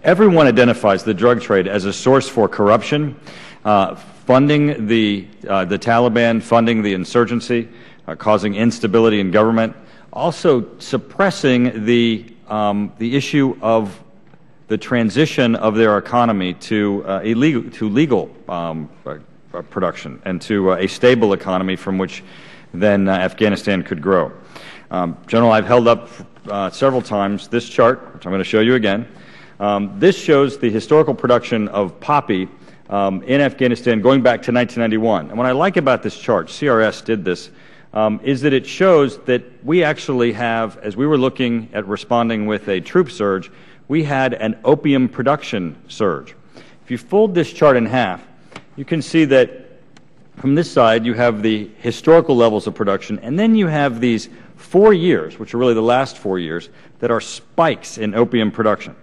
Everyone identifies the drug trade as a source for corruption, funding the Taliban, funding the insurgency, causing instability in government, also suppressing the issue of the transition of their economy to legal production and to a stable economy from which then Afghanistan could grow. General, I've held up several times this chart, which I'm going to show you again. This shows the historical production of poppy in Afghanistan going back to 1991. And what I like about this chart, CRS did this, is that it shows that we actually have, as we were looking at responding with a troop surge, we had an opium production surge. If you fold this chart in half, you can see that from this side you have the historical levels of production, and then you have these 4 years, which are really the last 4 years, that are spikes in opium production.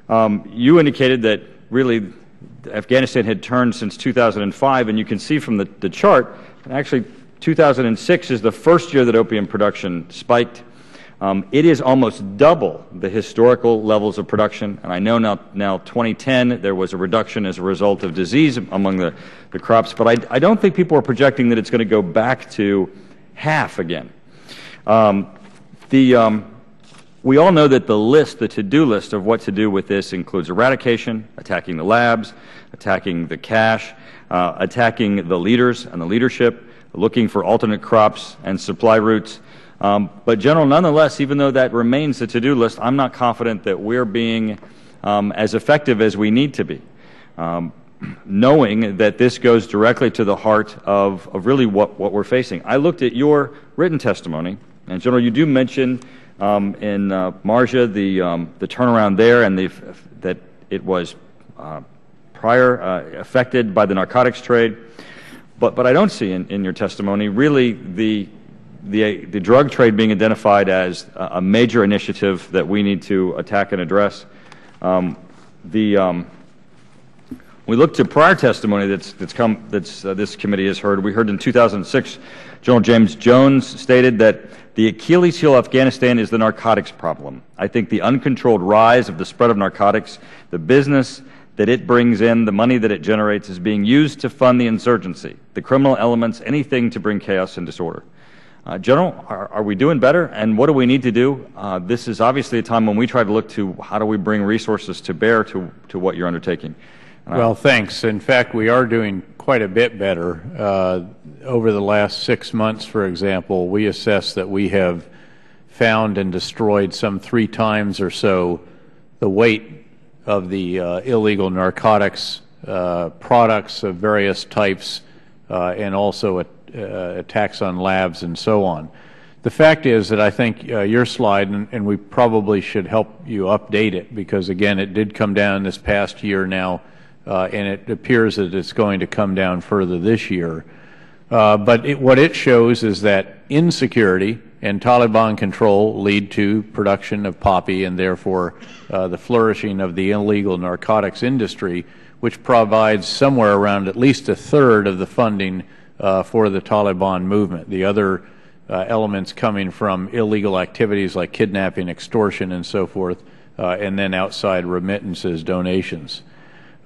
You indicated that really Afghanistan had turned since 2005, and you can see from the chart, and actually 2006 is the first year that opium production spiked. It is almost double the historical levels of production, and I know now 2010 there was a reduction as a result of disease among the crops, but I don't think people are projecting that it's going to go back to half again. We all know that the to-do list of what to do with this includes eradication, attacking the labs, attacking the cash, attacking the leaders and the leadership, looking for alternate crops and supply routes. But General, nonetheless, even though that remains the to-do list, I'm not confident that we're being as effective as we need to be, knowing that this goes directly to the heart of really what we're facing. I looked at your written testimony, and General, you do mention in Marja the turnaround there and that it was prior affected by the narcotics trade, but I don't see in your testimony really the drug trade being identified as a major initiative that we need to attack and address. We look to prior testimony that's this committee has heard. We heard in 2006, General James Jones stated that the Achilles heel of Afghanistan is the narcotics problem. I think the uncontrolled rise of the spread of narcotics, the business that it brings in, the money that it generates is being used to fund the insurgency, the criminal elements, anything to bring chaos and disorder. General, are we doing better, and what do we need to do? This is obviously a time when we try to look to how do we bring resources to bear to what you're undertaking. Well, thanks. In fact, we are doing quite a bit better. Over the last 6 months, for example, we assess that we have found and destroyed some 3 times or so the weight of the illegal narcotics products of various types and also attacks on labs and so on. The fact is that I think your slide, and we probably should help you update it because, again, it did come down this past year now, and it appears that it's going to come down further this year. But what it shows is that insecurity and Taliban control lead to production of poppy and therefore the flourishing of the illegal narcotics industry, which provides somewhere around at least a third of the funding for the Taliban movement. The other elements coming from illegal activities like kidnapping, extortion, and so forth and then outside remittances, donations.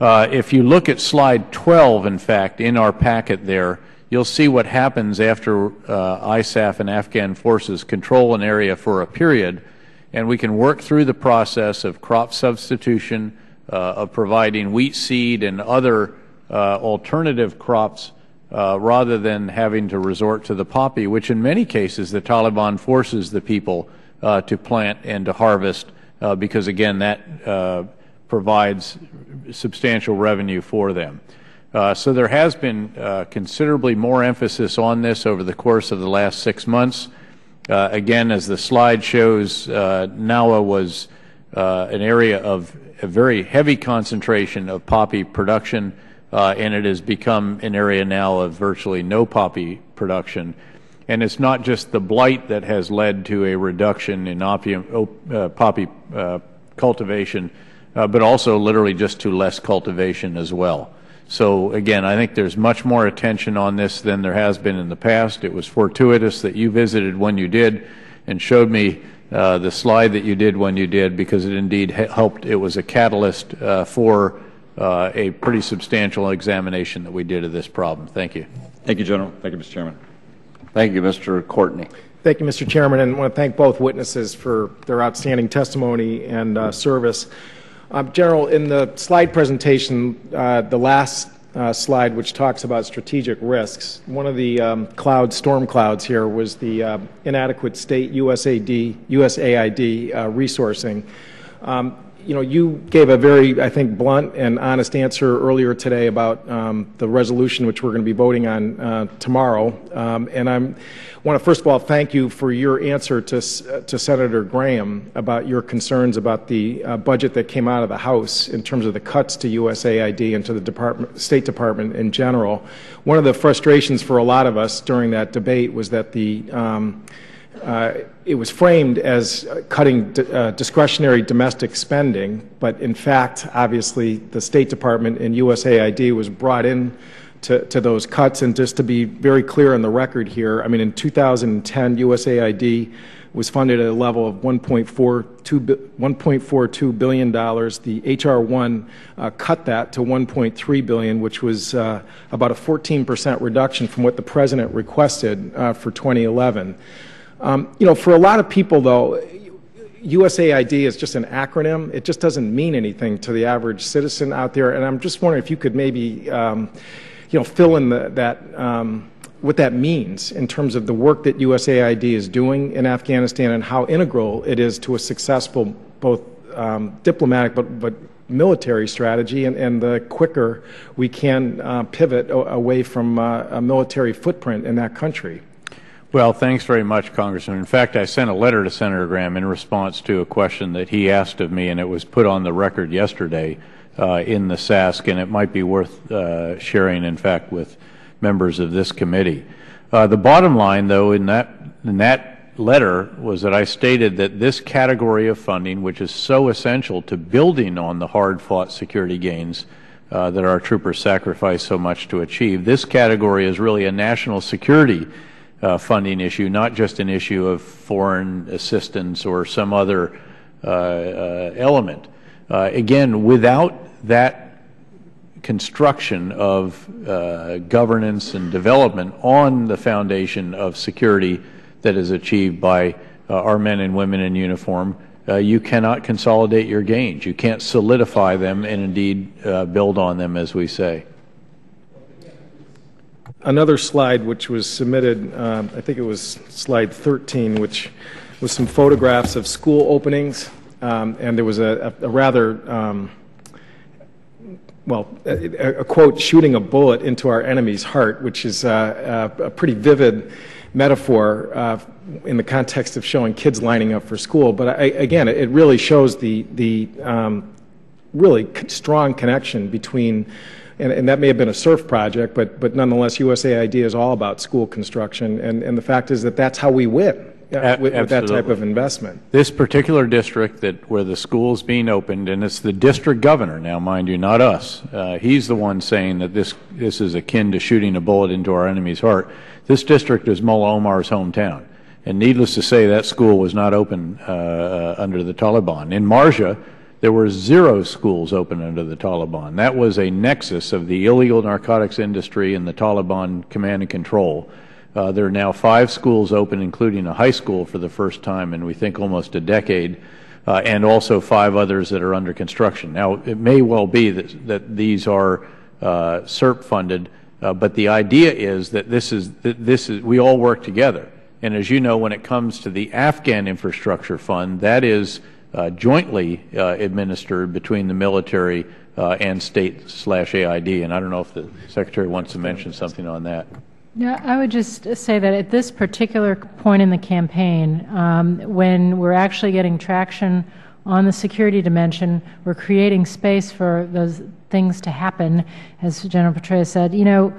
If you look at slide 12, in fact, in our packet there, you'll see what happens after ISAF and Afghan forces control an area for a period, and we can work through the process of crop substitution, of providing wheat seed and other alternative crops rather than having to resort to the poppy, which in many cases the Taliban forces the people to plant and to harvest because, again, that provides substantial revenue for them. So there has been considerably more emphasis on this over the course of the last 6 months. Again, as the slide shows, Nawa was an area of a very heavy concentration of poppy production, and it has become an area now of virtually no poppy production. And it's not just the blight that has led to a reduction in poppy cultivation, but also literally just to less cultivation as well. So again, I think there's much more attention on this than there has been in the past. It was fortuitous that you visited when you did and showed me the slide that you did when you did, because it indeed helped. It was a catalyst for a pretty substantial examination that we did of this problem. Thank you. Thank you, General. Thank you, Mr. Chairman. Thank you, Mr. Courtney. Thank you, Mr. Chairman, and I want to thank both witnesses for their outstanding testimony and service. General, in the slide presentation, the last slide, which talks about strategic risks, one of the storm clouds here was the inadequate state USAID resourcing. You gave a very, I think, blunt and honest answer earlier today about the resolution which we're going to be voting on tomorrow. And I want to first of all thank you for your answer to Senator Graham about your concerns about the budget that came out of the House in terms of the cuts to USAID and to the State Department in general. One of the frustrations for a lot of us during that debate was that it was framed as cutting discretionary domestic spending, but in fact, obviously, the State Department and USAID was brought in to those cuts. And just to be very clear on the record here, I mean, in 2010, USAID was funded at a level of $1.42 billion. The H.R. 1 cut that to $1.3 billion, which was about a 14% reduction from what the President requested for 2011. For a lot of people, though, USAID is just an acronym. It just doesn't mean anything to the average citizen out there. And I'm just wondering if you could maybe, fill in what that means in terms of the work that USAID is doing in Afghanistan and how integral it is to a successful both diplomatic but military strategy, and the quicker we can pivot away from a military footprint in that country. Well, thanks very much, Congressman. In fact, I sent a letter to Senator Graham in response to a question that he asked of me, and it was put on the record yesterday in the SASC, and it might be worth sharing, in fact, with members of this committee. The bottom line, though, in that letter was that I stated that this category of funding, which is so essential to building on the hard-fought security gains that our troopers sacrificed so much to achieve, this category is really a national security funding issue, not just an issue of foreign assistance or some other element. Again, without that construction of governance and development on the foundation of security that is achieved by our men and women in uniform, you cannot consolidate your gains. You can't solidify them and indeed build on them, as we say. Another slide which was submitted, I think it was slide 13, which was some photographs of school openings, and there was a rather, a quote, "shooting a bullet into our enemy's heart," which is a pretty vivid metaphor in the context of showing kids lining up for school. But again, it really shows the really strong connection between, and that may have been a SURF project, but nonetheless, USAID is all about school construction, and the fact is that that's how we win with that type of investment. This particular district where the school's being opened, and it's the district governor now, mind you, not us. He's the one saying that this is akin to shooting a bullet into our enemy's heart. This district is Mullah Omar's hometown. And needless to say, that school was not open under the Taliban. In Marja, there were 0 schools open under the Taliban. That was a nexus of the illegal narcotics industry and the Taliban command and control. There are now 5 schools open, including a high school for the first time in, we think, almost a decade, and also 5 others that are under construction. Now, it may well be that these are SERP funded, but the idea is that we all work together. And as you know, when it comes to the Afghan Infrastructure Fund, that is jointly administered between the military and state/AID. And I don't know if the Secretary wants to mention something on that. Yeah, I would just say that at this particular point in the campaign, when we're actually getting traction on the security dimension, we're creating space for those things to happen, as General Petraeus said. You know,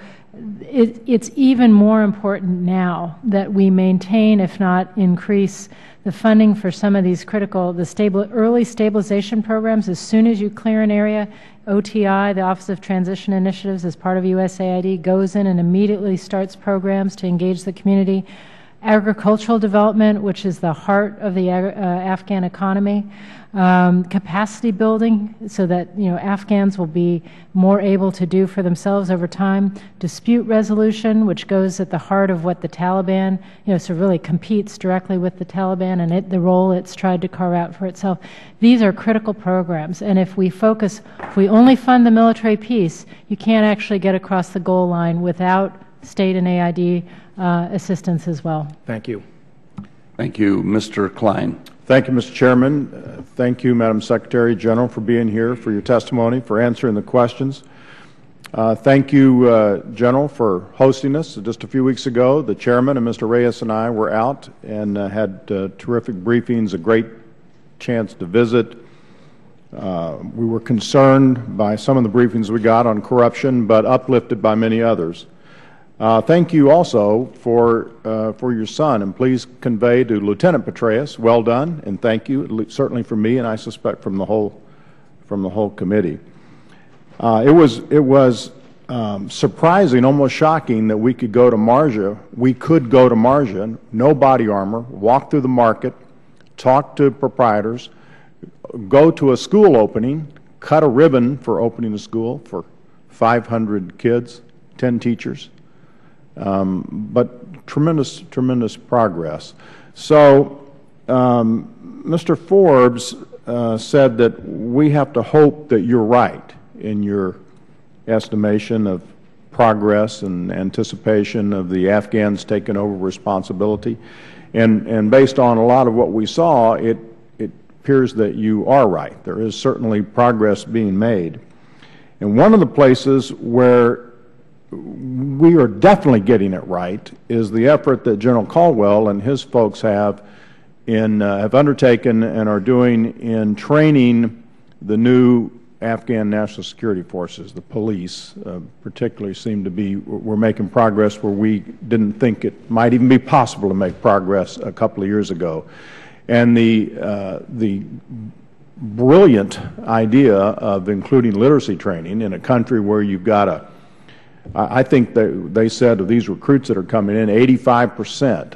it's even more important now that we maintain, if not increase, the funding for some of these critical, early stabilization programs. As soon as you clear an area, OTI, the Office of Transition Initiatives, as part of USAID, goes in and immediately starts programs to engage the community. Agricultural development, which is the heart of the Afghan economy. Capacity building, so that Afghans will be more able to do for themselves over time. Dispute resolution, which goes at the heart of what the Taliban, so really competes directly with the Taliban and the role it's tried to carve out for itself. These are critical programs, and if we only fund the military piece, you can't actually get across the goal line without state and AID assistance as well. Thank you. Thank you. Mr. Klein. Thank you, Mr. Chairman. Thank you, Madam Secretary General, for being here, for your testimony, for answering the questions. Thank you, General, for hosting us. Just a few weeks ago, the Chairman and Mr. Reyes and I were out and had terrific briefings, a great chance to visit. We were concerned by some of the briefings we got on corruption, but uplifted by many others. Thank you also for your son, and please convey to Lieutenant Petraeus, well done, and thank you, certainly from me, and I suspect from the whole committee. It was surprising, almost shocking, that we could go to Marja. We could go to Marja, no body armor, walk through the market, talk to proprietors, go to a school opening, cut a ribbon for opening the school for 500 kids, 10 teachers. But tremendous progress. So Mr. Forbes said that we have to hope that you're right in your estimation of progress and anticipation of the Afghans taking over responsibility. And based on a lot of what we saw, it appears that you are right. There is certainly progress being made. And one of the places where we are definitely getting it right is the effort that General Caldwell and his folks have undertaken and are doing in training the new Afghan National Security Forces, the police, particularly seem to be, we're making progress where we didn't think it might even be possible to make progress a couple of years ago. And the brilliant idea of including literacy training in a country where you've got I think they said of these recruits that are coming in, 85%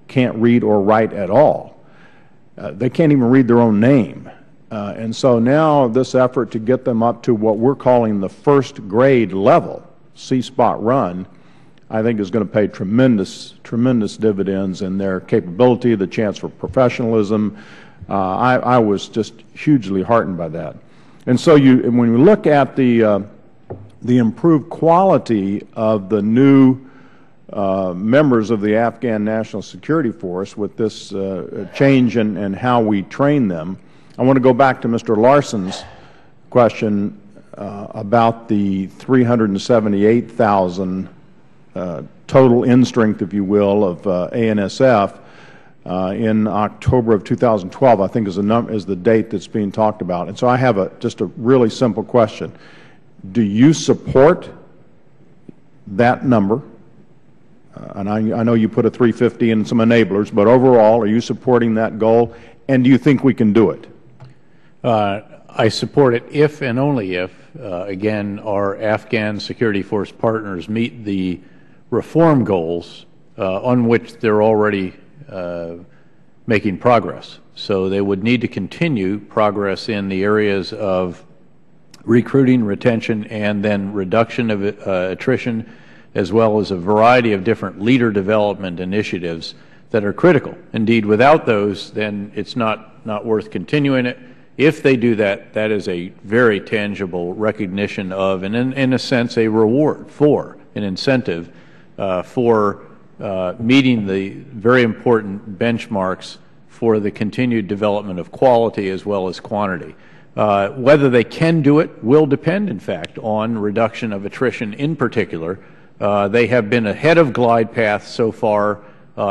can't read or write at all. They can't even read their own name. And so now this effort to get them up to what we're calling the first grade level, C-spot run, I think is going to pay tremendous dividends in their capability, the chance for professionalism. I was just hugely heartened by that. And so when we look at the improved quality of the new members of the Afghan National Security Force with this change in how we train them, I want to go back to Mr. Larson's question about the 378,000 total in-strength, if you will, of ANSF in October of 2012, I think is the date that's being talked about. And so I have just a really simple question. Do you support that number? And I know you put a 350 and some enablers, but overall, are you supporting that goal? And do you think we can do it? I support it if and only if, again, our Afghan security force partners meet the reform goals on which they're already making progress. So they would need to continue progress in the areas of recruiting, retention, and then reduction of attrition, as well as a variety of different leader development initiatives that are critical. Indeed, without those, then it's not worth continuing it. If they do that, that is a very tangible recognition of, and in a sense, a reward for, an incentive for meeting the very important benchmarks for the continued development of quality as well as quantity. Whether they can do it will depend, in fact, on reduction of attrition in particular. They have been ahead of glide path so far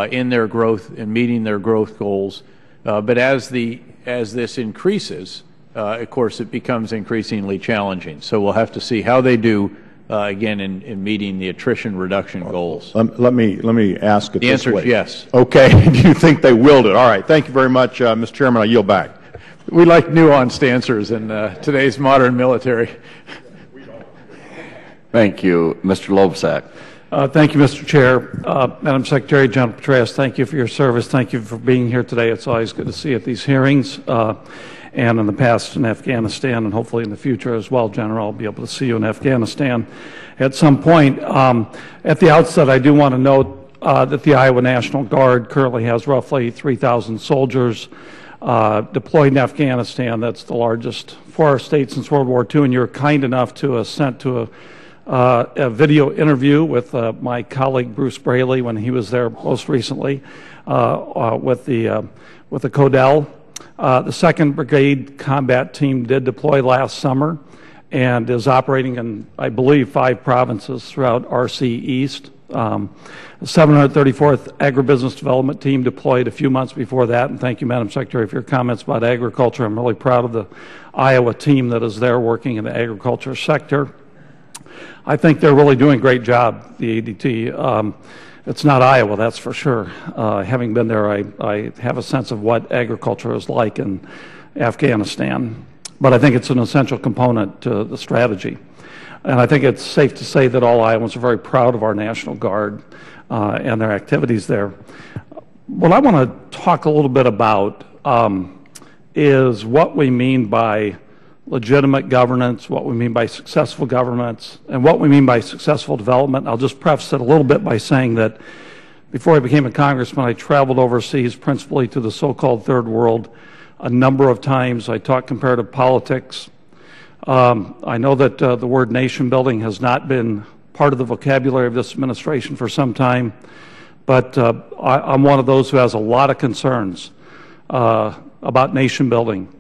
in their growth and meeting their growth goals. But as this increases, of course, it becomes increasingly challenging. So we'll have to see how they do, again, in meeting the attrition reduction goals. Let me ask it the this way. answer is yes. Okay. Do you think they will do it? All right. Thank you very much, Mr. Chairman. I yield back. We like nuanced answers in today's modern military. Thank you. Mr. Loebsack. Thank you, Mr. Chair. Madam Secretary, General Petraeus, thank you for your service. Thank you for being here today. It's always good to see you at these hearings, and in the past in Afghanistan, and hopefully in the future as well, General. I'll be able to see you in Afghanistan at some point. At the outset, I do want to note that the Iowa National Guard currently has roughly 3,000 soldiers deployed in Afghanistan. That's the largest for our state since World War II, and you're kind enough to assent to a video interview with my colleague Bruce Braley when he was there most recently with the Codell. The 2nd Brigade Combat Team did deploy last summer and is operating in, I believe, 5 provinces throughout RC East. The 734th Agribusiness Development Team deployed a few months before that, and thank you, Madam Secretary, for your comments about agriculture. I'm really proud of the Iowa team that is there working in the agriculture sector. I think they're really doing a great job, the ADT. It's not Iowa, that's for sure. Having been there, I have a sense of what agriculture is like in Afghanistan. But I think it's an essential component to the strategy. And I think it's safe to say that all Iowans are very proud of our National Guard and their activities there. What I want to talk a little bit about is what we mean by legitimate governance, what we mean by successful governments, and what we mean by successful development. I'll just preface it a little bit by saying that before I became a congressman, I traveled overseas, principally to the so-called Third World, a number of times. I taught comparative politics. I know that the word nation building has not been part of the vocabulary of this administration for some time, but I'm one of those who has a lot of concerns about nation building.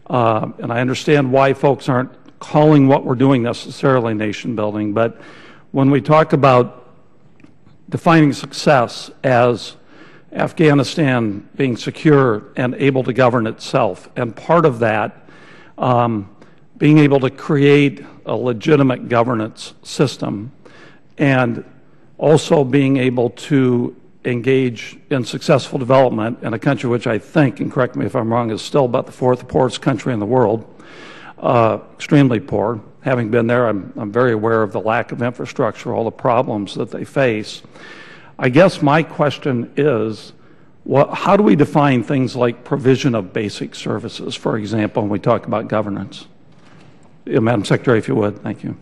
And I understand why folks aren't calling what we're doing necessarily nation building, but when we talk about defining success as Afghanistan being secure and able to govern itself, and part of that being able to create a legitimate governance system, and also being able to engage in successful development in a country which I think, and correct me if I'm wrong, is still about the 4th poorest country in the world, extremely poor. Having been there, I'm very aware of the lack of infrastructure, all the problems that they face. I guess my question is, how do we define things like provision of basic services, for example, when we talk about governance? Madam Secretary, if you would. Thank you.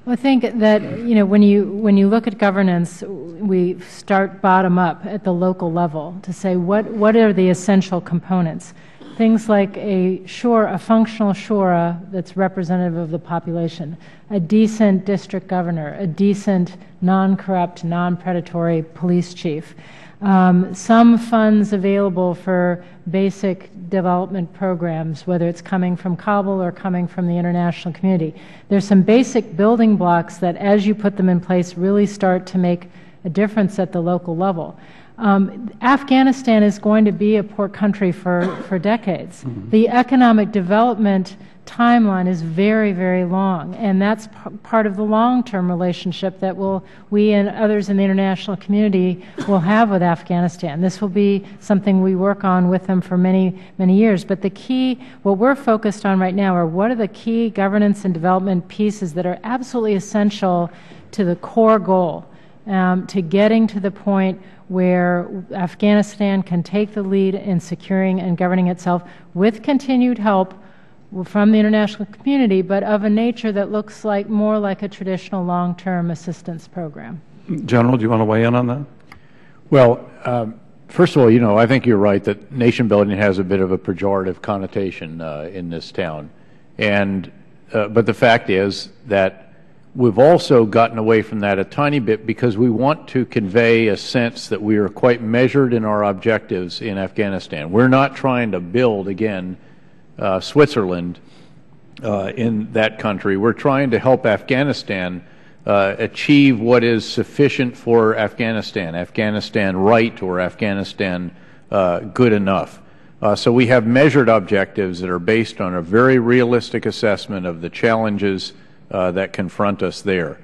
Well, I think that when you look at governance, we start bottom up at the local level to say what are the essential components. Things like a functional shura that's representative of the population, a decent district governor, a decent, non-corrupt, non-predatory police chief, some funds available for basic development programs, whether it's coming from Kabul or coming from the international community. There's some basic building blocks that, as you put them in place, really start to make a difference at the local level. Afghanistan is going to be a poor country for decades. Mm-hmm. The economic development timeline is very, very long, and that's part of the long-term relationship that we and others in the international community will have with Afghanistan. This will be something we work on with them for many, many years. But the key, what we're focused on right now, are what are the key governance and development pieces that are absolutely essential to the core goal, to getting to the point where Afghanistan can take the lead in securing and governing itself with continued help from the international community, but of a nature that looks like more like a traditional long-term assistance program. General, do you want to weigh in on that? Well, first of all, I think you're right that nation building has a bit of a pejorative connotation in this town. But the fact is that we've also gotten away from that a tiny bit because we want to convey a sense that we are quite measured in our objectives in Afghanistan. We're not trying to build, again, Switzerland in that country. We're trying to help Afghanistan achieve what is sufficient for Afghanistan, Afghanistan right or Afghanistan good enough. So we have measured objectives that are based on a very realistic assessment of the challenges that confront us there.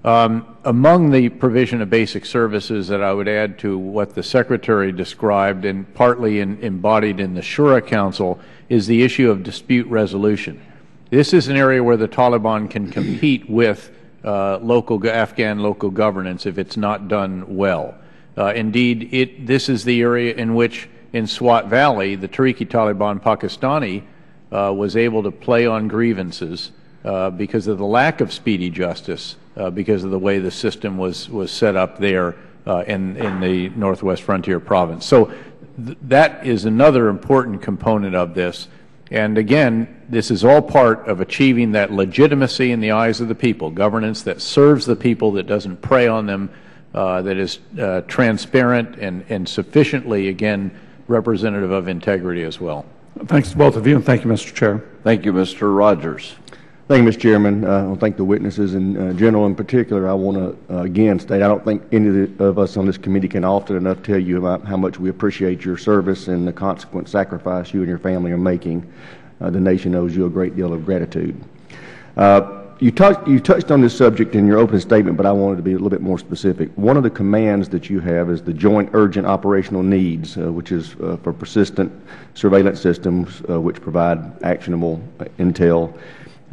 Among the provision of basic services that I would add to what the Secretary described and partly embodied in the Shura Council is the issue of dispute resolution. This is an area where the Taliban can compete with Afghan local governance if it's not done well. Indeed, this is the area in which in Swat Valley, the Tehrik-e Taliban Pakistani was able to play on grievances because of the lack of speedy justice, because of the way the system was set up there in the Northwest Frontier Province. So that is another important component of this. And again, this is all part of achieving that legitimacy in the eyes of the people, governance that serves the people, that doesn't prey on them, that is transparent and sufficiently, again, representative of integrity as well. Thanks to both of you, and thank you, Mr. Chair. Thank you, Mr. Rogers. Thank you, Mr. Chairman. I want to thank the witnesses and General in particular. I want to again state I don't think any of us on this committee can often enough tell you about how much we appreciate your service and the consequent sacrifice you and your family are making. The nation owes you a great deal of gratitude. You touched on this subject in your opening statement, but I wanted to be a little bit more specific. One of the commands that you have is the Joint Urgent Operational Needs, which is for persistent surveillance systems which provide actionable intel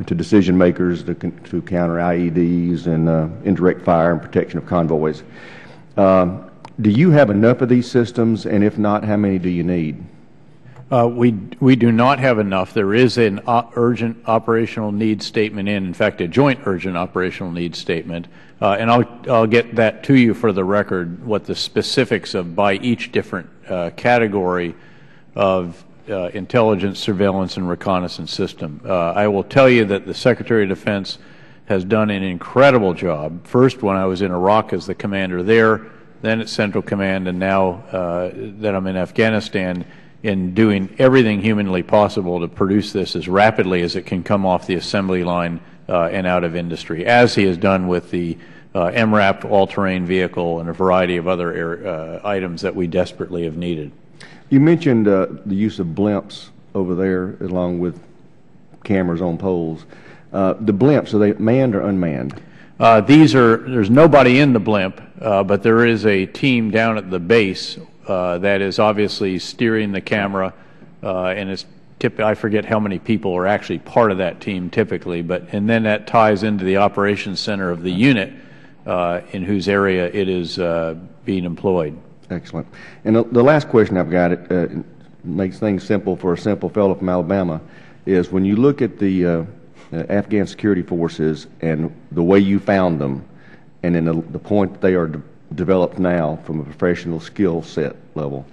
to decision makers to counter IEDs and indirect fire and protection of convoys. Do you have enough of these systems, and if not, how many do you need? We do not have enough. There is an urgent operational needs statement in fact, a joint urgent operational needs statement, and I'll get that to you for the record, what the specifics of by each different category of intelligence, surveillance, and reconnaissance system. I will tell you that the Secretary of Defense has done an incredible job, first when I was in Iraq as the commander there, then at Central Command, and now that I'm in Afghanistan, in doing everything humanly possible to produce this as rapidly as it can come off the assembly line and out of industry, as he has done with the MRAP all-terrain vehicle and a variety of other items that we desperately have needed. You mentioned the use of blimps over there along with cameras on poles. The blimps, are they manned or unmanned? There's nobody in the blimp, but there is a team down at the base that is obviously steering the camera, and it's I forget how many people are actually part of that team typically, and then that ties into the operations center of the unit in whose area it is being employed. Excellent. And the last question I've got, it makes things simple for a simple fellow from Alabama, is when you look at the Afghan security forces and the way you found them, and then the point that they are developed now from a professional skill set level,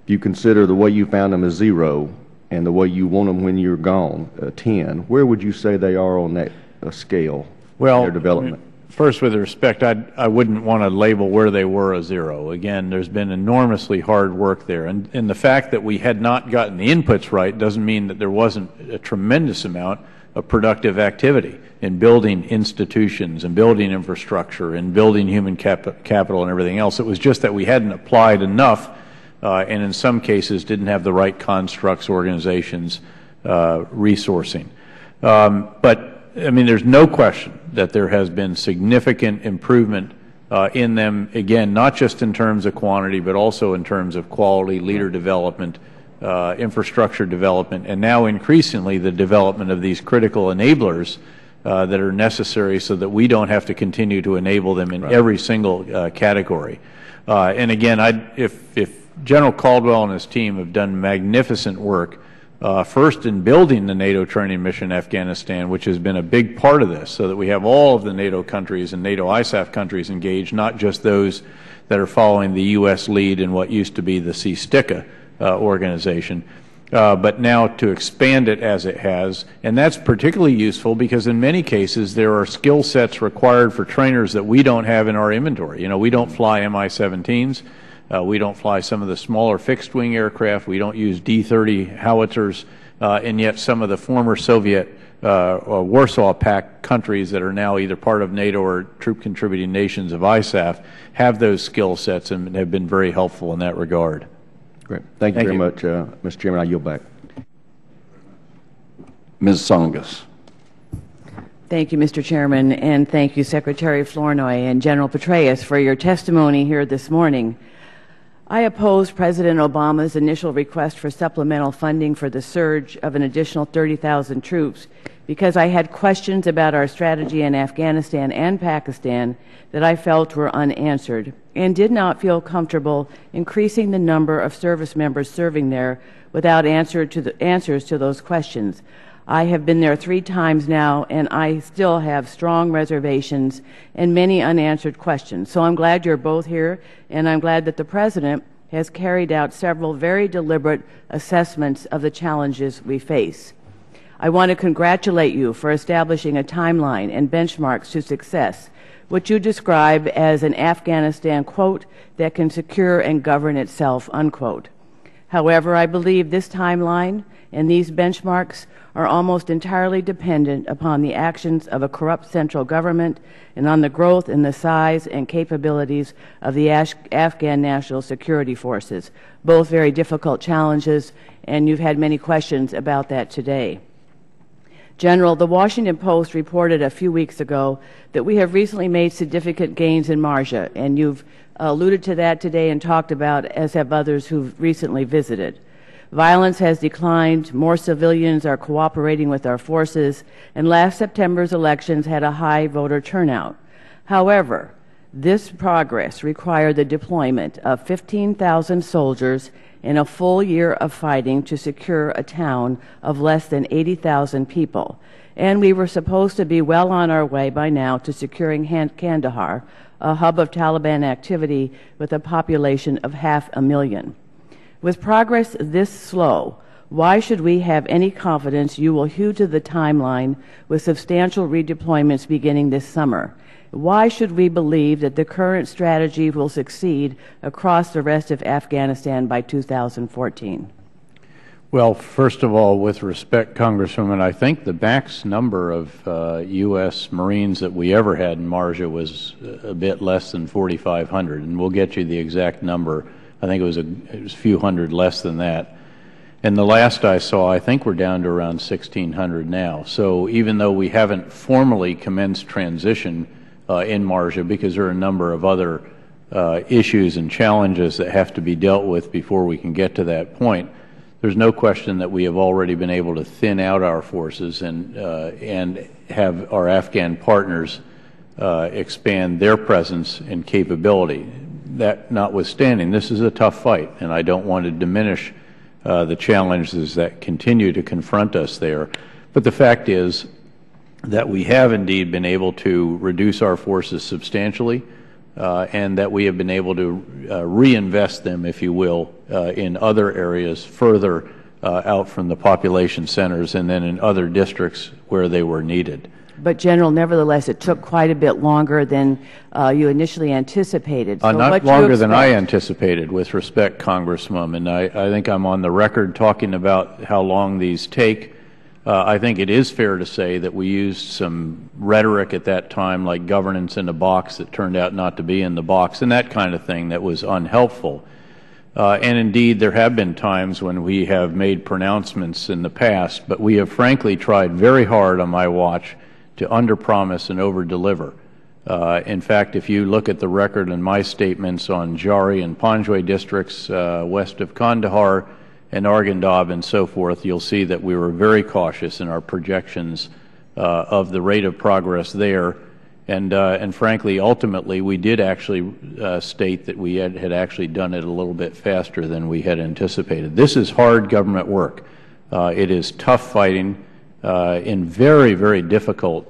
if you consider the way you found them as 0 and the way you want them when you're gone, 10, where would you say they are on that scale, their development? First, with respect, I wouldn't want to label where they were a 0. Again, there's been enormously hard work there. And the fact that we had not gotten the inputs right doesn't mean that there wasn't a tremendous amount of productive activity in building institutions and building infrastructure and building human capital and everything else. It was just that we hadn't applied enough and in some cases didn't have the right constructs, organizations, resourcing. But I mean, there's no question that there has been significant improvement in them, again, not just in terms of quantity, but also in terms of quality, leader development, infrastructure development, and now increasingly the development of these critical enablers that are necessary so that we don't have to continue to enable them in every single category. And again, if General Caldwell and his team have done magnificent work, first in building the NATO training mission in Afghanistan, which has been a big part of this, so that we have all of the NATO countries and NATO ISAF countries engaged, not just those that are following the U.S. lead in what used to be the CSTICA organization. But now to expand it as it has, and that's particularly useful because in many cases there are skill sets required for trainers that we don't have in our inventory. You know, we don't fly Mi-17s, we don't fly some of the smaller fixed-wing aircraft, we don't use D-30 howitzers, and yet some of the former Soviet Warsaw Pact countries that are now either part of NATO or troop-contributing nations of ISAF have those skill sets and have been very helpful in that regard. Great. Thank you very much, Mr. Chairman. I yield back. Ms. Tsongas. Thank you, Mr. Chairman, and thank you, Secretary Flournoy and General Petraeus, for your testimony here this morning. I oppose President Obama's initial request for supplemental funding for the surge of an additional 30,000 troops because I had questions about our strategy in Afghanistan and Pakistan that I felt were unanswered and did not feel comfortable increasing the number of service members serving there without answers to those questions. I have been there 3 times now, and I still have strong reservations and many unanswered questions. So I'm glad you're both here, and I'm glad that the President has carried out several very deliberate assessments of the challenges we face. I want to congratulate you for establishing a timeline and benchmarks to success, which you describe as an Afghanistan, quote, that can secure and govern itself, unquote. However, I believe this timeline and these benchmarks are almost entirely dependent upon the actions of a corrupt central government and on the growth in the size and capabilities of the Afghan National Security Forces, both very difficult challenges, and you've had many questions about that today. General, the Washington Post reported a few weeks ago that we have recently made significant gains in Marja, and you've alluded to that today and talked about, as have others who've recently visited. Violence has declined, more civilians are cooperating with our forces, and last September's elections had a high voter turnout. However, this progress required the deployment of 15,000 soldiers in a full year of fighting to secure a town of less than 80,000 people. And we were supposed to be well on our way by now to securing Kandahar, a hub of Taliban activity with a population of 500,000. With progress this slow, why should we have any confidence you will hew to the timeline with substantial redeployments beginning this summer? Why should we believe that the current strategy will succeed across the rest of Afghanistan by 2014? Well, first of all, with respect, Congresswoman, I think the max number of U.S. Marines that we ever had in Marja was a bit less than 4,500, and we'll get you the exact number. I think it was a few hundred less than that. And the last I saw, I think we're down to around 1,600 now. So even though we haven't formally commenced transition in Marja, because there are a number of other issues and challenges that have to be dealt with before we can get to that point, there's no question that we have already been able to thin out our forces and have our Afghan partners expand their presence and capability. That notwithstanding, this is a tough fight, and I don't want to diminish the challenges that continue to confront us there. But the fact is that we have indeed been able to reduce our forces substantially, and that we have been able to reinvest them, if you will, in other areas further out from the population centers and then in other districts where they were needed. But, General, nevertheless, it took quite a bit longer than you initially anticipated. So not longer than I anticipated, with respect, Congresswoman. I think I'm on the record talking about how long these take. I think it is fair to say that we used some rhetoric at that time, like governance in a box that turned out not to be in the box, and that kind of thing that was unhelpful. And indeed, there have been times when we have made pronouncements in the past, but we have frankly tried very hard on my watch to underpromise and overdeliver. In fact, if you look at the record in my statements on Jari and Panjwai districts west of Kandahar and Arghandab and so forth, you'll see that we were very cautious in our projections of the rate of progress there. And frankly, ultimately, we did actually state that we had actually done it a little bit faster than we had anticipated. This is hard government work. It is tough fighting in very, very difficult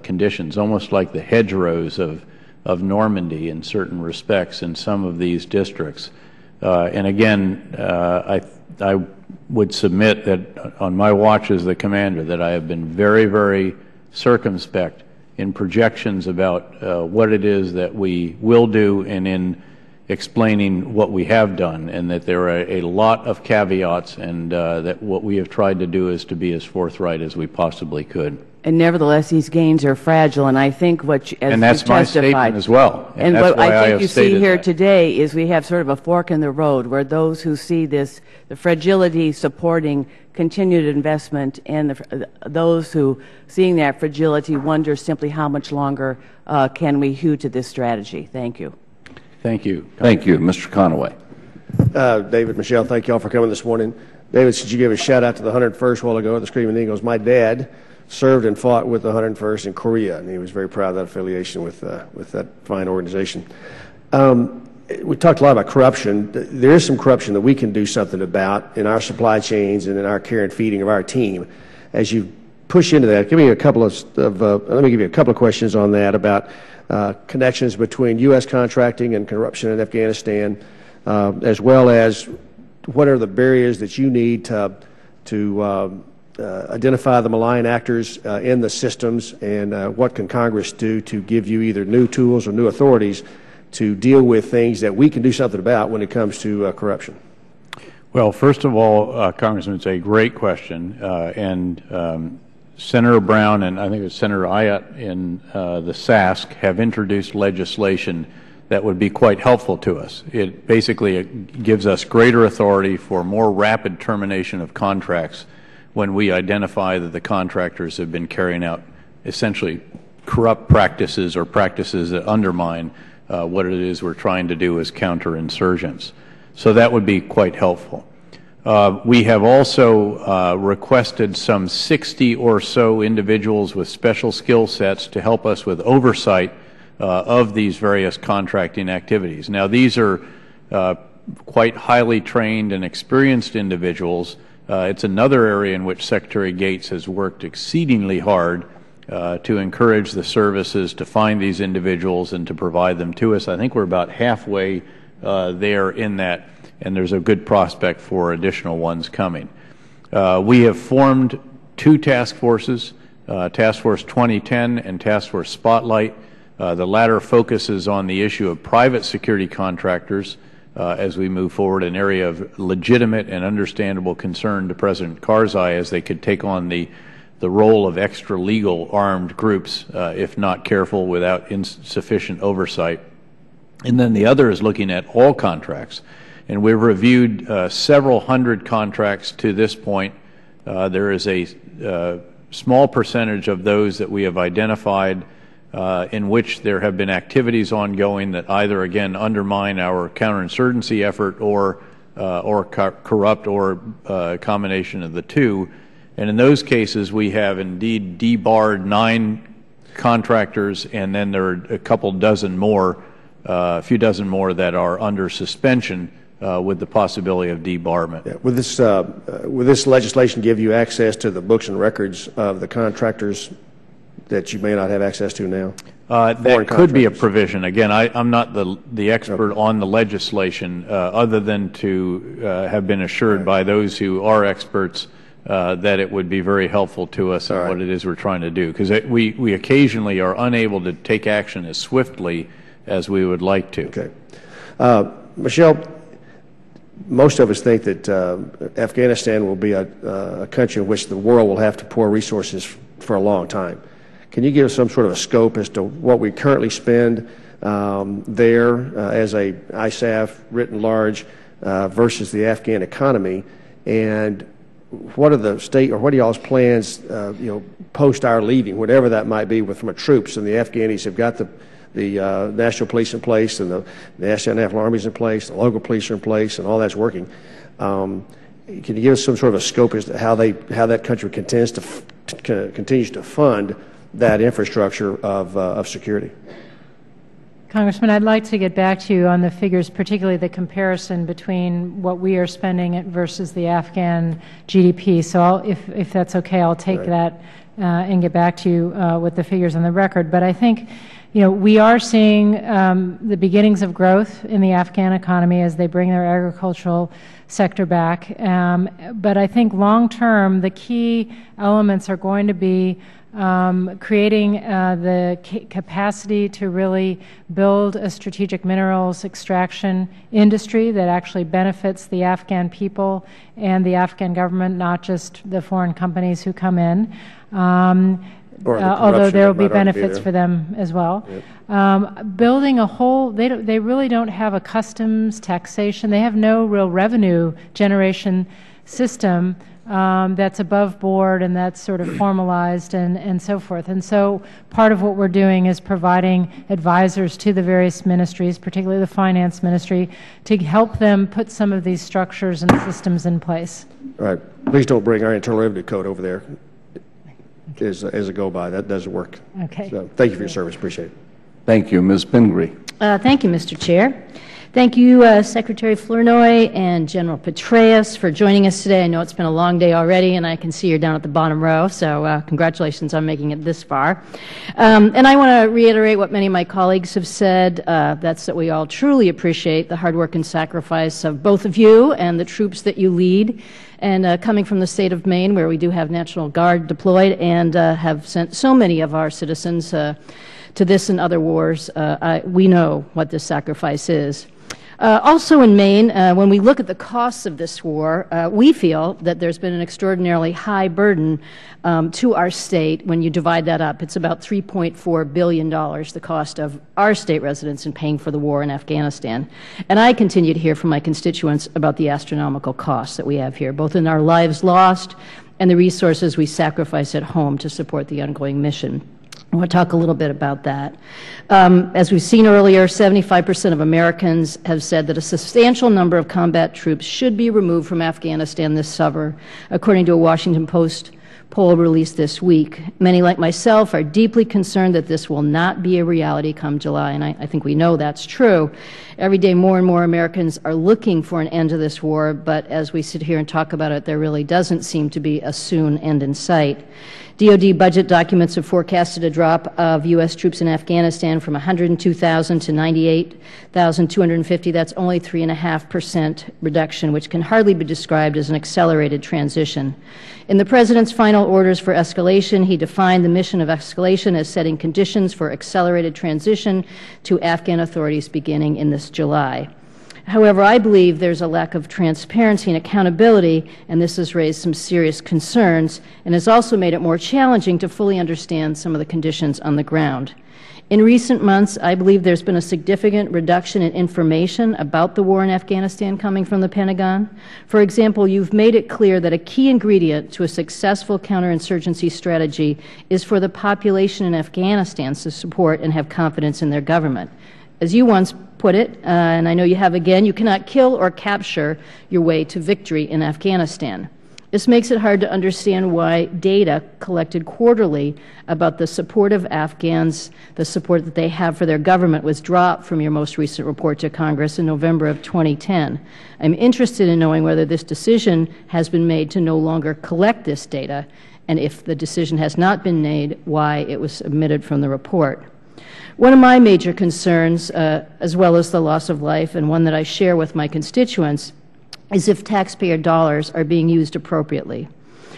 conditions, almost like the hedgerows of Normandy in certain respects in some of these districts. And again, I would submit that on my watch as the commander that I have been very, very circumspect in projections about what it is that we will do and in explaining what we have done, and that there are a lot of caveats, and that what we have tried to do is to be as forthright as we possibly could. And nevertheless, these gains are fragile, and I think what, as that's my statement as well. And what I think you see here today is we have sort of a fork in the road, where those who see this, the fragility supporting continued investment, and those who, seeing that fragility, wonder simply how much longer can we hew to this strategy. Thank you. Thank you. Thank you. Mr. Conaway. David, Michelle, thank you all for coming this morning. David, should you give a shout out to the 101st a while ago at the Screaming Eagles? My dad served and fought with the 101st in Korea, and he was very proud of that affiliation with that fine organization. We talked a lot about corruption. There is some corruption that we can do something about in our supply chains and in our care and feeding of our team. As you push into that, let me give you a couple of questions on that about connections between U.S. contracting and corruption in Afghanistan, as well as what are the barriers that you need to identify the malign actors in the systems, and what can Congress do to give you either new tools or new authorities to deal with things that we can do something about when it comes to corruption? Well, first of all, Congressman, it's a great question, and Senator Brown and I think it was Senator Ayotte in the SASC have introduced legislation that would be quite helpful to us. It basically gives us greater authority for more rapid termination of contracts when we identify that the contractors have been carrying out essentially corrupt practices or practices that undermine what it is we're trying to do as counterinsurgents. So that would be quite helpful. We have also requested some 60 or so individuals with special skill sets to help us with oversight of these various contracting activities. Now, these are quite highly trained and experienced individuals. It's another area in which Secretary Gates has worked exceedingly hard to encourage the services to find these individuals and to provide them to us. I think we're about halfway there in that, and there's a good prospect for additional ones coming. We have formed two task forces, Task Force 2010 and Task Force Spotlight. The latter focuses on the issue of private security contractors as we move forward, an area of legitimate and understandable concern to President Karzai, as they could take on the role of extra-legal armed groups if not careful, without insufficient oversight. And then the other is looking at all contracts. And we've reviewed several hundred contracts to this point. There is a small percentage of those that we have identified in which there have been activities ongoing that either, again, undermine our counterinsurgency effort or corrupt, or a combination of the two. And in those cases, we have indeed debarred 9 contractors, and then there are a couple dozen more, a few dozen more that are under suspension with the possibility of debarment. Yeah. Will this legislation give you access to the books and records of the contractors that you may not have access to now? That could be a provision. Again, I'm not the expert on the legislation, other than to have been assured by those who are experts that it would be very helpful to us in what it is we're trying to do. Because we occasionally are unable to take action as swiftly as we would like to. Okay. Michelle, most of us think that Afghanistan will be a country in which the world will have to pour resources for a long time. Can you give us some sort of a scope as to what we currently spend there as a ISAF written large versus the Afghan economy, and what are the state, or what are y'all's plans, post our leaving, whatever that might be, from troops? And the Afghanis have got the national police in place, and the National Army is in place, the local police are in place, and all that's working. Can you give us some sort of a scope as to how that country contends continues to fund that infrastructure of security. Congressman, I'd like to get back to you on the figures, particularly the comparison between what we are spending versus the Afghan GDP. So if that's okay, I'll take that and get back to you with the figures on the record. But I think, we are seeing the beginnings of growth in the Afghan economy as they bring their agricultural sector back. But I think long term, the key elements are going to be creating the capacity to really build a strategic minerals extraction industry that actually benefits the Afghan people and the Afghan government, not just the foreign companies who come in, although there will be benefits for them as well. Yep. Building a whole, they really don't have a customs taxation. They have no real revenue generation system that's above board and that's sort of formalized and so forth. And so part of what we're doing is providing advisors to the various ministries, particularly the finance ministry, to help them put some of these structures and systems in place. All right. Please don't bring our Internal Revenue Code over there as a go-by. That doesn't work. Okay. So thank you for your service. Appreciate it. Thank you. Ms. Pingree. Thank you, Mr. Chair. Thank you, Secretary Flournoy and General Petraeus, for joining us today. I know it's been a long day already, and I can see you're down at the bottom row, so congratulations on making it this far. And I want to reiterate what many of my colleagues have said. That's that we all truly appreciate the hard work and sacrifice of both of you and the troops that you lead. And coming from the state of Maine, where we do have National Guard deployed and have sent so many of our citizens to this and other wars, we know what this sacrifice is. Also in Maine, when we look at the costs of this war, we feel that there's been an extraordinarily high burden to our state. When you divide that up, it's about $3.4 billion, the cost of our state residents in paying for the war in Afghanistan. And I continue to hear from my constituents about the astronomical costs that we have here, both in our lives lost and the resources we sacrifice at home to support the ongoing mission. I want to talk a little bit about that. As we've seen earlier, 75% of Americans have said that a substantial number of combat troops should be removed from Afghanistan this summer, according to a Washington Post poll released this week. Many, like myself, are deeply concerned that this will not be a reality come July, and I think we know that's true. Every day, more and more Americans are looking for an end to this war, but as we sit here and talk about it, there really doesn't seem to be a soon end in sight. DoD budget documents have forecasted a drop of U.S. troops in Afghanistan from 102,000 to 98,250. That's only 3.5% reduction, which can hardly be described as an accelerated transition. In the President's final orders for escalation, he defined the mission of escalation as setting conditions for accelerated transition to Afghan authorities beginning in this July. However, I believe there's a lack of transparency and accountability, and this has raised some serious concerns and has also made it more challenging to fully understand some of the conditions on the ground. In recent months, I believe there's been a significant reduction in information about the war in Afghanistan coming from the Pentagon. For example, you've made it clear that a key ingredient to a successful counterinsurgency strategy is for the population in Afghanistan to support and have confidence in their government. As you once put it, and I know you have again, you cannot kill or capture your way to victory in Afghanistan. This makes it hard to understand why data collected quarterly about the support of Afghans, the support that they have for their government, was dropped from your most recent report to Congress in November of 2010. I'm interested in knowing whether this decision has been made to no longer collect this data, and if the decision has not been made, why it was omitted from the report. One of my major concerns, as well as the loss of life, and one that I share with my constituents, is if taxpayer dollars are being used appropriately.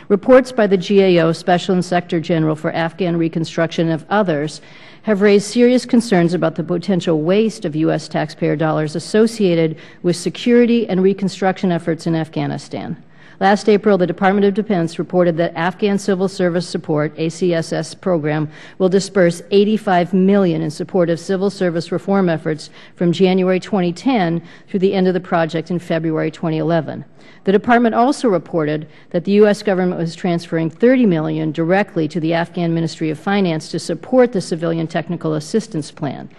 Reports by the GAO, Special Inspector General for Afghan Reconstruction, and others have raised serious concerns about the potential waste of U.S. taxpayer dollars associated with security and reconstruction efforts in Afghanistan. Last April, the Department of Defense reported that Afghan Civil Service Support, ACSS program, will disperse $85 million in support of civil service reform efforts from January 2010 through the end of the project in February 2011. The Department also reported that the U.S. government was transferring $30 million directly to the Afghan Ministry of Finance to support the Civilian Technical Assistance Plan.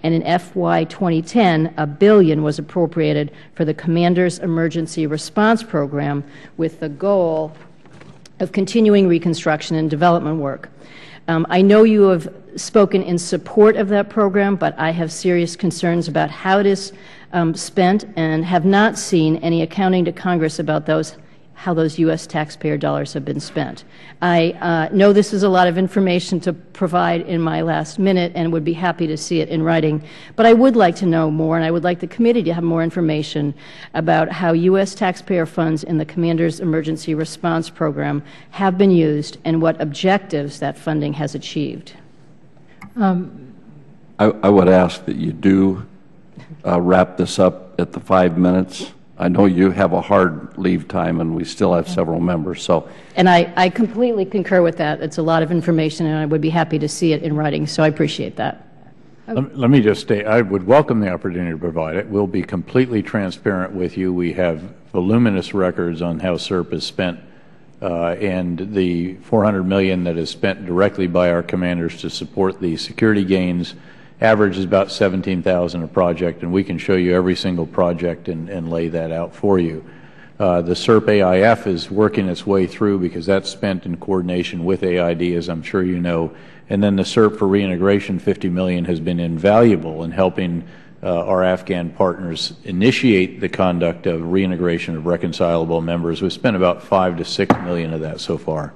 And in FY 2010, $1 billion was appropriated for the Commander's Emergency Response Program, with the goal of continuing reconstruction and development work. I know you have spoken in support of that program, but I have serious concerns about how it is spent and have not seen any accounting to Congress about how those U.S. taxpayer dollars have been spent. I know this is a lot of information to provide in my last minute and would be happy to see it in writing, but I would like to know more, and I would like the committee to have more information about how U.S. taxpayer funds in the Commander's Emergency Response Program have been used and what objectives that funding has achieved. I would ask that you do wrap this up at the 5 minutes. I know you have a hard leave time, and we still have several members. So, and I completely concur with that. It's a lot of information, and I would be happy to see it in writing, so I appreciate that. Let me just state, I would welcome the opportunity to provide it. We'll be completely transparent with you. We have voluminous records on how SERP is spent, and the $400 million that is spent directly by our commanders to support the security gains average is about $17,000 a project, and we can show you every single project and lay that out for you. The SERP AIF is working its way through because that's spent in coordination with AID, as I'm sure you know. And then the SERP for reintegration, $50 million, has been invaluable in helping our Afghan partners initiate the conduct of reintegration of reconcilable members. We've spent about $5 to $6 million of that so far.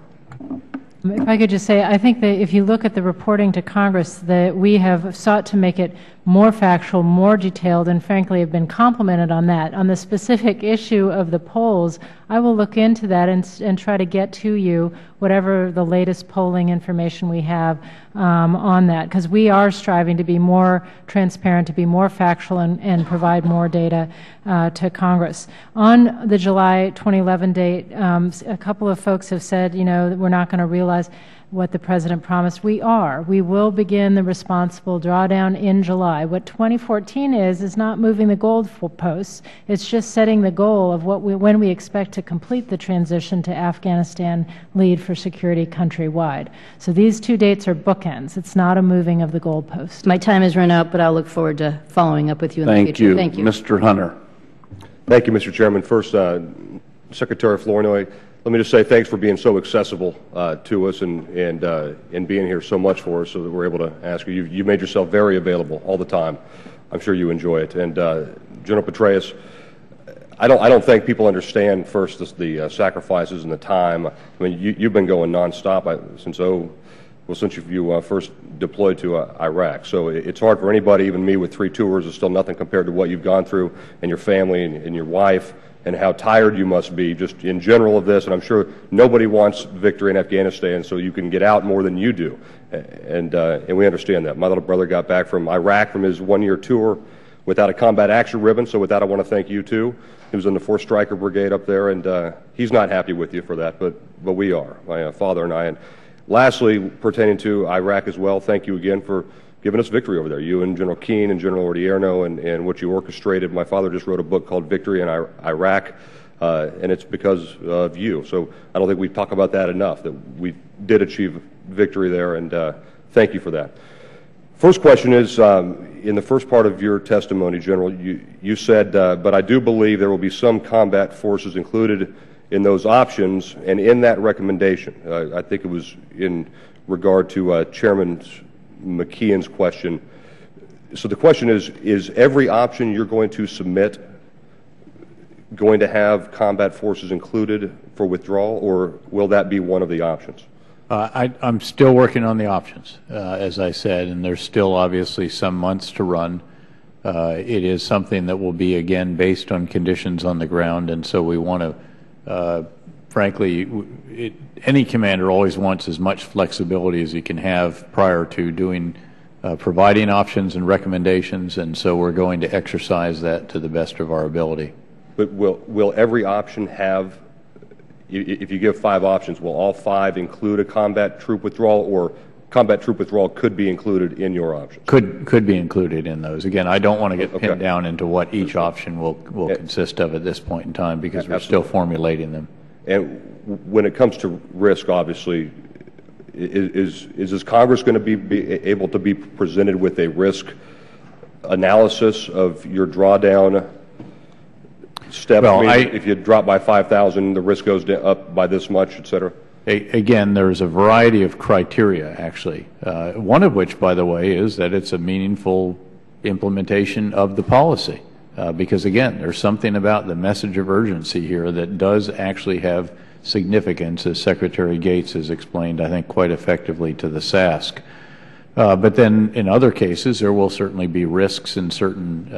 If I could just say, I think that if you look at the reporting to Congress, that we have sought to make it more factual, more detailed, and frankly have been complimented on that. On the specific issue of the polls, I will look into that and try to get to you whatever the latest polling information we have on that, because we are striving to be more transparent, to be more factual, and provide more data to Congress. On the July 2011 date, a couple of folks have said, you know, we're not going to realize what the President promised. We are. We will begin the responsible drawdown in July. What 2014 is not moving the goalposts. It's just setting the goal of when we expect to complete the transition to Afghanistan lead for security countrywide. So these two dates are bookends. It's not a moving of the goalpost. My time has run out, but I'll look forward to following up with you in the future. Thank you. Mr. Hunter. Thank you, Mr. Chairman. First, Secretary Flournoy, let me just say thanks for being so accessible to us and being here so much for us so that we're able to ask you. You made yourself very available all the time. I'm sure you enjoy it. And General Petraeus, I don't think people understand first the sacrifices and the time. I mean, you've been going nonstop since you first deployed to Iraq. So it's hard for anybody, even me with 3 tours, is still nothing compared to what you've gone through, and your family and your wife, and how tired you must be just in general of this. And I'm sure nobody wants victory in Afghanistan so you can get out more than you do. And we understand that. My little brother got back from Iraq from his 1-year tour without a combat action ribbon, so with that I want to thank you too. He was in the 4th Stryker Brigade up there, and he's not happy with you for that, but we are, my father and I. And lastly, pertaining to Iraq as well, thank you again for giving us victory over there. You and General Keane and General Odierno and what you orchestrated. My father just wrote a book called Victory in Iraq, and it's because of you. So I don't think we talk about that enough, that we did achieve victory there, and thank you for that. First question is, in the first part of your testimony, General, you said, but I do believe there will be some combat forces included in those options, and in that recommendation, I think it was in regard to Chairman McKeon's question. So the question is every option you're going to submit going to have combat forces included for withdrawal, or will that be one of the options? I'm still working on the options, as I said, and there's still obviously some months to run. It is something that will be, again, based on conditions on the ground, and so we want to, frankly, any commander always wants as much flexibility as he can have prior to providing options and recommendations, and so we're going to exercise that to the best of our ability. But will every option have, if you give 5 options, will all 5 include a combat troop withdrawal, or combat troop withdrawal could be included in your options? Could be included in those. Again, I don't want to get pinned down into what each option will consist of at this point in time, because we're still formulating them. And when it comes to risk, obviously, is Congress going to be able to be presented with a risk analysis of your drawdown steps? Well, if you drop by 5,000, the risk goes up by this much, et cetera? Again, there's a variety of criteria, actually, one of which, by the way, is that it's a meaningful implementation of the policy. Because, again, there's something about the message of urgency here that does actually have significance, as Secretary Gates has explained, I think, quite effectively to the SASC. But then in other cases, there will certainly be risks in certain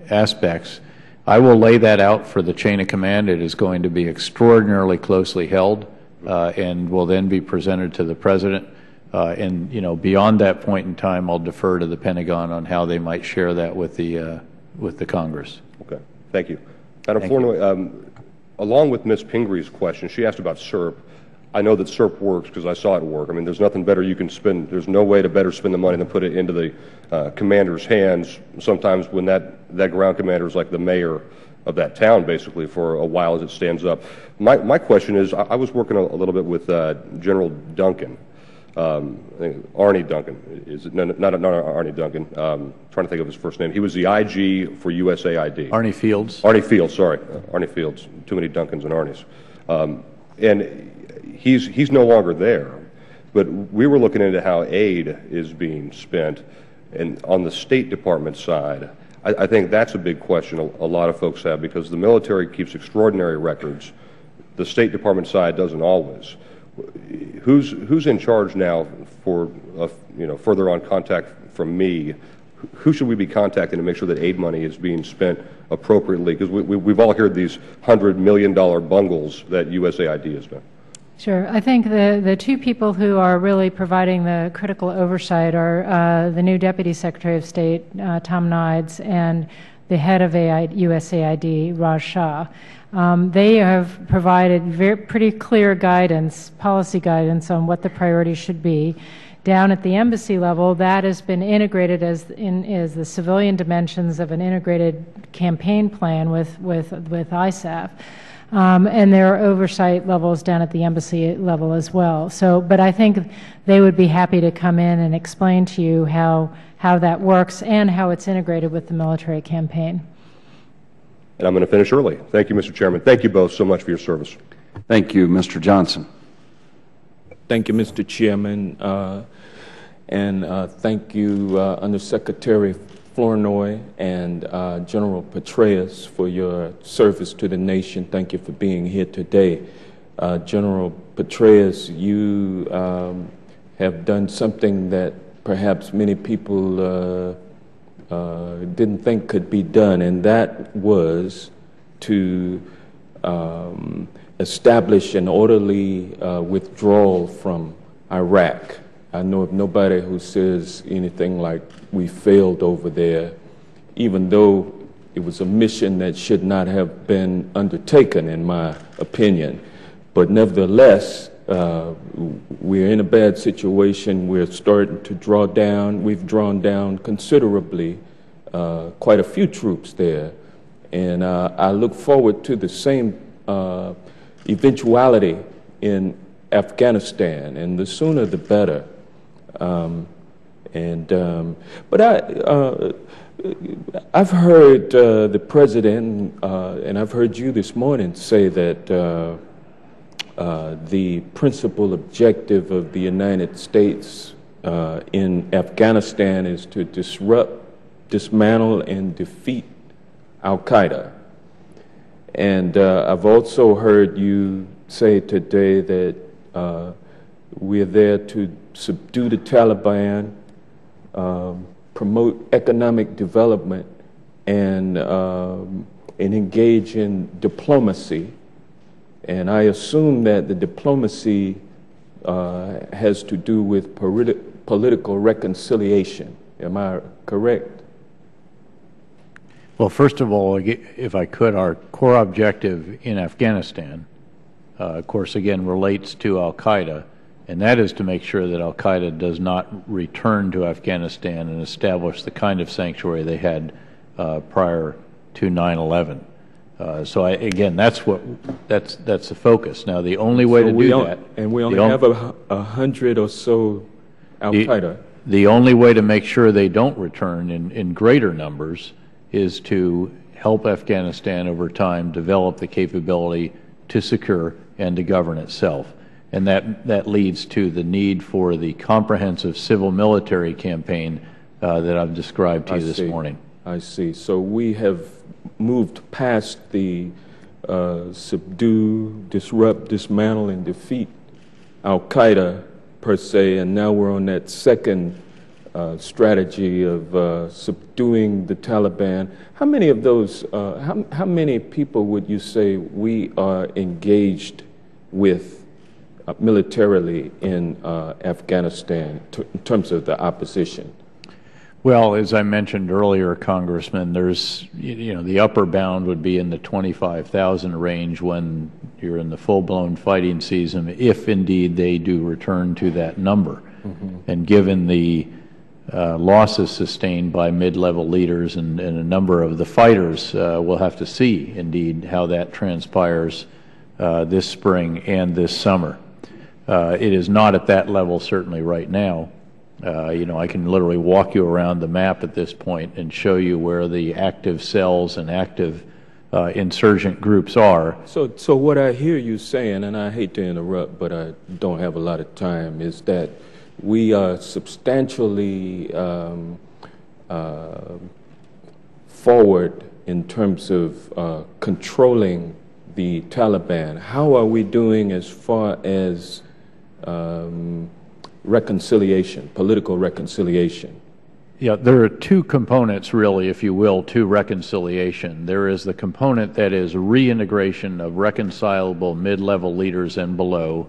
aspects. I will lay that out for the chain of command. It is going to be extraordinarily closely held and will then be presented to the President. And, you know, beyond that point in time, I'll defer to the Pentagon on how they might share that with the Congress. Okay. Thank you. Madam Flournoy, along with Ms. Pingree's question, she asked about SERP. I know that SERP works because I saw it work. I mean, there's nothing better you can spend. There's no way to better spend the money than put it into the commander's hands. Sometimes when that ground commander is like the mayor of that town, basically, for a while as it stands up. My question is, I was working a little bit with General Duncan. I think Arnie Duncan. Is it, no, not Arnie Duncan. Trying to think of his first name. He was the IG for USAID. Arnie Fields. Arnie Fields, sorry. Arnie Fields. Too many Duncans and Arnies. And he's no longer there. But we were looking into how aid is being spent. And on the State Department side, I think that's a big question a lot of folks have, because the military keeps extraordinary records. The State Department side doesn't always. Who's in charge now for further on contact from me? Who should we be contacting to make sure that aid money is being spent appropriately? Because we've all heard these $100 million bungles that USAID has done. Sure. I think the two people who are really providing the critical oversight are the new Deputy Secretary of State, Tom Nides, and the head of USAID, Raj Shah. They have provided pretty clear guidance, policy guidance on what the priorities should be. Down at the embassy level, that has been integrated as the civilian dimensions of an integrated campaign plan with ISAF. And there are oversight levels down at the embassy level as well. But I think they would be happy to come in and explain to you how that works and how it's integrated with the military campaign. And I'm going to finish early. Thank you, Mr. Chairman. Thank you both so much for your service. Thank you. Mr. Johnson. Thank you, Mr. Chairman. And thank you, Undersecretary Flournoy and General Petraeus, for your service to the nation. Thank you for being here today. General Petraeus, you have done something that perhaps many people didn't think could be done, and that was to establish an orderly withdrawal from Iraq. I know of nobody who says anything like we failed over there, even though it was a mission that should not have been undertaken, in my opinion. But nevertheless, we're in a bad situation. We're starting to draw down. We've drawn down considerably, quite a few troops there. And I look forward to the same eventuality in Afghanistan, and the sooner the better. But I've heard the President, and I've heard you this morning say that the principal objective of the United States in Afghanistan is to disrupt, dismantle, and defeat Al-Qaeda. And I've also heard you say today that we're there to subdue the Taliban, promote economic development, and engage in diplomacy. And I assume that the diplomacy has to do with political reconciliation. Am I correct? Well, first of all, if I could, our core objective in Afghanistan, of course, again, relates to Al-Qaeda, and that is to make sure that Al-Qaeda does not return to Afghanistan and establish the kind of sanctuary they had prior to 9/11. So again, that's the focus. Now, the only way to do that, and we only have 100 or so Al-Qaeda. The only way to make sure they don't return in greater numbers is to help Afghanistan over time develop the capability to secure and to govern itself. And that leads to the need for the comprehensive civil-military campaign that I've described to you this morning. I see. So we have moved past the subdue, disrupt, dismantle, and defeat al-Qaeda, per se, and now we're on that second strategy of subduing the Taliban. How many of those, how many people would you say we are engaged with militarily in Afghanistan in terms of the opposition? Well, as I mentioned earlier, Congressman, there's, the upper bound would be in the 25,000 range when you're in the full-blown fighting season, if indeed they do return to that number. And given the losses sustained by mid-level leaders and a number of the fighters, we'll have to see, indeed, how that transpires this spring and this summer. It is not at that level, certainly, right now. I can literally walk you around the map at this point and show you where the active cells and active insurgent groups are. So what I hear you saying, and I hate to interrupt, but I don't have a lot of time, is that we are substantially forward in terms of controlling the Taliban. How are we doing as far as reconciliation, political reconciliation? Yeah, there are two components, really, if you will, to reconciliation. There is the component that is reintegration of reconcilable mid-level leaders and below.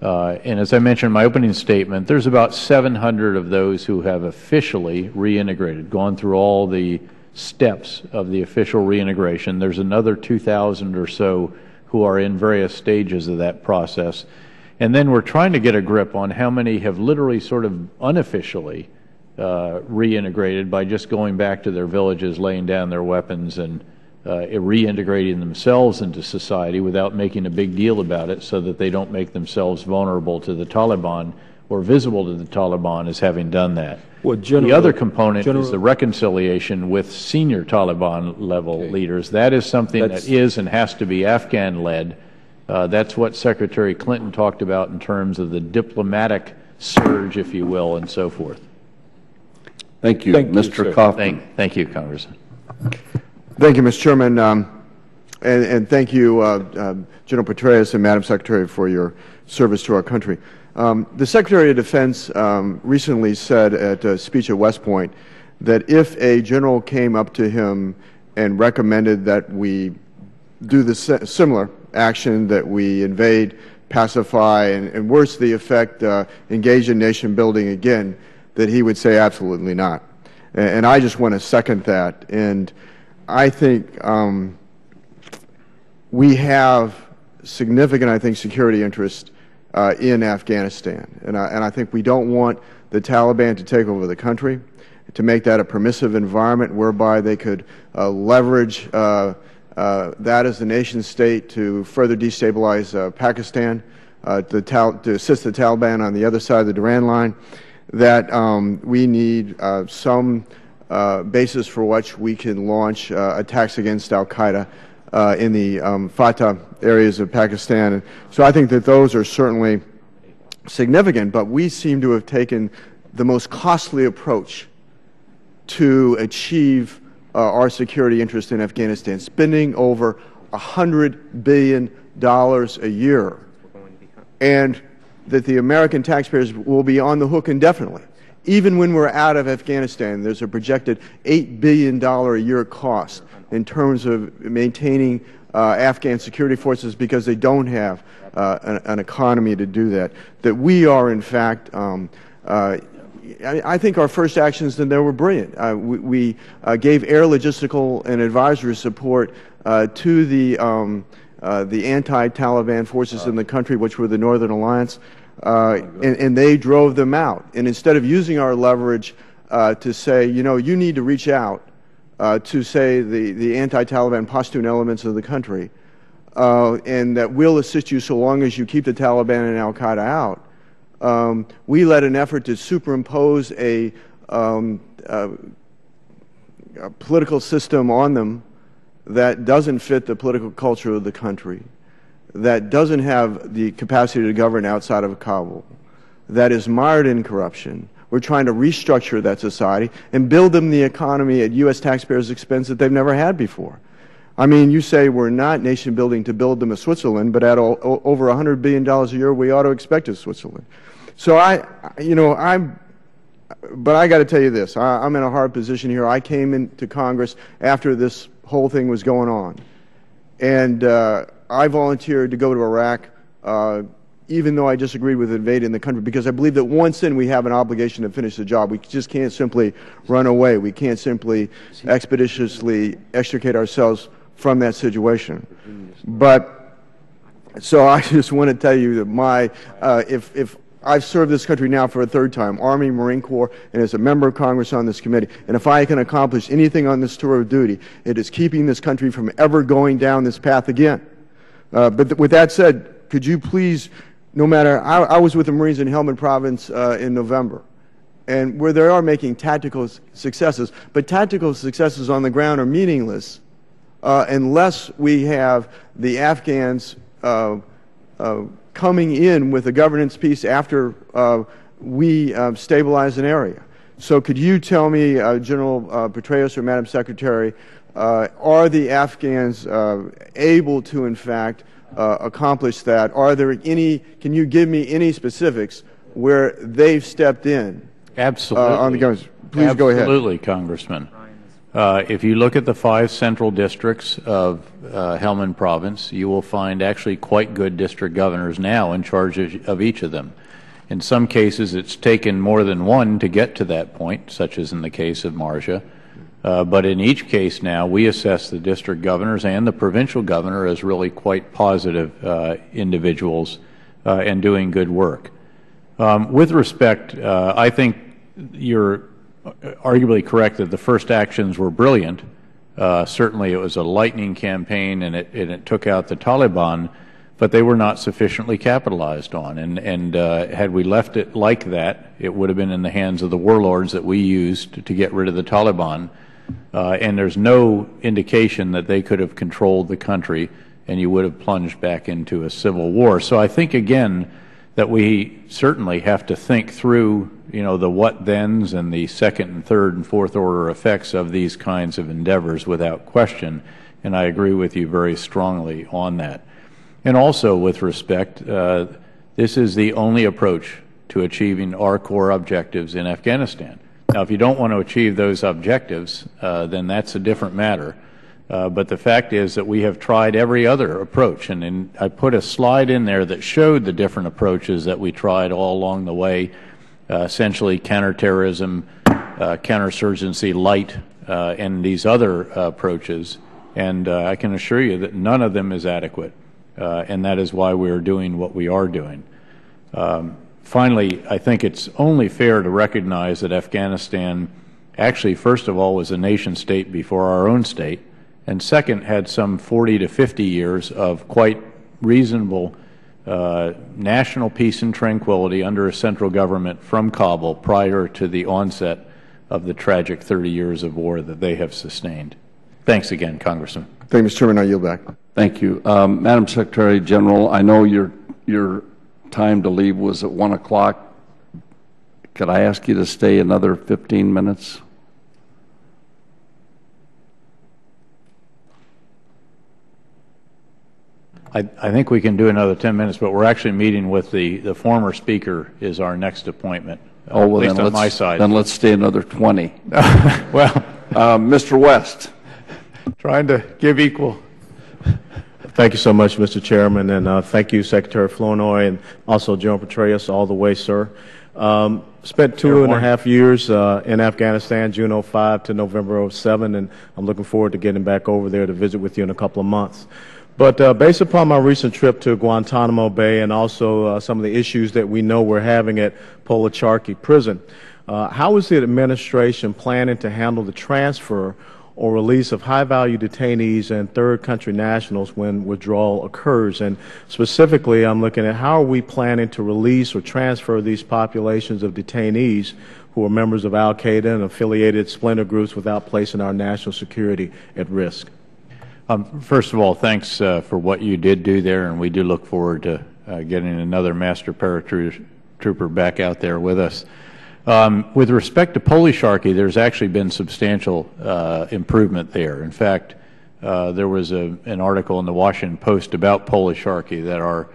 And as I mentioned in my opening statement, there's about 700 of those who have officially reintegrated, gone through all the steps of the official reintegration. There's another 2,000 or so who are in various stages of that process. And then we're trying to get a grip on how many have literally sort of unofficially reintegrated by just going back to their villages, laying down their weapons, and reintegrating themselves into society without making a big deal about it, so that they don't make themselves vulnerable to the Taliban or visible to the Taliban as having done that. Well, the other component is the reconciliation with senior Taliban level leaders. That is something that is and has to be Afghan-led. That's what Secretary Clinton talked about in terms of the diplomatic surge, if you will, and so forth. Thank you. Mr. Kaufman. Thank you, Congressman. Thank you, Mr. Chairman, and thank you, General Petraeus and Madam Secretary, for your service to our country. The Secretary of Defense recently said at a speech at West Point that if a general came up to him and recommended that we do the similar action, that we invade, pacify, and worse the effect, engage in nation building again, that he would say absolutely not. And I just want to second that. And I think we have significant, security interest in Afghanistan. And I think we don't want the Taliban to take over the country, to make that a permissive environment whereby they could leverage that as a nation state to further destabilize Pakistan, to assist the Taliban on the other side of the Durand line, that we need some basis for which we can launch attacks against al-Qaeda in the Fatah areas of Pakistan. So I think that those are certainly significant, but we seem to have taken the most costly approach to achieve our security interest in Afghanistan, spending over $100 billion a year, and that the American taxpayers will be on the hook indefinitely. Even when we're out of Afghanistan, there's a projected $8 billion a year cost in terms of maintaining Afghan security forces, because they don't have an economy to do that. That we are, in fact, I think our first actions then were brilliant. We gave air logistical and advisory support to the anti-Taliban forces in the country, which were the Northern Alliance, and they drove them out. And instead of using our leverage to say, you need to reach out to, say, the anti-Taliban Pashtun elements of the country, and that we'll assist you so long as you keep the Taliban and al-Qaeda out, we led an effort to superimpose a political system on them that doesn't fit the political culture of the country, that doesn't have the capacity to govern outside of Kabul, that is mired in corruption. We're trying to restructure that society and build them the economy at U.S. taxpayers' expense that they've never had before. I mean, you say we're not nation building to build them a Switzerland, but at over $100 billion a year, we ought to expect a Switzerland. So but I got to tell you this, I'm in a hard position here. I came into Congress after this whole thing was going on. And I volunteered to go to Iraq, even though I disagreed with invading the country, because I believe that once in, we have an obligation to finish the job. We just can't simply run away. We can't simply expeditiously extricate ourselves from that situation. But so I just want to tell you that if I've served this country now for a third time, Army, Marine Corps, and as a member of Congress on this committee, and if I can accomplish anything on this tour of duty, it is keeping this country from ever going down this path again. But with that said, could you please, no matter, I was with the Marines in Helmand Province in November, and where they are making tactical successes, but tactical successes on the ground are meaningless unless we have the Afghans coming in with a governance piece after we stabilize an area. So could you tell me, General Petraeus or Madam Secretary, are the Afghans able to, in fact, accomplish that? Are there any, can you give me any specifics where they've stepped in? Absolutely. On the governance? Please go ahead. Absolutely, Congressman. If you look at the 5 central districts of Helmand Province, you will find actually quite good district governors now in charge of each of them. In some cases, it's taken more than one to get to that point, such as in the case of Marja. But in each case now, we assess the district governors and the provincial governor as really quite positive individuals and doing good work. With respect, I think you're arguably correct that the first actions were brilliant. Certainly it was a lightning campaign and it took out the Taliban, but they were not sufficiently capitalized on. And had we left it like that, it would have been in the hands of the warlords that we used to get rid of the Taliban. And there's no indication that they could have controlled the country and you would have plunged back into a civil war. So I think, again, that we certainly have to think through, the what-thens and the second and third and fourth order effects of these kinds of endeavors without question, and I agree with you very strongly on that. And also, with respect, this is the only approach to achieving our core objectives in Afghanistan. Now, if you don't want to achieve those objectives, then that's a different matter. But the fact is that we have tried every other approach, and I put a slide in there that showed the different approaches that we tried all along the way, essentially counterterrorism, counterinsurgency light, and these other approaches. And I can assure you that none of them is adequate, and that is why we are doing what we are doing. Finally, I think it's only fair to recognize that Afghanistan actually, first of all, was a nation state before our own state, and second, had some 40 to 50 years of quite reasonable national peace and tranquility under a central government from Kabul prior to the onset of the tragic 30 years of war that they have sustained. Thanks again, Congressman. Thank you, Mr. Chairman. I yield back. Thank you. Madam Secretary General, I know your time to leave was at 1 o'clock. Could I ask you to stay another 15 minutes? I think we can do another 10 minutes, but we're actually meeting with the former speaker is our next appointment, well, at least on my side. Then let's stay another 20. Well, Mr. West. Trying to give equal. Thank you so much, Mr. Chairman, and thank you, Secretary Flournoy, and also General Petraeus, all the way, sir. Spent 2.5 years in Afghanistan, June '05 to November '07, and I'm looking forward to getting back over there to visit with you in a couple of months. But based upon my recent trip to Guantanamo Bay and also some of the issues that we know we're having at Polacharki Prison, how is the administration planning to handle the transfer or release of high-value detainees and third-country nationals when withdrawal occurs? And specifically, I'm looking at how are we planning to release or transfer these populations of detainees who are members of al-Qaeda and affiliated splinter groups without placing our national security at risk? First of all, thanks for what you did do there, and we do look forward to getting another master paratrooper back out there with us. With respect to Polisharky, there's actually been substantial improvement there. In fact, there was an article in the Washington Post about Polisharky that are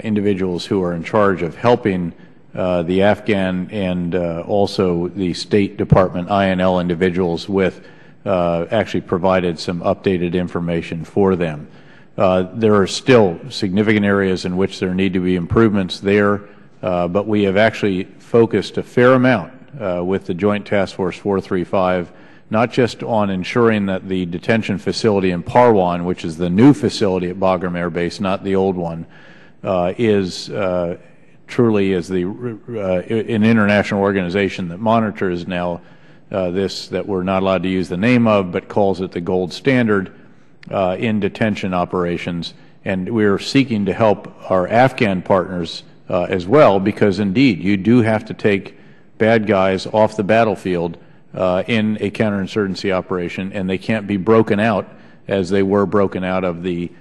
individuals who are in charge of helping the Afghan and also the State Department INL individuals with actually provided some updated information for them. There are still significant areas in which there need to be improvements there, but we have actually focused a fair amount with the Joint Task Force 435, not just on ensuring that the detention facility in Parwan, which is the new facility at Bagram Air Base, not the old one, is truly is an international organization that monitors now this that we're not allowed to use the name of, but calls it the gold standard in detention operations. And we're seeking to help our Afghan partners as well, because indeed you do have to take bad guys off the battlefield in a counterinsurgency operation, and they can't be broken out as they were broken out of the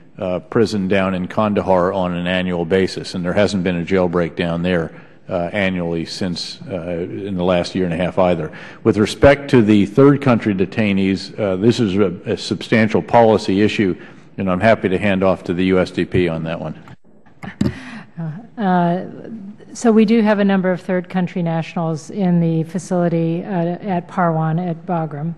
prison down in Kandahar on an annual basis. And there hasn't been a jailbreak down there annually since in the last year and a half either. With respect to the third country detainees, this is a substantial policy issue, and I'm happy to hand off to the USDP on that one. So we do have a number of third country nationals in the facility at Parwan at Bagram.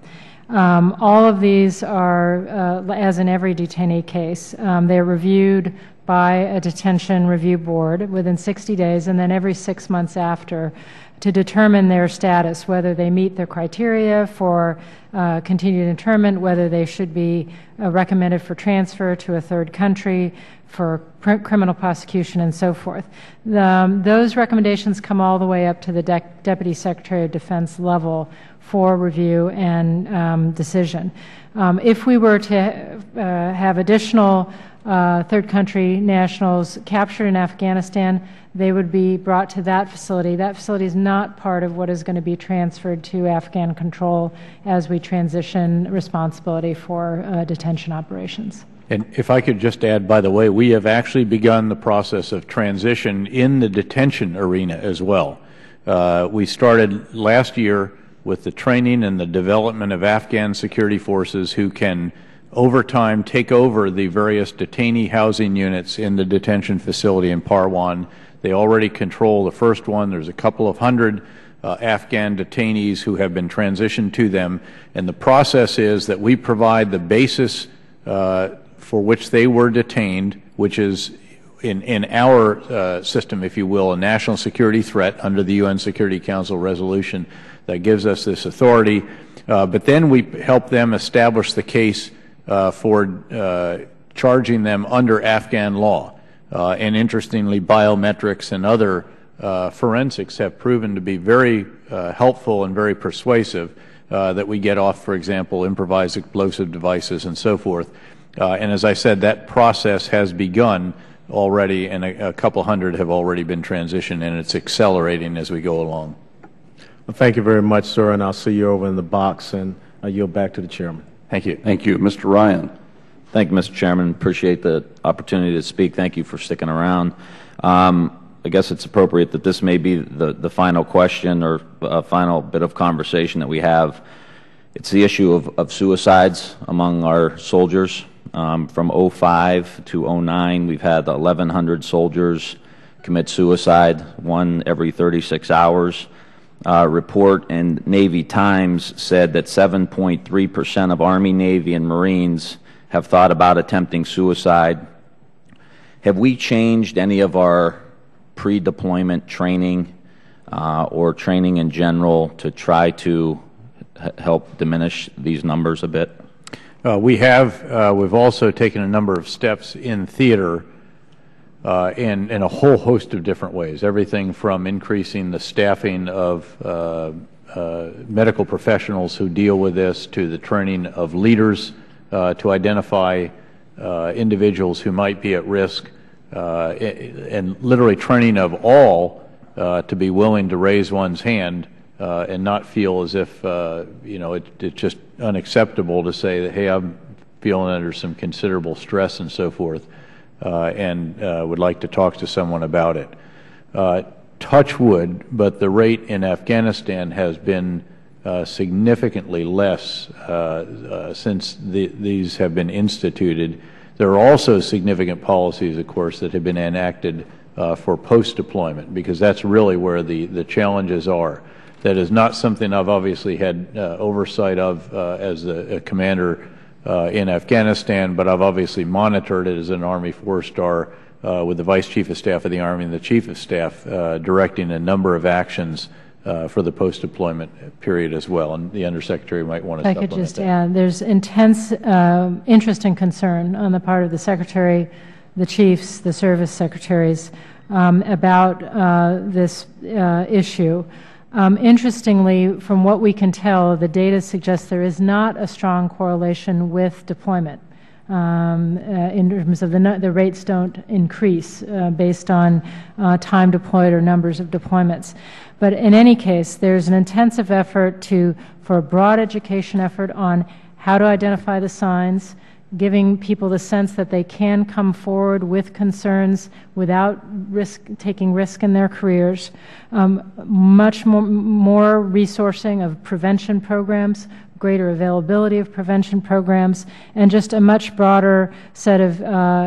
All of these are, as in every detainee case, they're reviewed by a detention review board within 60 days and then every 6 months after to determine their status, whether they meet their criteria for continued internment, whether they should be recommended for transfer to a third country, for criminal prosecution, and so forth. Those recommendations come all the way up to the Deputy Secretary of Defense level for review and decision. If we were to have additional third country nationals captured in Afghanistan, they would be brought to that facility. That facility is not part of what is going to be transferred to Afghan control as we transition responsibility for detention operations. And if I could just add, by the way, we have actually begun the process of transition in the detention arena as well. We started last year with the training and the development of Afghan security forces who can over time take over the various detainee housing units in the detention facility in Parwan. They already control the first one. There's a couple of hundred Afghan detainees who have been transitioned to them. And the process is that we provide the basis for which they were detained, which is in our system, if you will, a national security threat under the UN Security Council resolution that gives us this authority. But then we help them establish the case for charging them under Afghan law. And interestingly, biometrics and other forensics have proven to be very helpful and very persuasive that we get off, for example, improvised explosive devices and so forth. And as I said, that process has begun already, and a couple hundred have already been transitioned, and it's accelerating as we go along. Well, thank you very much, sir, and I'll see you over in the box, and I yield back to the chairman. Thank you. Thank you. Mr. Ryan. Thank you, Mr. Chairman. Appreciate the opportunity to speak. Thank you for sticking around. I guess it's appropriate that this may be the final question or final bit of conversation that we have. It's the issue of suicides among our soldiers. From 2005 to 2009, we've had 1,100 soldiers commit suicide, one every 36 hours. Report in Navy Times said that 7.3% of Army, Navy, and Marines have thought about attempting suicide. Have we changed any of our pre-deployment training or training in general to try to help diminish these numbers a bit? We have. We've also taken a number of steps in theater in a whole host of different ways, everything from increasing the staffing of medical professionals who deal with this to the training of leaders to identify individuals who might be at risk, and literally training of all to be willing to raise one's hand and not feel as if it's just unacceptable to say that, hey, I'm feeling under some considerable stress and so forth, and would like to talk to someone about it. Touch wood, but the rate in Afghanistan has been significantly less since these have been instituted. There are also significant policies, of course, that have been enacted for post-deployment, because that's really where the challenges are. That is not something I've obviously had oversight of as a commander in Afghanistan, but I've obviously monitored it as an Army four-star with the Vice Chief of Staff of the Army and the Chief of Staff directing a number of actions for the post-deployment period as well. And the Undersecretary might want to supplement that. I could just add, there's intense interest and concern on the part of the Secretary, the Chiefs, the Service Secretaries about this issue. Interestingly, from what we can tell, the data suggests there is not a strong correlation with deployment. In terms of the rates don't increase based on time deployed or numbers of deployments. But in any case, there's an intensive effort for a broad education effort on how to identify the signs, giving people the sense that they can come forward with concerns without taking risk in their careers, much more resourcing of prevention programs, greater availability of prevention programs, and just a much broader set of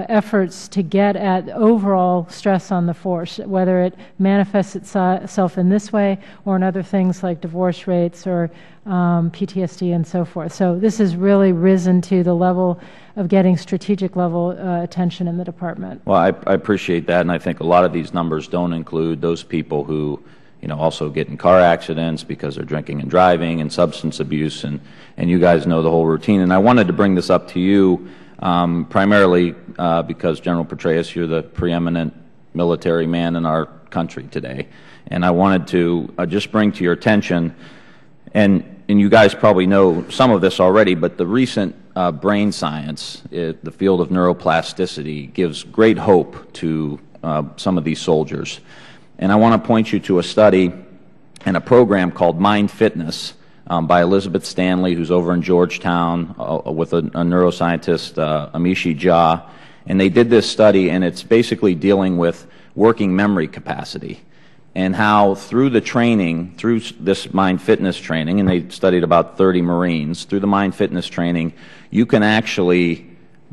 efforts to get at overall stress on the force, whether it manifests itself in this way or in other things like divorce rates or PTSD and so forth. So this has really risen to the level of getting strategic level attention in the Department. Well, I appreciate that, and I think a lot of these numbers don't include those people who also get in car accidents because they're drinking and driving and substance abuse, and you guys know the whole routine. And I wanted to bring this up to you primarily because, General Petraeus, you're the preeminent military man in our country today. And I wanted to just bring to your attention, and you guys probably know some of this already, but the recent brain science, the field of neuroplasticity, gives great hope to some of these soldiers. And I want to point you to a study and a program called Mind Fitness by Elizabeth Stanley, who's over in Georgetown, with a neuroscientist, Amishi Jha. And they did this study, and it's basically dealing with working memory capacity and how through the training, through this Mind Fitness training, and they studied about 30 Marines, through the Mind Fitness training, you can actually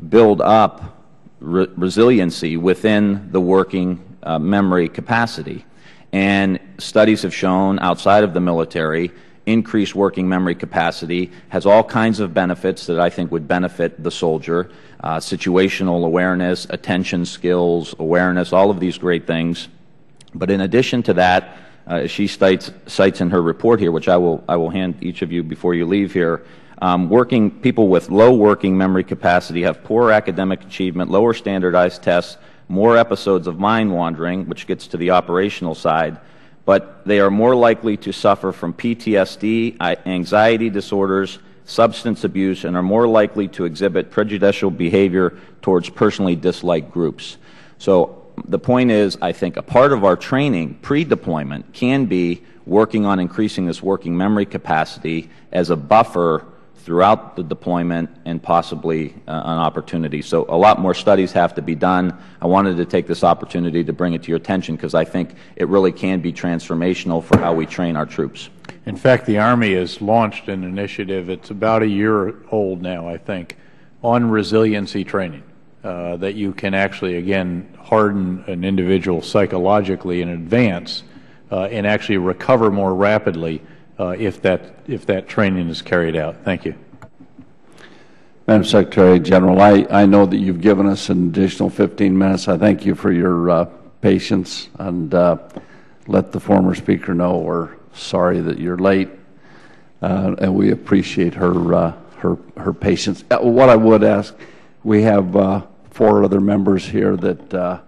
build up resiliency within the working memory capacity. And studies have shown outside of the military, increased working memory capacity has all kinds of benefits that I think would benefit the soldier. Situational awareness, attention skills, awareness, all of these great things. But in addition to that, she cites in her report here, which I will hand each of you before you leave here, people with low working memory capacity have poor academic achievement, lower standardized tests, more episodes of mind wandering, which gets to the operational side, but they are more likely to suffer from PTSD, anxiety disorders, substance abuse, and are more likely to exhibit prejudicial behavior towards personally disliked groups. So the point is, I think a part of our training pre-deployment can be working on increasing this working memory capacity as a buffer throughout the deployment and possibly an opportunity. So a lot more studies have to be done. I wanted to take this opportunity to bring it to your attention because I think it really can be transformational for how we train our troops. In fact, the Army has launched an initiative, it's about a year old now, I think, on resiliency training, that you can actually, again, harden an individual psychologically in advance and actually recover more rapidly if that training is carried out. Thank you. Madam Secretary General, I know that you've given us an additional 15 minutes. I thank you for your patience, and let the former speaker know we're sorry that you're late, and we appreciate her patience. What I would ask, we have 4 other members here that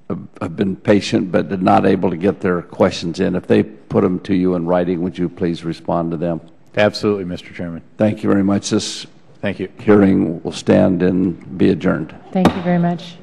have been patient but are not able to get their questions in. If they put them to you in writing, would you please respond to them? Absolutely, Mr. Chairman. Thank you very much. This Thank you. hearing will stand and be adjourned. Thank you very much.